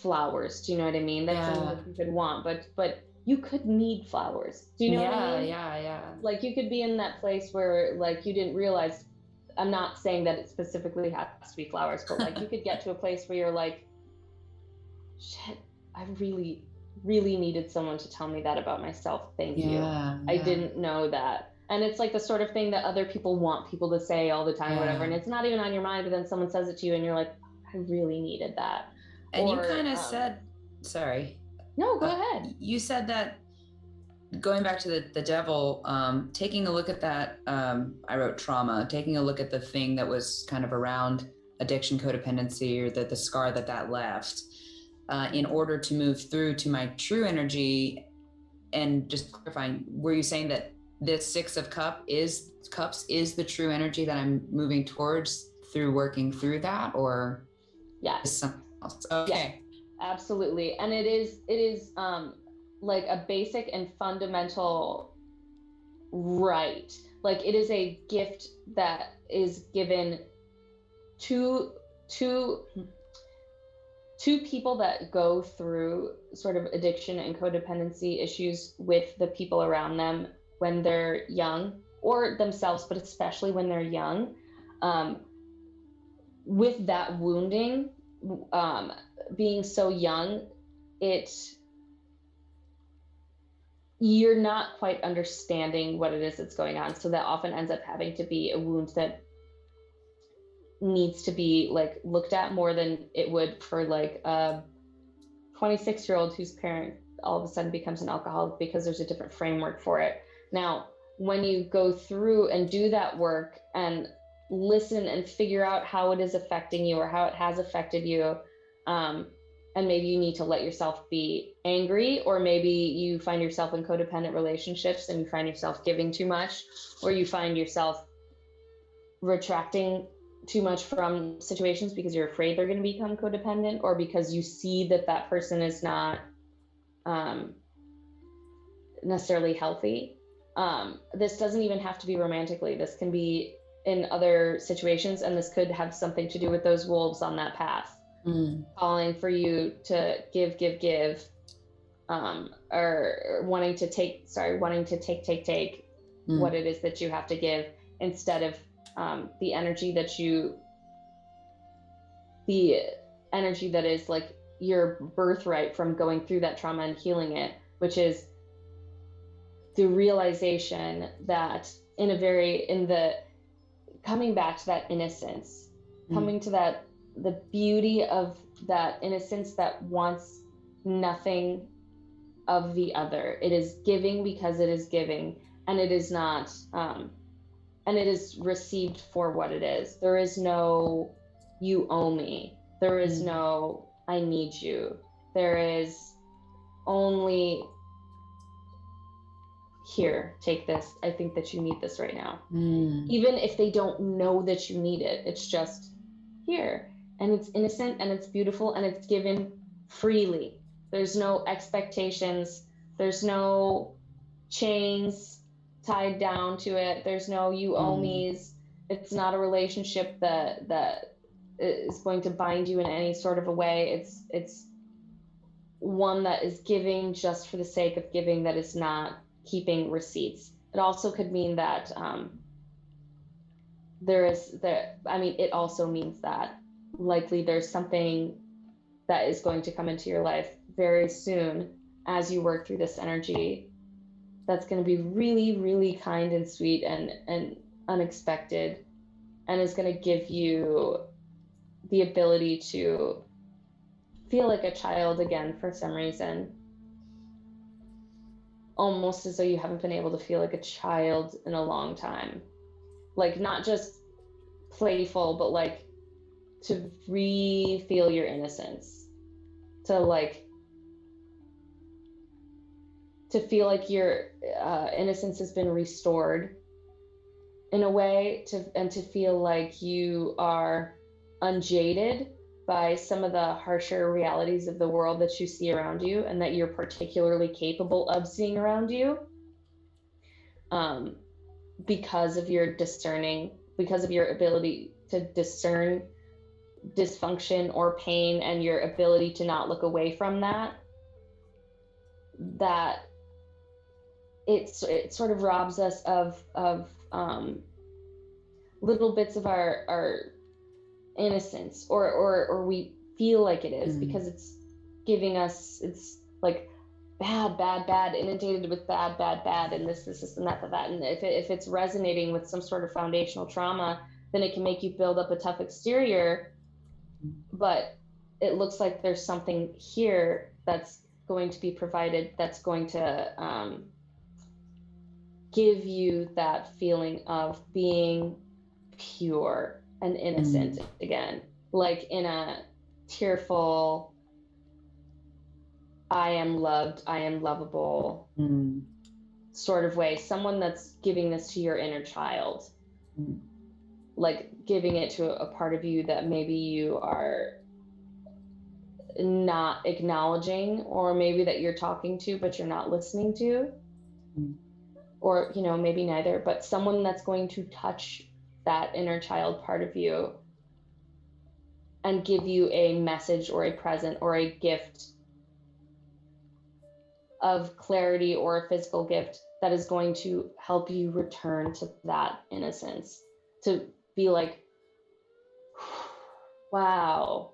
flowers. Do you know what I mean? That's something that you could want, but you could need flowers. Do you know what I mean?
Yeah.
Like you could be in that place where like you didn't realize, I'm not saying that it specifically has to be flowers, but like you could get to a place where you're like, shit, I really, really needed someone to tell me that about myself. Thank you. I didn't know that. And it's like the sort of thing that other people want people to say all the time, whatever. And it's not even on your mind, but then someone says it to you and you're like, I really needed that.
And you kind of said, sorry.
No, go ahead.
You said that, going back to the devil, taking a look at that, I wrote trauma, taking a look at the thing that was kind of around addiction, codependency, or the scar that left, in order to move through to my true energy. And just clarifying, were you saying that this Six of Cups is the true energy that I'm moving towards through working through that, or is something else? Okay.
Yeah, absolutely. And it is like a basic and fundamental right. Like it is a gift that is given to people that go through sort of addiction and codependency issues with the people around them when they're young, or themselves, but especially when they're young, with that wounding, being so young, you're not quite understanding what it is that's going on. So that often ends up having to be a wound that needs to be like looked at more than it would for like a 26-year-old whose parent all of a sudden becomes an alcoholic, because there's a different framework for it. Now, when you go through and do that work and listen and figure out how it is affecting you or how it has affected you, and maybe you need to let yourself be angry, or maybe you find yourself in codependent relationships and you find yourself giving too much, or you find yourself retracting too much from situations because you're afraid they're going to become codependent, or because you see that person is not necessarily healthy. This doesn't even have to be romantically. This can be in other situations, and this could have something to do with those wolves on that path, calling for you to give, or wanting to take what it is that you have to give, instead of the energy that is like your birthright from going through that trauma and healing it, which is the realization that coming back to that innocence, coming to the beauty of that innocence that wants nothing of the other. It is giving because it is giving, and it is not, and it is received for what it is. There is no, you owe me. There is no, I need you. There is only here, take this. I think that you need this right now.
Mm.
Even if they don't know that you need it, it's just here. And it's innocent and it's beautiful and it's given freely. There's no expectations. There's no chains tied down to it. There's no you owe me's. It's not a relationship that is going to bind you in any sort of a way. It's one that is giving just for the sake of giving, that is not keeping receipts. It also could mean that it also means that likely there's something that is going to come into your life very soon as you work through this energy that's going to be really, really kind and sweet and unexpected, and is going to give you the ability to feel like a child again for some reason. Almost as though you haven't been able to feel like a child in a long time. Like not just playful, but like to re-feel your innocence. To feel like your innocence has been restored in a way, to feel like you are unjaded by some of the harsher realities of the world that you see around you and that you're particularly capable of seeing around you, because of your ability to discern dysfunction or pain and your ability to not look away from that it sort of robs us of little bits of our innocence, or we feel like it is, because it's giving us, it's like bad, inundated with bad, and this and that, and if it's resonating with some sort of foundational trauma, then it can make you build up a tough exterior, but it looks like there's something here that's going to be provided, that's going to give you that feeling of being pure and innocent again, like in a tearful, I am loved, I am lovable sort of way. Someone that's giving this to your inner child, like giving it to a part of you that maybe you are not acknowledging, or maybe that you're talking to but you're not listening to, or maybe neither, but someone that's going to touch that inner child part of you and give you a message or a present or a gift of clarity, or a physical gift that is going to help you return to that innocence, to be like, wow,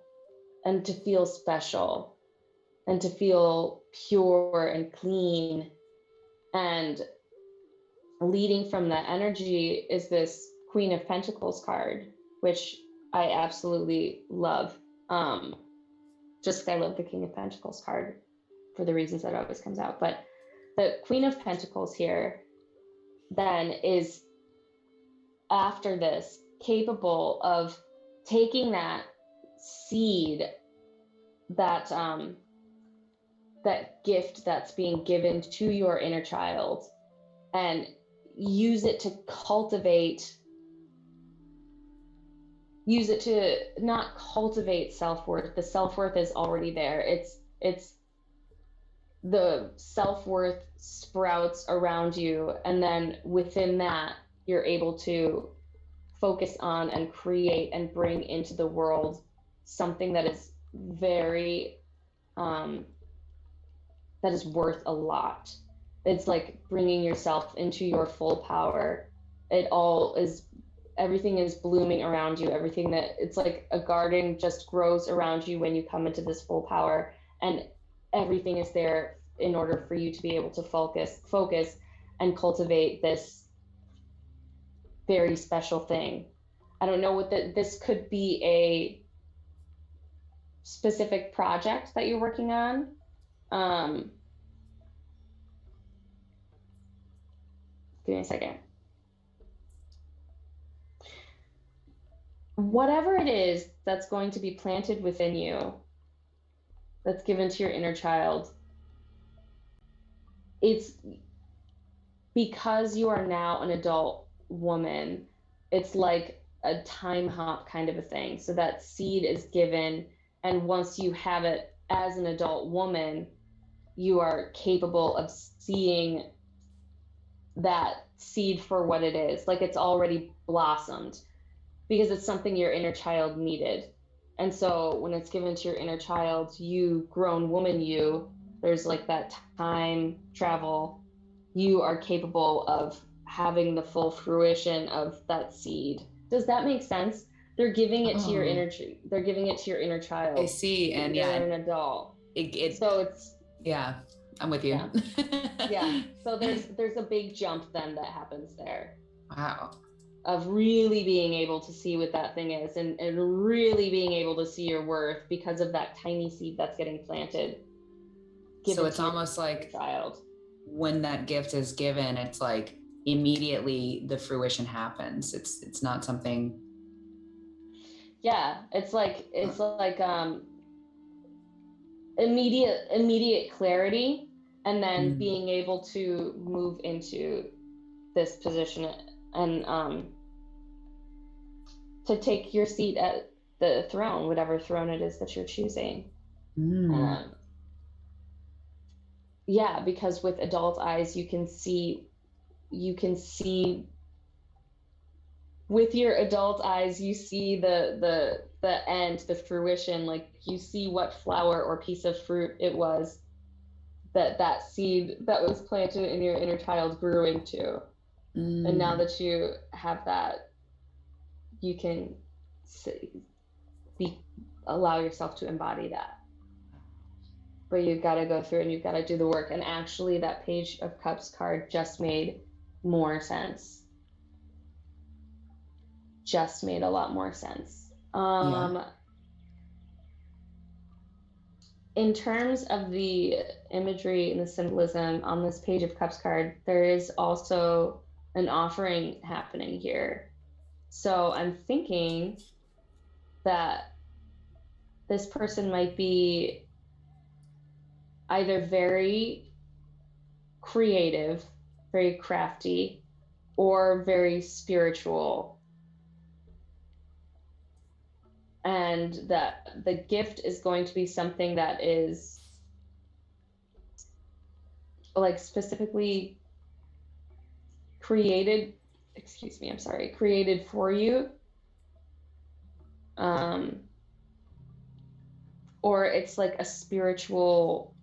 and to feel special and to feel pure and clean. And leading from that energy is this Queen of Pentacles card, which I absolutely love. Just I love the King of Pentacles card for the reasons that it always comes out. But the Queen of Pentacles here then is, after this, capable of taking that seed, that gift that's being given to your inner child, and use it to not cultivate self-worth. The self-worth is already there. It's the self-worth sprouts around you, and then within that you're able to focus on and create and bring into the world something that is very that is worth a lot. It's like bringing yourself into your full power. Everything is blooming around you. It's like a garden just grows around you when you come into this full power, and everything is there in order for you to be able to focus and cultivate this very special thing. I don't know this could be a specific project that you're working on. Give me a second. Whatever it is that's going to be planted within you, that's given to your inner child, it's because you are now an adult woman, it's like a time hop kind of a thing. So that seed is given, and once you have it as an adult woman, you are capable of seeing that seed for what it is. Like it's already blossomed because it's something your inner child needed. And so when it's given to your inner child, you grown woman, there's like that time travel, you are capable of having the full fruition of that seed. Does that make sense? They're giving it to your they're giving it to your inner child.
I see. And
you're an adult. So it's,
yeah, I'm with you.
Yeah. So there's a big jump then that happens there.
Wow.
Of really being able to see what that thing is, and really being able to see your worth because of that tiny seed that's getting planted.
So it's almost like
child.
When that gift is given, it's like immediately the fruition happens. It's not something.
Yeah, it's like immediate clarity, and then being able to move into this position and to take your seat at the throne, whatever throne it is that you're choosing. Yeah, because with adult eyes, you can see with your adult eyes, you see the end, the fruition, like you see what flower or piece of fruit it was that seed that was planted in your inner child grew into. And now that you have that, you can allow yourself to embody that. But you've got to go through and you've got to do the work. And actually, that Page of Cups card just made more sense. Just made a lot more sense. In terms of the imagery and the symbolism on this Page of Cups card, there is also an offering happening here. So I'm thinking that this person might be either very creative, very crafty, or very spiritual. And that the gift is going to be something that is like specifically created for you. Or it's like a spiritual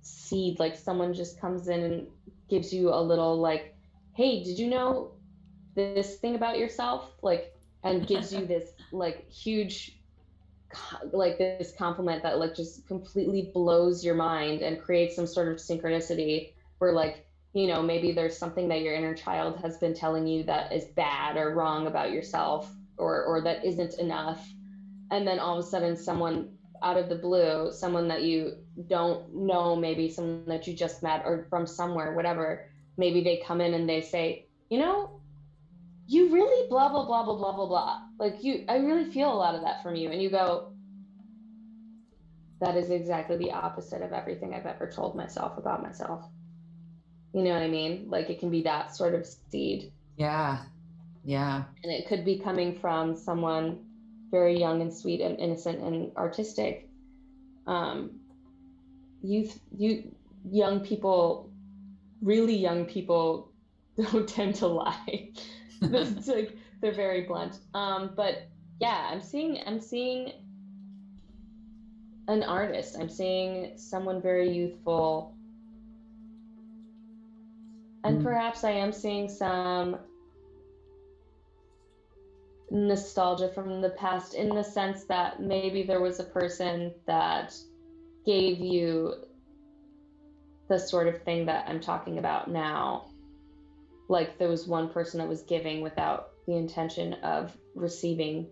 seed, like someone just comes in and gives you a little like, hey, did you know this thing about yourself? Like, and gives you this like huge, like this compliment that like just completely blows your mind and creates some sort of synchronicity where like, you know, maybe there's something that your inner child has been telling you that is bad or wrong about yourself, or that isn't enough. And then all of a sudden someone out of the blue, someone that you don't know, maybe someone that you just met or from somewhere, whatever, maybe they come in and they say, you know, you really blah, blah, blah, blah, blah, blah, blah. Like I really feel a lot of that from you. And you go, that is exactly the opposite of everything I've ever told myself about myself. You know what I mean? Like it can be that sort of seed.
Yeah. Yeah.
And it could be coming from someone very young and sweet and innocent and artistic. Young people, really young people don't tend to lie. It's like, they're very blunt. But yeah, I'm seeing an artist. I'm seeing someone very youthful. And perhaps I am seeing some nostalgia from the past, in the sense that maybe there was a person that gave you the sort of thing that I'm talking about now. Like there was one person that was giving without the intention of receiving,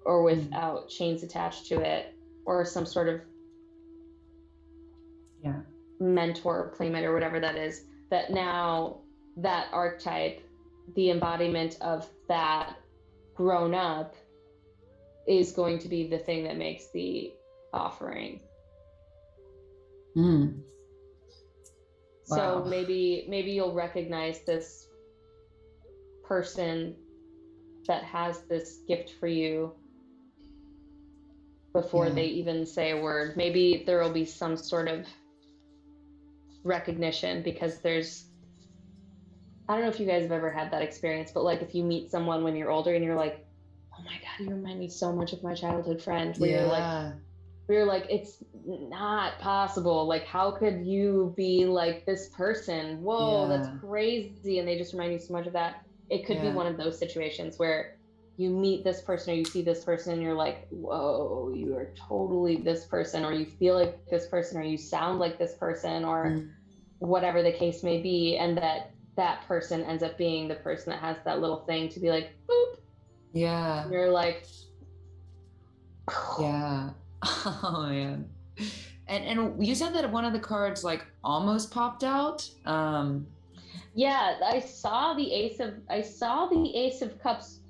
or without chains attached to it, or some sort of mentor or playmate or whatever that is, that now that archetype, the embodiment of that grown up, is going to be the thing that makes the offering. So
Wow.
maybe you'll recognize this person that has this gift for you before
Yeah.
they even say a word. Maybe there will be some sort of recognition, because I don't know if you guys have ever had that experience, but like if you meet someone when you're older and you're like, oh my God, you remind me so much of my childhood friend, where
Yeah.
you're like, it's not possible. Like, how could you be like this person? Whoa, that's
Yeah.
crazy. And they just remind you so much of that. It could be
Yeah.
one of those situations where you meet this person or you see this person and you're like, whoa, you are totally this person, or you feel like this person, or you sound like this person, or
Mm.
whatever the case may be. And that person ends up being the person that has that little thing to be like, boop.
Yeah.
And you're like,
Yeah. Oh man. And you said that one of the cards like almost popped out.
yeah, I saw the Ace of Cups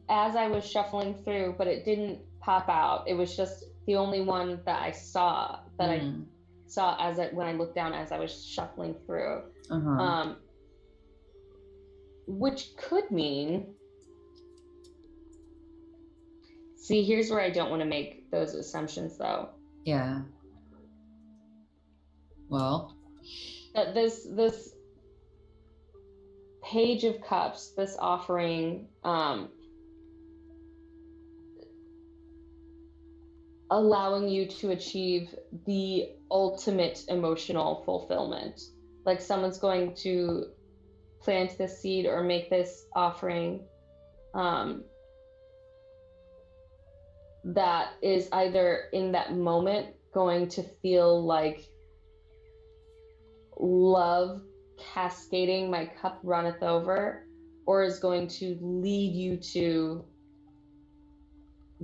as I was shuffling through, but it didn't pop out. It was just the only one that I saw when I looked down as I was shuffling through.
Uh-huh.
Which could mean, see, here's where I don't want to make those assumptions though.
Yeah. Well.
That this Page of Cups, this offering, allowing you to achieve the ultimate emotional fulfillment. Like someone's going to plant this seed or make this offering, that is either in that moment going to feel like love cascading, my cup runneth over, or is going to lead you to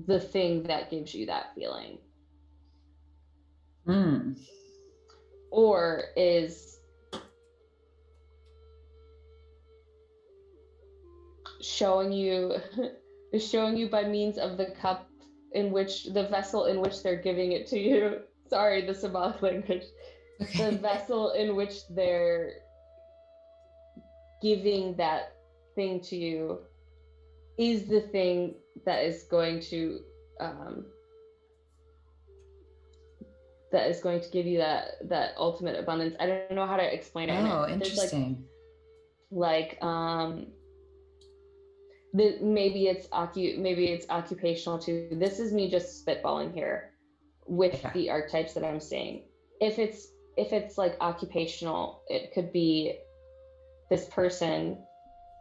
the thing that gives you that feeling. Or is showing you by means of the cup in which the vessel in which they're giving it to you. Sorry, the symbolic language.
Okay.
The vessel in which they're giving that thing to you is the thing that is going to give you that ultimate abundance. I don't know how to explain it.
Oh,
There's
interesting.
maybe it's occupational too. This is me just spitballing here with
Okay.
the archetypes that I'm seeing. If it's like occupational, it could be this person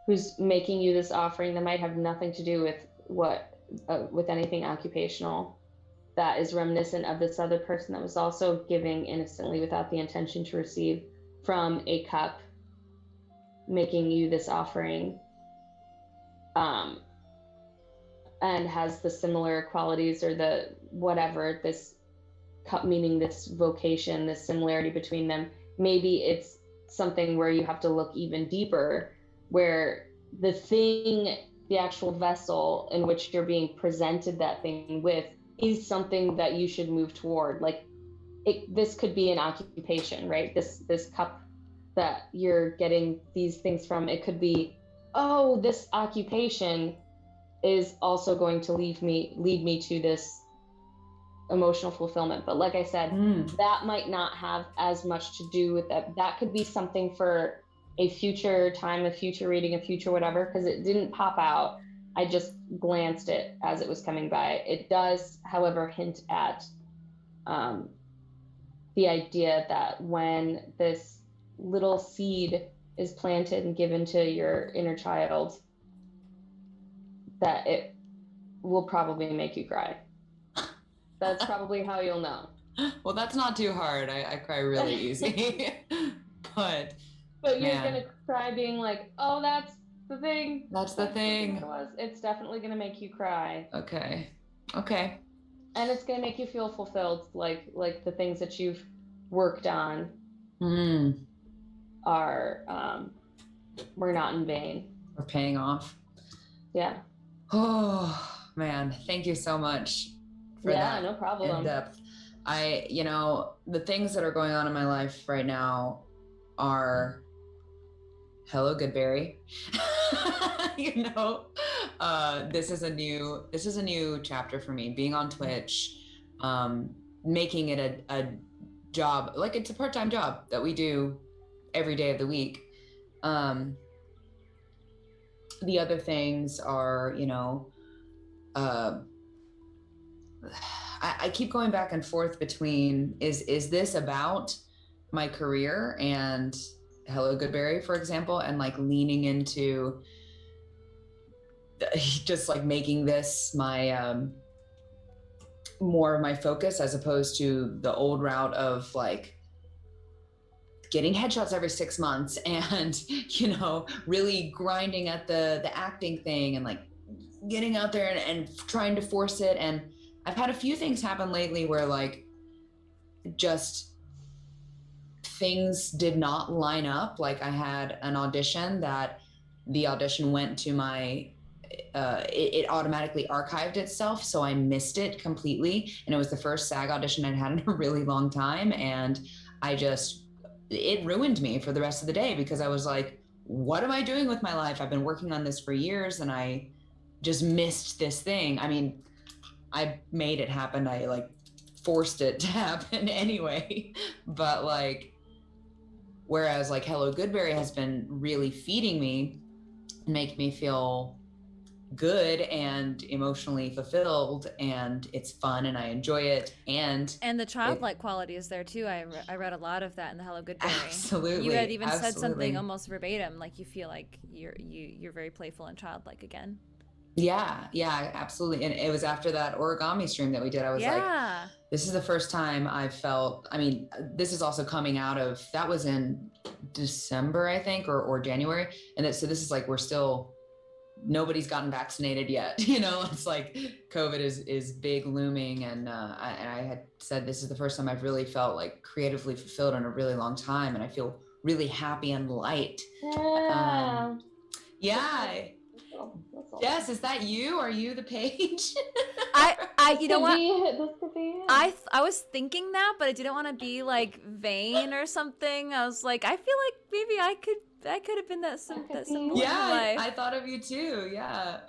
who's making you this offering that might have nothing to do with anything occupational, that is reminiscent of this other person that was also giving innocently without the intention to receive from a cup, making you this offering, and has the similar qualities or the whatever, this cup meaning this vocation, this similarity between them. Maybe it's something where you have to look even deeper, where the actual vessel in which you're being presented that thing with is something that you should move toward. Like this could be an occupation, right? This cup that you're getting these things from, it could be, oh, this occupation is also going to lead me to this emotional fulfillment. But like I said, that might not have as much to do with that. That could be something for a future time, a future reading, a future whatever, because it didn't pop out. I just glanced it as it was coming by. It does, however, hint at the idea that when this little seed is planted and given to your inner child, that it will probably make you cry. That's probably how you'll know.
Well, that's not too hard. I cry really easy. But
you're gonna cry being like, oh, that's the thing.
That's the thing.
It's definitely gonna make you cry.
Okay.
And it's gonna make you feel fulfilled, like the things that you've worked on were not in vain.
We're paying off.
Yeah.
Oh man, thank you so much for that.
No problem.
In depth. The things that are going on in my life right now, are hello, Goodberry. You know, this is a new chapter for me. Being on Twitch, making it a job, like it's a part-time job that we do every day of the week. The other things are, you know, I keep going back and forth between is this about my career and Hello Goodberry, for example, and like leaning into just like making this my more of my focus, as opposed to the old route of like getting headshots every 6 months and, you know, really grinding at the acting thing and like getting out there and trying to force it. And I've had a few things happen lately where like just things did not line up. Like I had an audition that the audition went to my it automatically archived itself, so I missed it completely, and it was the first SAG audition I'd had in a really long time, and it ruined me for the rest of the day, because I was like, what am I doing with my life? I've been working on this for years and I just missed this thing. I mean, I made it happen. I like forced it to happen anyway. But like, whereas like Hello Goodberry has been really feeding me, make me feel good and emotionally fulfilled, and it's fun and I enjoy it, and
the childlike quality is there too. I read a lot of that in the Hello Goodberry.
Absolutely.
You had even said something almost verbatim, like you feel like you're very playful and childlike again.
Yeah, absolutely. And it was after that origami stream that we did, I was like, this is the first time I felt, I mean, this is also coming out of, that was in December, I think, or January. And so this is like, nobody's gotten vaccinated yet. You know, it's like COVID is big looming. And I had said, this is the first time I've really felt like creatively fulfilled in a really long time. And I feel really happy and light. Yeah. Jess, is that you? Are you the page?
You know what? I was thinking that, but I didn't want to be like vain or something. I was like, I feel like maybe I could have been that symbol.
Yeah, I thought of you too. Yeah.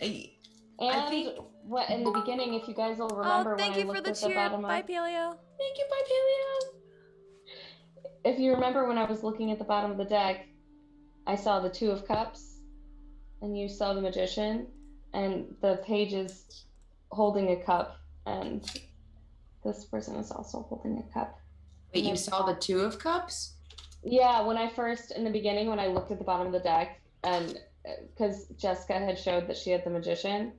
I think what in the beginning, if you guys will remember,
thank you for the cheer. Bye, Paleo.
Thank you, bye, Paleo.
If you remember when I was looking at the bottom of the deck, I saw the Two of Cups, and you saw the Magician, and the page is holding a cup, and this person is also holding a cup.
Wait, you saw the Two of Cups?
Yeah, when I first, in the beginning, when I looked at the bottom of the deck, and because Jessica had showed that she had the Magician,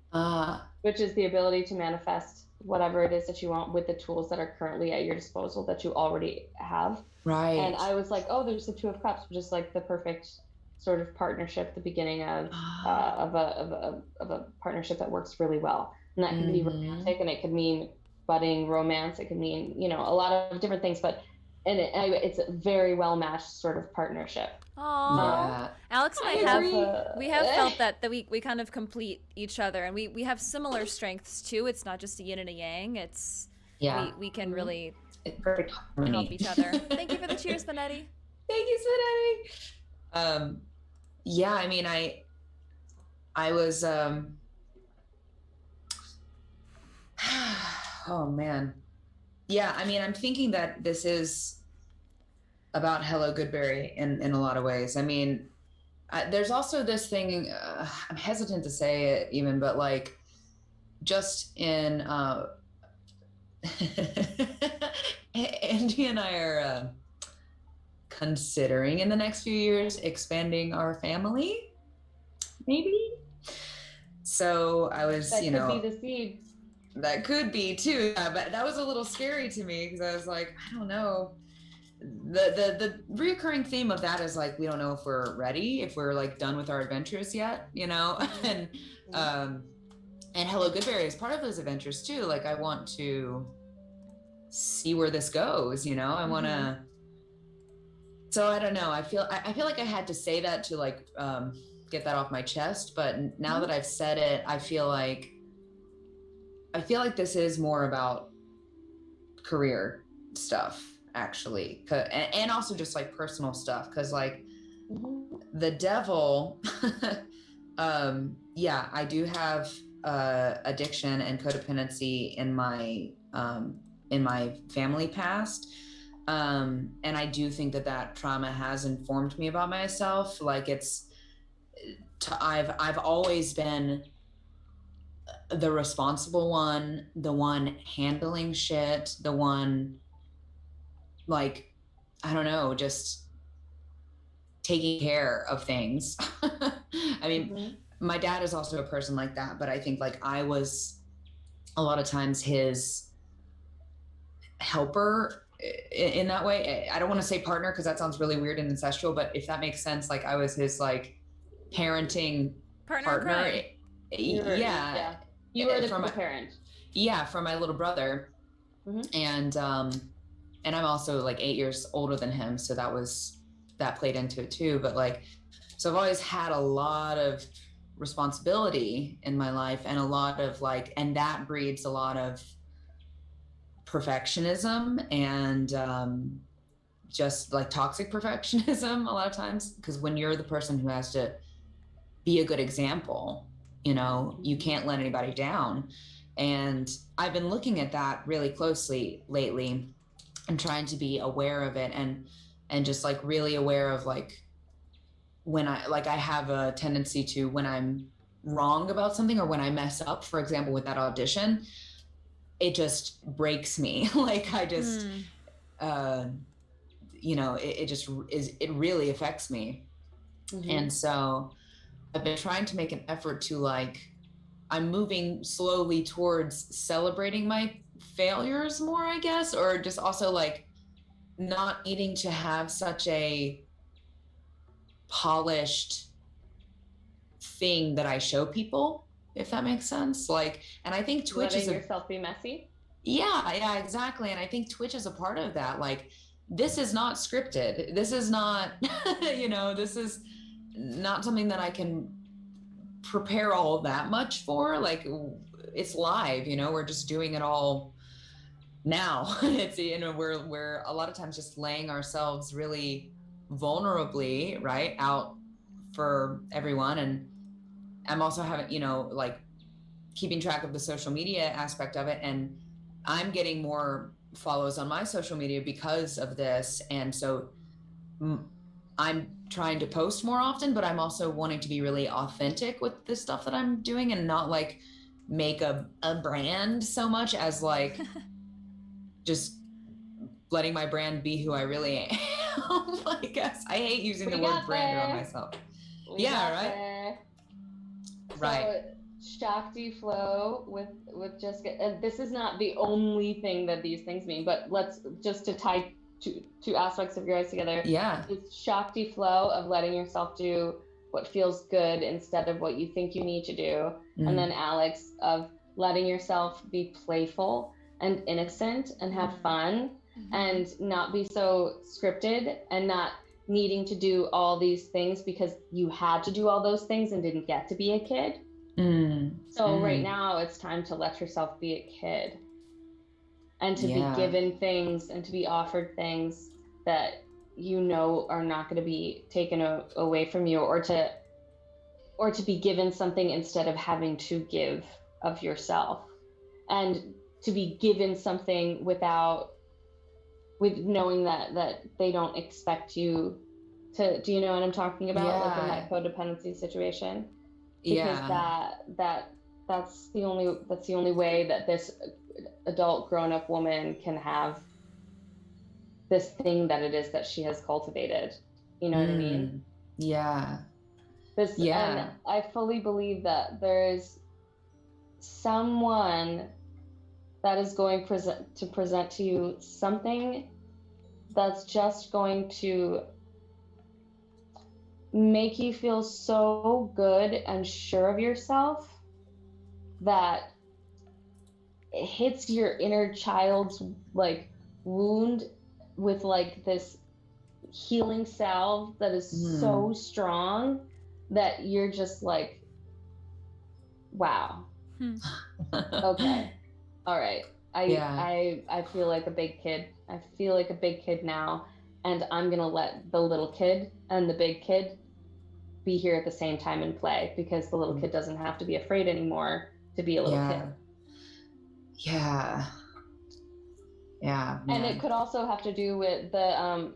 which is the ability to manifest whatever it is that you want with the tools that are currently at your disposal that you already have.
Right.
And I was like, oh, there's the Two of Cups, which is like the perfect sort of partnership, the beginning of a partnership that works really well. And that can be romantic, and it could mean budding romance. It could mean, you know, a lot of different things, but it's a very well matched sort of partnership.
Oh, Alex and we have felt that we kind of complete each other, and we have similar strengths too. It's not just a yin and a yang. It's we can really
perfect
help each other. Thank you for the cheers, Benetti.
Thank you, Benetti. Yeah, I mean, I was oh man. Yeah, I mean, I'm thinking that this is about Hello Goodberry in a lot of ways. I mean, there's also this thing, I'm hesitant to say it even, but like just in Andy and I are considering in the next few years expanding our family, maybe. So I was,
that could be the seed.
That could be too, but that was a little scary to me, because I was like, I don't know. The reoccurring theme of that is like, we don't know if we're ready, if we're like done with our adventures yet, you know. And Hello Goodberry is part of those adventures too. Like, I want to see where this goes, you know. I want to. So I don't know. I feel like I had to say that to like get that off my chest. But now that I've said it, I feel like this is more about career stuff. actually, and also just like personal stuff, because like
Mm-hmm.
the devil, yeah, I do have addiction and codependency in my family past. And I do think that trauma has informed me about myself. Like I've always been the responsible one, the one handling shit, the one, like, I don't know, just taking care of things. I mean,
Mm-hmm.
my dad is also a person like that, but I think like I was a lot of times his helper in that way. I don't want to say partner because that sounds really weird and ancestral, but if that makes sense, like I was his like parenting partner. Yeah.
You were the
from
co-parent.
Yeah, from my little brother.
Mm-hmm.
And I'm also like 8 years older than him, so that played into it too. But like, so I've always had a lot of responsibility in my life, and a lot of like, and that breeds a lot of perfectionism and just like toxic perfectionism a lot of times, because when you're the person who has to be a good example, you know, you can't let anybody down. And I've been looking at that really closely lately and trying to be aware of it, and just like really aware of like when I have a tendency to, when I'm wrong about something or when I mess up, for example, with that audition, it just breaks me. Like I just, you know, it really affects me.
Mm-hmm.
And so I've been trying to make an effort to like, I'm moving slowly towards celebrating my failures more, I guess, or just also like not needing to have such a polished thing that I show people, if that makes sense. Like, and I think Twitch
letting yourself be messy.
Yeah, exactly. And I think Twitch is a part of that. Like, this is not scripted. This is not, you know, this is not something that I can prepare all that much for. Like, it's live, you know, we're just doing it all now. It's, you know, we're a lot of times just laying ourselves really vulnerably, right, out for everyone. And I'm also having, you know, like keeping track of the social media aspect of it, and I'm getting more follows on my social media because of this. And so I'm trying to post more often, but I'm also wanting to be really authentic with the stuff that I'm doing, and not like make a brand so much as like just letting my brand be who I really am. I guess I hate using the word brand around myself. Yeah, right.
Right. So Shakti flow with Jessica. And this is not the only thing that these things mean, but let's just to tie two aspects of your guys together.
Yeah.
It's Shakti flow of letting yourself do what feels good instead of what you think you need to do. And then Alex of letting yourself be playful and innocent and have fun and not be so scripted, and not needing to do all these things because you had to do all those things and didn't get to be a kid. So right now it's time to let yourself be a kid, and to be given things and to be offered things that you know are not going to be taken away from you, or to be given something instead of having to give of yourself, and to be given something with knowing that they don't expect you to. Do you know what I'm talking about? Like in that codependency situation, because that's the only way that this adult grown-up woman can have this thing that it is that she has cultivated. You know what I mean? And I fully believe that there is someone that is going to present to you something that's just going to make you feel so good and sure of yourself that it hits your inner child's like wound with like this healing salve that is so strong that you're just like, wow. Okay. All right. I feel like a big kid I feel like a big kid now, and I'm gonna let the little kid and the big kid be here at the same time and play, because the little kid doesn't have to be afraid anymore to be a little kid.
Yeah. Yeah.
And
Man.
it could also have to do with the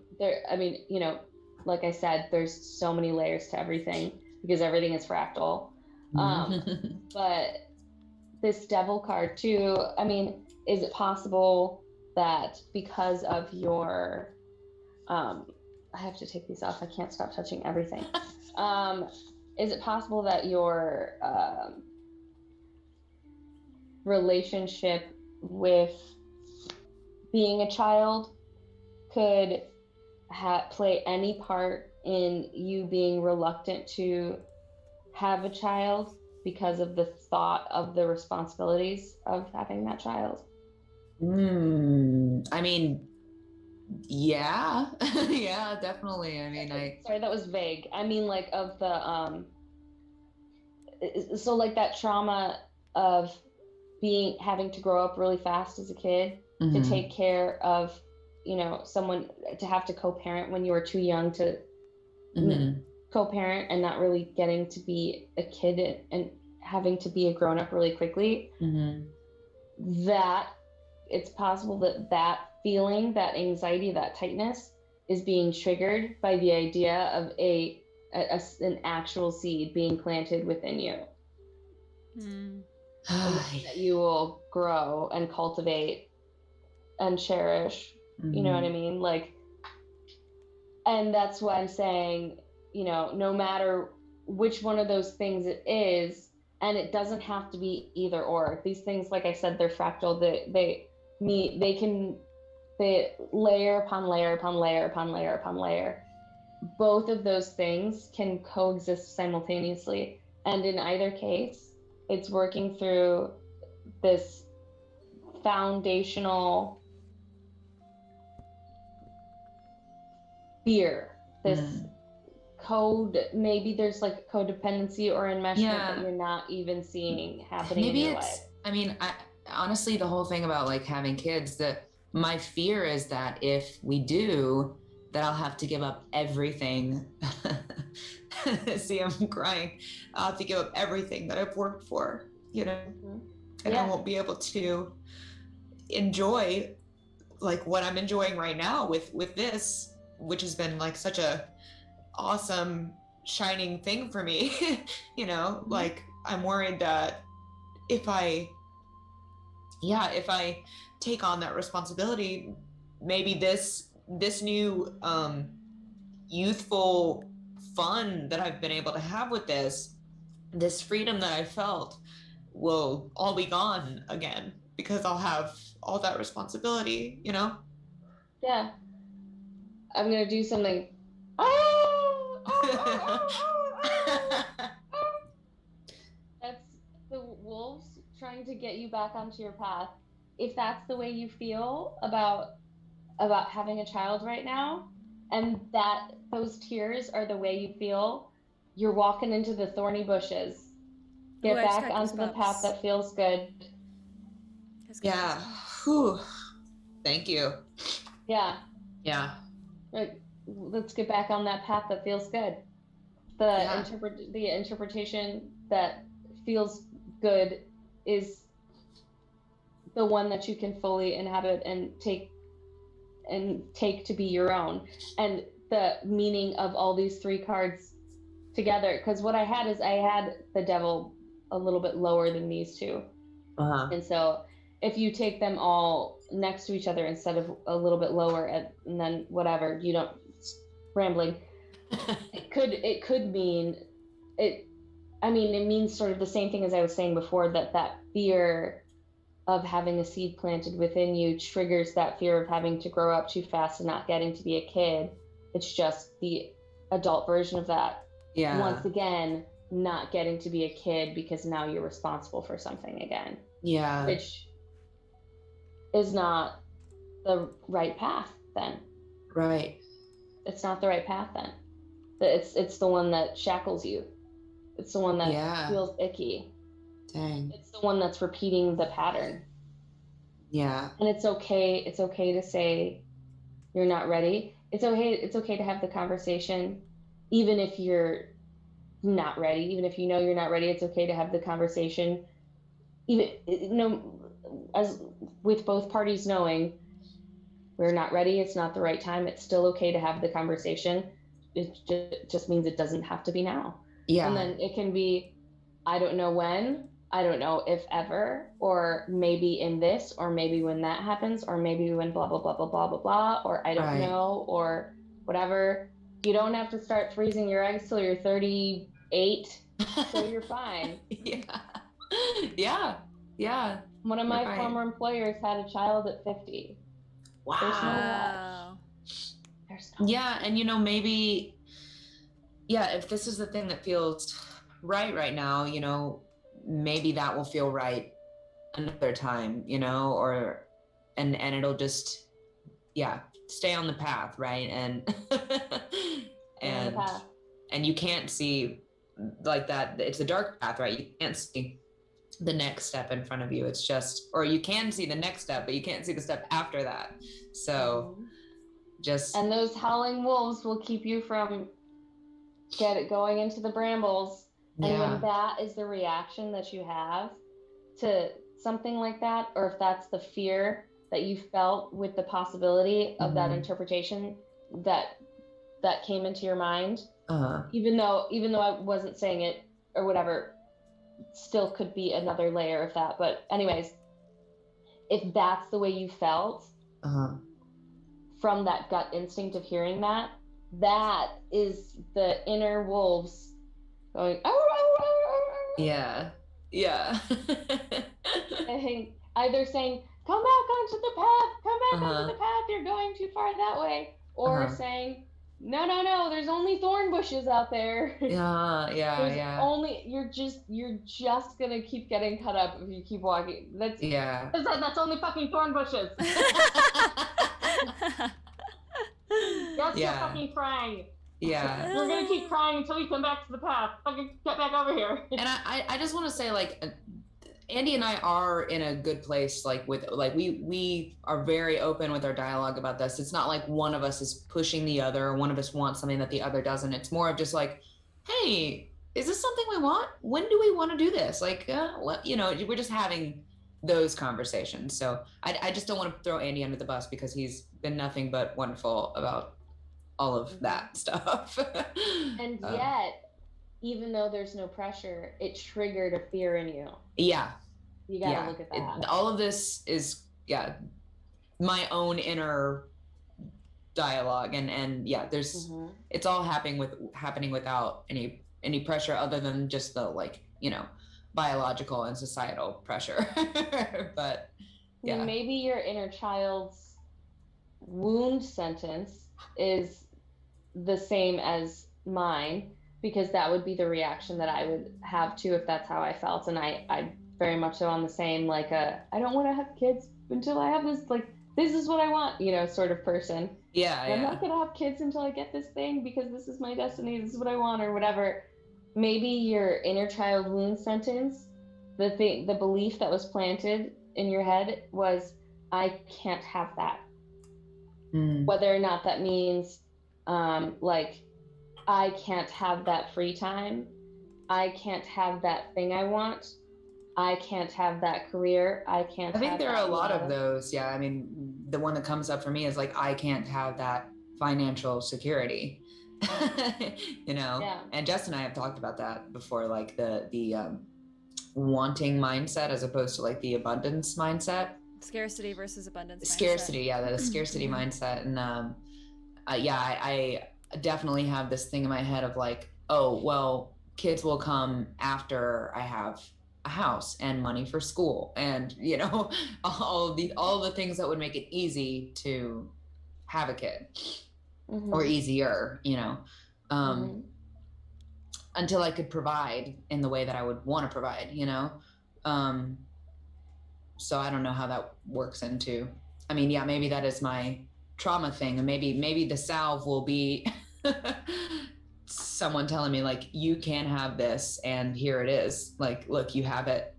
I mean, you know, like I said, there's so many layers to everything because everything is fractal. But this devil card too, I mean, is it possible that because of your I have to take these off, I can't stop touching everything. Is it possible that your relationship with being a child could play any part in you being reluctant to have a child because of the thought of the responsibilities of having that child?
I mean, yeah. Yeah, definitely. I mean,
Sorry, that was vague. I mean, like, of the so like that trauma of having to grow up really fast as a kid to take care of, you know, someone, to have to co-parent when you were too young to co-parent, and not really getting to be a kid and having to be a grown-up really quickly. That it's possible that that feeling, that anxiety, that tightness is being triggered by the idea of an actual seed being planted within you. That you will grow and cultivate and cherish. You know what I mean? Like, and that's why I'm saying, you know, no matter which one of those things it is, and it doesn't have to be either or. These things, like I said, they're fractal. They layer upon layer upon layer upon layer upon layer. Both of those things can coexist simultaneously. And in either case, it's working through this foundational fear, this code. Maybe there's like codependency or enmeshment that you're not even seeing happening in your life.
I mean, honestly, the whole thing about like having kids, my fear is that if we do, that I'll have to give up everything. See, I'm crying. I'll have to give up everything that I've worked for, you know, and I won't be able to enjoy like what I'm enjoying right now with this, which has been like such a awesome shining thing for me. You know, like I'm worried that if I take on that responsibility, maybe this new youthful fun that I've been able to have with this freedom that I felt will all be gone again, because I'll have all that responsibility, you know?
Yeah. I'm gonna do something. That's the wolves trying to get you back onto your path. If that's the way you feel about having a child right now, and that those tears are the way you feel, you're walking into the thorny bushes. Get back onto the path that feels good.
Yeah. Whew. Thank you.
Yeah.
Yeah.
Like, let's get back on that path that feels good. The interpretation that feels good is the one that you can fully inhabit and take to be your own. And the meaning of all these three cards together, because what I had is I had the devil a little bit lower than these two. And so if you take them all next to each other instead of a little bit lower and then whatever, you don't, rambling, it could mean it. I mean, it means sort of the same thing as I was saying before, that fear of having a seed planted within you triggers that fear of having to grow up too fast and not getting to be a kid. It's just the adult version of that.
Yeah.
Once again, not getting to be a kid because now you're responsible for something again.
Yeah.
Which is not the right path then.
Right.
It's not the right path then. It's the one that shackles you. It's the one that feels icky.
Dang.
It's the one that's repeating the pattern.
Yeah.
And it's okay to say you're not ready. It's okay to have the conversation even if you're not ready, even if you know you're not ready. It's okay to have the conversation even as with both parties knowing we're not ready, it's not the right time. It's still okay to have the conversation. It just means it doesn't have to be now.
Yeah.
And then it can be, I don't know when, I don't know if ever, or maybe in this, or maybe when that happens, or maybe when blah, blah, blah, blah, blah, blah, blah, or I don't know, or whatever. You don't have to start freezing your eggs till you're 38, so you're fine.
Yeah.
One of my former employers had a child at 50.
Wow.
There's no
yeah, and maybe, if this is the thing that feels right now, maybe that will feel right another time, and it'll just, stay on the path, right? And and you can't see like that. It's a dark path, right? You can't see the next step in front of you. It's just, or you can see the next step, but you can't see the step after that. So and those howling wolves will keep you from going into the brambles. And when that is the reaction that you have to something like that, or if that's the fear that you felt with the possibility of that interpretation that came into your mind, even though I wasn't saying it or whatever, still could be another layer of that. But anyways, if that's the way you felt from that gut instinct of hearing that is the inner wolves going, and either saying, come back onto the path, you're going too far that way, or saying, no, there's only thorn bushes out there. You're just gonna keep getting cut up if you keep walking. That's only fucking thorn bushes. You're fucking crying. You're gonna keep crying until you come back to the path. Fucking get back over here. And I just want to say, like, Andy and I are in a good place, like, with, like, we are very open with our dialogue about this. It's not like one of us is pushing the other, or one of us wants something that the other doesn't. It's more of just like, hey, is this something we want? When do we want to do this? Like, we're just having those conversations. So I just don't want to throw Andy under the bus, because he's been nothing but wonderful about all of that stuff.
And yet, even though there's no pressure, it triggered a fear in you.
Yeah.
You gotta look at that.
All of this is, my own inner dialogue, and there's it's all happening without any pressure other than just the, like, biological and societal pressure. But
maybe your inner child's wound sentence is the same as mine, because that would be the reaction that I would have too if that's how I felt. And I very much so on the same, like, I don't want to have kids until I have this, like, this is what I want, sort of person. I'm not gonna have kids until I get this thing, because this is my destiny, this is what I want, or whatever. Maybe your inner child wound sentence, the belief that was planted in your head was, I can't have that. Whether or not that means like, I can't have that free time, I can't have that thing I want, I can't have that career, I think
there are a lot of those. I mean, the one that comes up for me is, like, I can't have that financial security. And Jess and I have talked about that before, like the wanting mindset as opposed to, like, the abundance mindset.
Scarcity versus abundance mindset.
The scarcity mindset. And I definitely have this thing in my head of, like, oh, well, kids will come after I have a house and money for school, and all the things that would make it easy to have a kid, or easier, until I could provide in the way that I would want to provide, so I don't know how that works into, I mean, maybe that is my trauma thing, and maybe the salve will be someone telling me, like, you can have this, and here it is, like, look, you have it.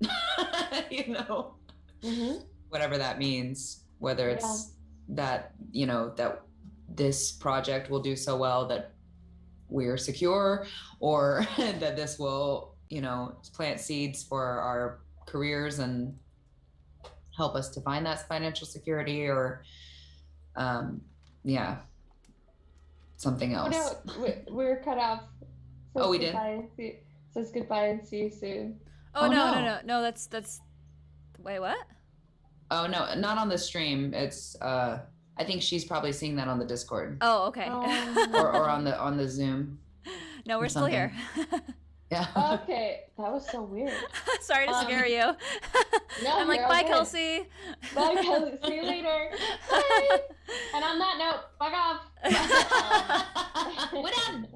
whatever that means, whether it's that, you know, that this project will do so well that we're secure, or that this will, you know, plant seeds for our careers and help us to find that financial security, or yeah, something else.
Oh no, we're cut off.
Oh, we did?
Says goodbye and see you soon.
Oh, no, that's wait, what?
Oh no, not on the stream. It's I think she's probably seeing that on the Discord.
Oh, okay.
or on the Zoom.
No, we're still here.
Yeah.
Okay, that was so weird.
Sorry to scare you.
No,
I'm like, bye, Kelsey.
Bye, Kelsey. See you later. Bye. And on that note, fuck off.
What done?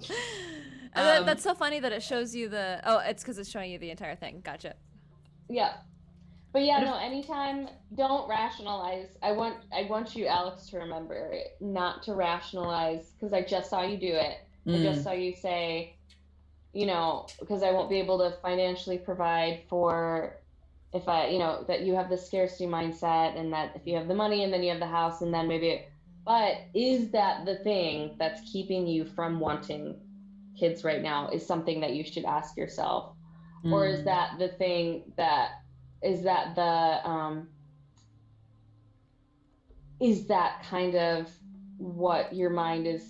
That's so funny that it shows you the. Oh, it's because it's showing you the entire thing. Gotcha.
Yeah. But yeah, no, anytime, don't rationalize. I want you, Alex, to remember not to rationalize, because I just saw you do it. I just saw you say, you know, because I won't be able to financially provide for, if I, you know, that you have the scarcity mindset, and that if you have the money and then you have the house and then maybe, but is that the thing that's keeping you from wanting kids right now, is something that you should ask yourself. Or is that the thing that, is that kind of what your mind is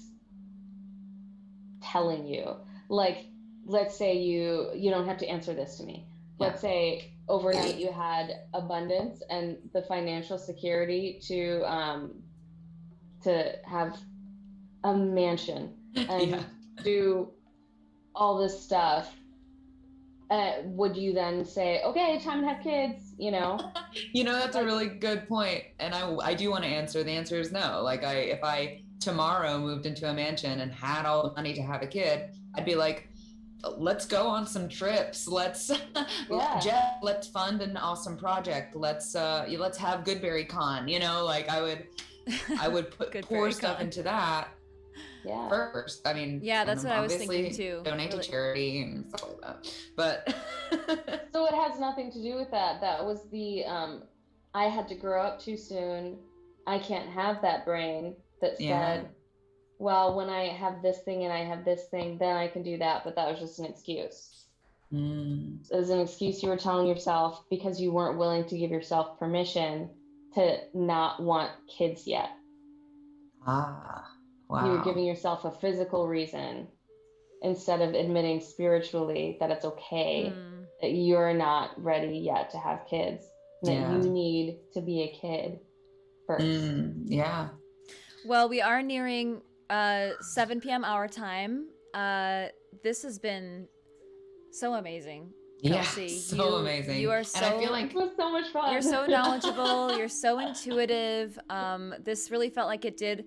telling you? Like, let's say you don't have to answer this to me. Let's say overnight you had abundance and the financial security to have a mansion and do all this stuff. Would you then say, okay, time to have kids, you know?
You know, that's a really good point. And I do want to answer. The answer is no. Like, if I tomorrow moved into a mansion and had all the money to have a kid, I'd be like, let's go on some trips. Let's let's fund an awesome project. Let's have Goodberry Con, you know, like I would pour stuff into that.
Yeah.
First, I mean,
that's what I was thinking too.
Donate to charity and stuff like that. But
so it has nothing to do with that. That was the I had to grow up too soon. I can't have that brain that said, well, when I have this thing and I have this thing, then I can do that. But that was just an excuse. It was an excuse you were telling yourself because you weren't willing to give yourself permission to not want kids yet.
Wow.
You were giving yourself a physical reason instead of admitting spiritually that it's okay that you're not ready yet to have kids, that you need to be a kid first.
Well, we are nearing 7 p.m. our time. This has been so amazing. Kelsey.
So amazing.
You are so,
and I feel like
it was so much fun.
You're so knowledgeable. You're so intuitive. This really felt like it did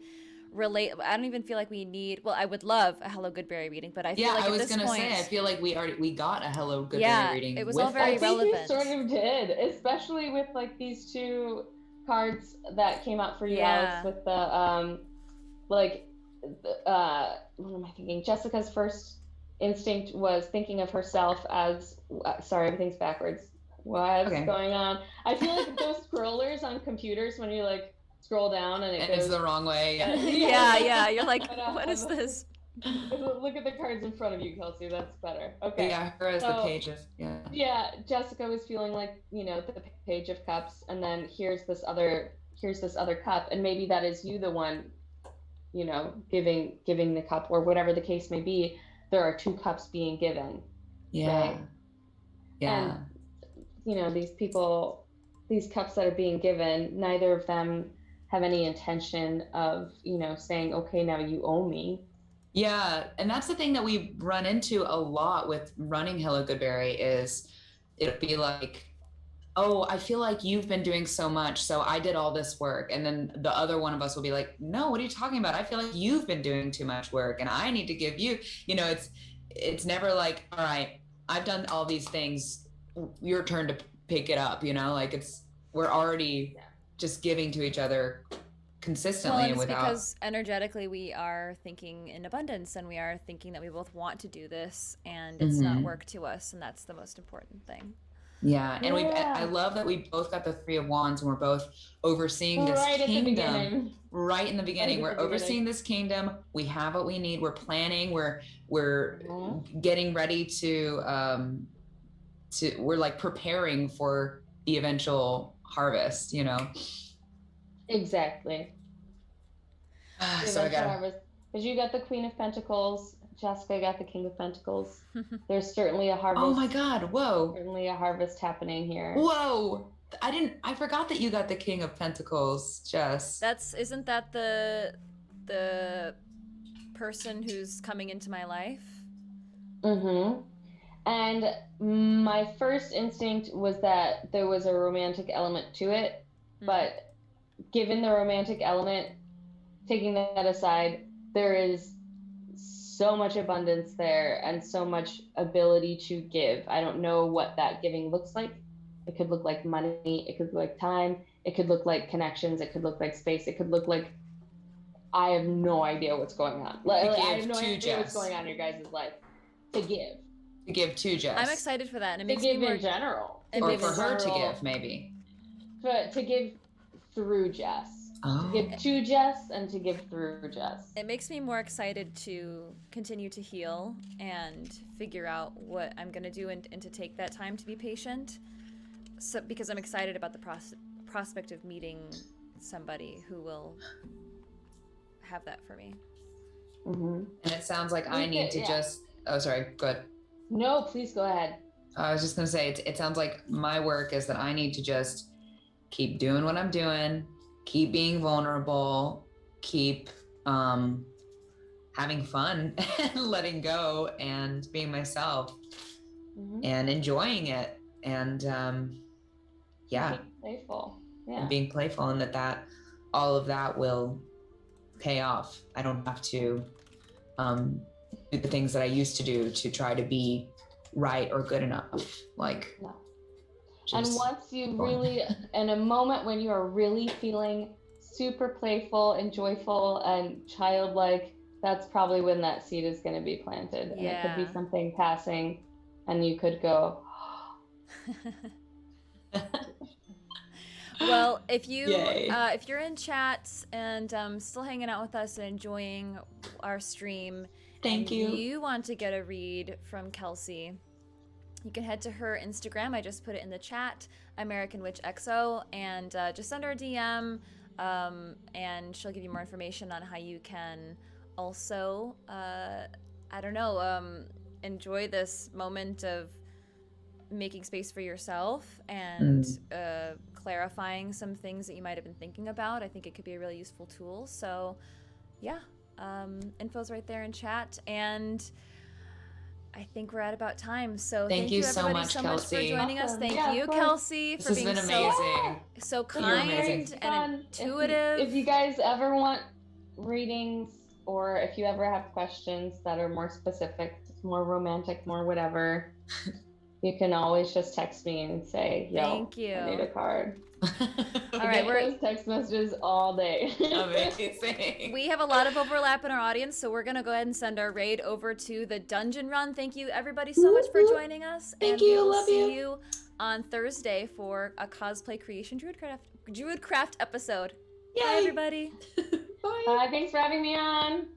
relate. I don't even feel like we need, well, I would love a Hello Goodberry reading, but I feel like
I was gonna say, I feel like we got a Hello Goodberry reading.
It was all very relevant.
We sort of did, especially with like these two cards that came out for you, Alex, with the what am I thinking? Jessica's first instinct was thinking of herself as sorry, everything's backwards. What's going on? I feel like those scrollers on computers when you like scroll down and
it's the wrong way.
Yeah. You're like, what is this?
Look at the cards in front of you, Kelsey. That's better. Okay.
Yeah, her as the pages.
Yeah, Jessica was feeling like, you know, the Page of Cups, and then here's this other cup, and maybe that is you, the one, you know, giving the cup, or whatever the case may be. There are two cups being given. Right? And, you know, these people, these cups that are being given, neither of them have any intention of, you know, saying, okay, now you owe me.
Yeah, and that's the thing that we run into a lot with running Hello Goodberry is it'll be like, oh, I feel like you've been doing so much, so I did all this work. And then the other one of us will be like, no, what are you talking about? I feel like you've been doing too much work and I need to give you, you know, it's never like, all right, I've done all these things, your turn to pick it up, you know, like we're already just giving to each other consistently.
Well, and it's because energetically we are thinking in abundance, and we are thinking that we both want to do this, and it's not work to us, and that's the most important thing.
Yeah, and I love that we both got the Three of Wands and we're both overseeing this
right
kingdom.
At the beginning.
Right in the beginning. We're overseeing this kingdom. We have what we need. We're planning. We're getting ready to we're like preparing for the eventual harvest, you know.
Exactly.
So I got,
because you got the Queen of Pentacles, Jessica got the King of Pentacles. There's certainly a harvest.
Oh my God! Whoa!
Certainly a harvest happening here.
Whoa! I forgot that you got the King of Pentacles, Jess.
Isn't that the person who's coming into my life?
Mm-hmm. And my first instinct was that there was a romantic element to it, but given the romantic element, taking that aside, there is so much abundance there and so much ability to give. I don't know what that giving looks like. It could look like money, it could look like time, it could look like connections, it could look like space, it could look like I have no idea what's going on. I have no idea what's going on in your guys' life. To give.
To give to Jess.
I'm excited for that. And it makes
to give
me more...
in general.
Or for her to give, maybe.
But to give through Jess.
Oh.
To give to Jess and to give through Jess.
It makes me more excited to continue to heal and figure out what I'm going to do and to take that time to be patient. So, because I'm excited about the prospect of meeting somebody who will have that for me.
And it sounds like I need to just... Oh, sorry. Go ahead.
No, please go ahead.
I was just going to say, it sounds like my work is that I need to just keep doing what I'm doing, keep being vulnerable, keep having fun and letting go and being myself and enjoying it. And
being playful. Yeah.
And being playful, and that all of that will pay off. I don't have to do the things that I used to do to try to be right or good enough. Like,
no. And once you really, in a moment when you are really feeling super playful and joyful and childlike, that's probably when that seed is going to be planted. And it could be something passing and you could go,
well, if you're in chats and still hanging out with us and enjoying our stream,
thank you.
You want to get a read from Kelsey, you can head to her Instagram. I just put it in the chat, American Witch XO, and just send her a DM, and she'll give you more information on how you can also, enjoy this moment of making space for yourself and clarifying some things that you might have been thinking about. I think it could be a really useful tool. So yeah, info's right there in chat, and I think we're at about time. So thank you everybody so much for joining us. Thank you, Kelsey, for being so kind and intuitive.
If you guys ever want readings, or if you ever have questions that are more specific, more romantic, more whatever, you can always just text me and say, yo,
thank you.
I need a card.
All right, we're
those text messages all day.
Amazing.
We have a lot of overlap in our audience, so we're gonna go ahead and send our raid over to the dungeon run. Thank you everybody so much for joining us.
Thank you.
We'll see you on Thursday for a cosplay creation Druidcraft episode.
Yay.
Bye everybody.
Bye.
Bye. Thanks for having me on.